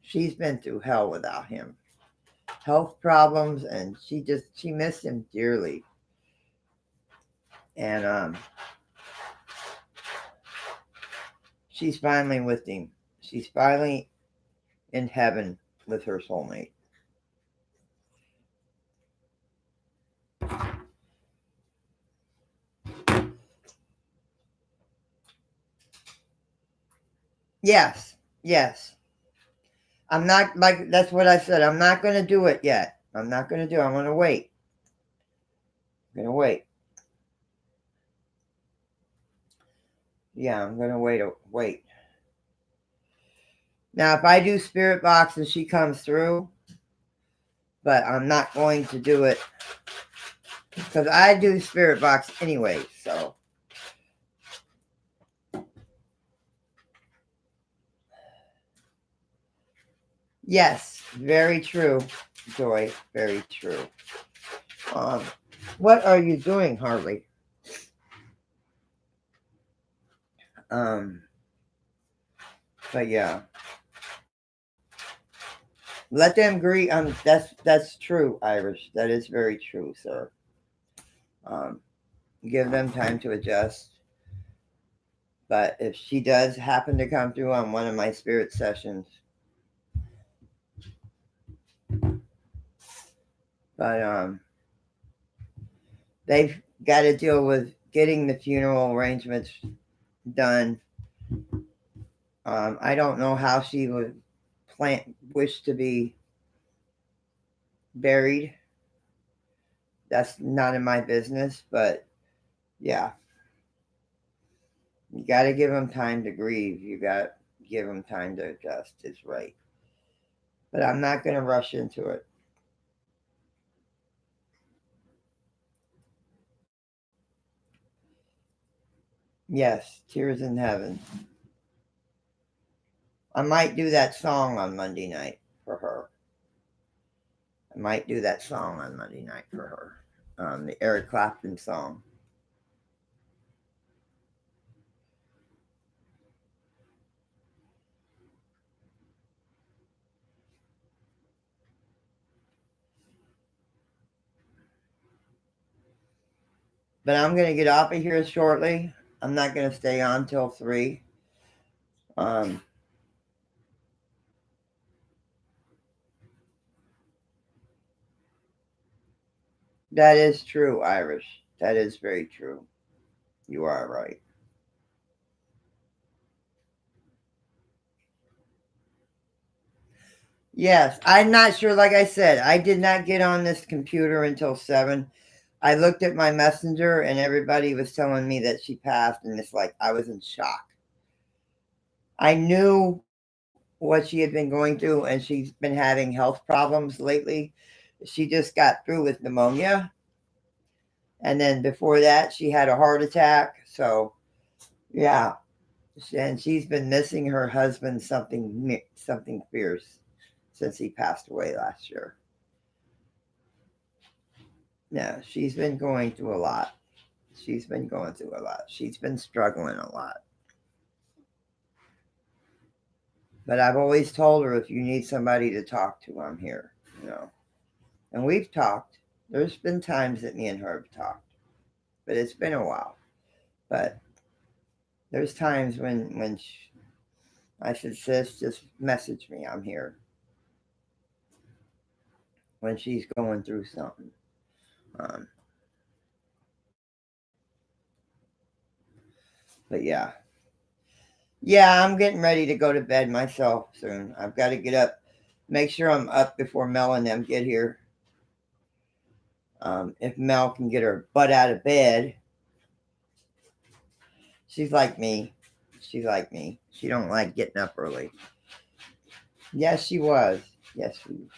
she's been through hell without him. Health problems, and she missed him dearly. And she's finally with him. She's finally in heaven with her soulmate. Yes. I'm not, like, that's what I said. I'm not going to do it yet. I'm going to wait. I'm going to wait. Yeah, I'm going to wait. Now, if I do Spirit Box and she comes through, but I'm not going to do it because I do Spirit Box anyway, so. Yes, very true, Joy. Very true. What are you doing, Harley? But yeah. Let them grieve. That's true, Irish. That is very true, sir. Give them time to adjust. But if she does happen to come through on one of my spirit sessions, but they've got to deal with getting the funeral arrangements done. I don't know how she would wish to be buried. That's none of my business, but yeah. You got to give them time to grieve. You got to give them time to adjust. It's right. But I'm not going to rush into it. Yes, Tears in Heaven. I might do that song on Monday night for her. The Eric Clapton song. But I'm going to get off of here shortly. I'm not going to stay on till 3. That is true, Irish. That is very true. You are right. Yes, I'm not sure. Like I said, I did not get on this computer until 7. I looked at my messenger and everybody was telling me that she passed, and it's like I was in shock. I knew what she had been going through, and she's been having health problems lately. She just got through with pneumonia. And then before that, she had a heart attack. So, yeah. And she's been missing her husband something fierce since he passed away last year. Yeah, she's been going through a lot. She's been going through a lot. She's been struggling a lot. But I've always told her, if you need somebody to talk to, I'm here, you know. And we've talked. There's been times that me and her have talked, but it's been a while. But there's times when I said, sis, just message me. I'm here. When she's going through something. Um, but yeah. Yeah, I'm getting ready to go to bed myself soon. I've got to get up, make sure I'm up before Mel and them get here. If Mel can get her butt out of bed. She's like me. She's like me. She don't like getting up early. Yes, she was. Yes, she was.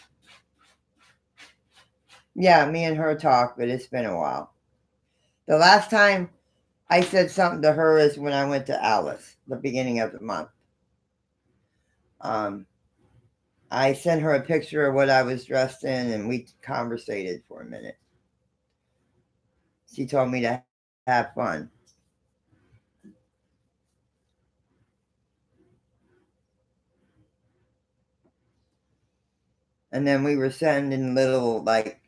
Yeah, me and her talk, but it's been a while. The last time I said something to her is when I went to Alice, the beginning of the month. I sent her a picture of what I was dressed in, and we conversated for a minute. She told me to have fun. And then we were sending little, like,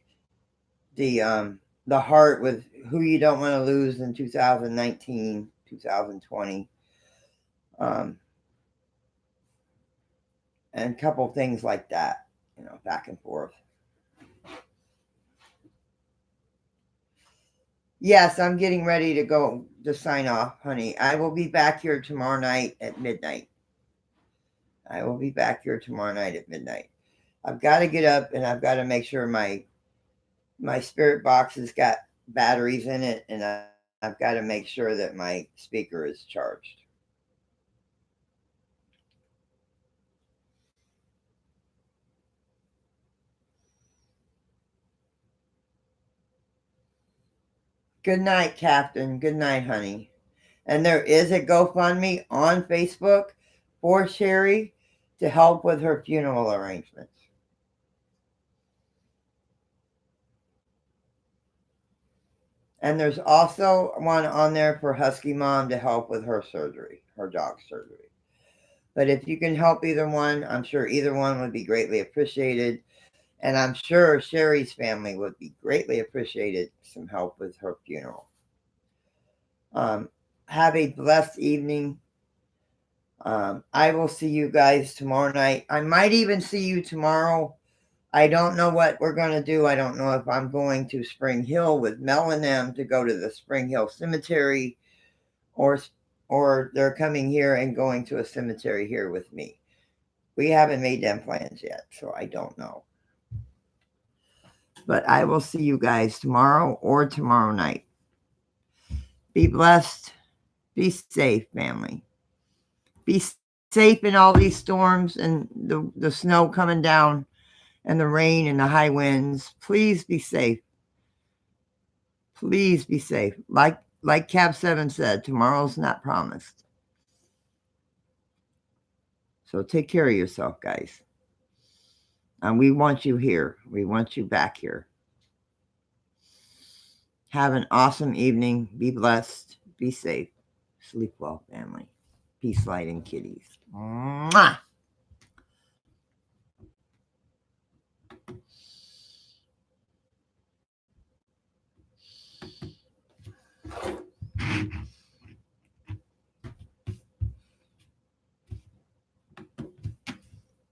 the heart with who you don't want to lose in 2019, 2020. Um, and a couple things like that, back and forth. Yes, I'm getting ready to go to sign off, honey. I will be back here tomorrow night at midnight. I will be back here tomorrow night at midnight. I've got to get up and I've got to make sure my spirit box has got batteries in it, and I've got to make sure that my speaker is charged. Good night, Captain. Good night, honey. And there is a GoFundMe on Facebook for Sherry to help with her funeral arrangements. And there's also one on there for Husky Mom to help with her surgery, her dog surgery. But if you can help either one, I'm sure either one would be greatly appreciated. And I'm sure Sherry's family would be greatly appreciated some help with her funeral. Have a blessed evening. I will see you guys tomorrow night. I might even see you tomorrow. I don't know what we're going to do. I don't know if I'm going to Spring Hill with Mel and them to go to the Spring Hill Cemetery, or they're coming here and going to a cemetery here with me. We haven't made them plans yet, so I don't know. But I will see you guys tomorrow or tomorrow night. Be blessed. Be safe, family. Be safe in all these storms and the snow coming down and the rain and the high winds. Please be safe. Please be safe. Like Cab 7 said, tomorrow's not promised. So take care of yourself, guys. And we want you here. We want you back here. Have an awesome evening. Be blessed. Be safe. Sleep well, family. Peace, light, and kitties. Mwah!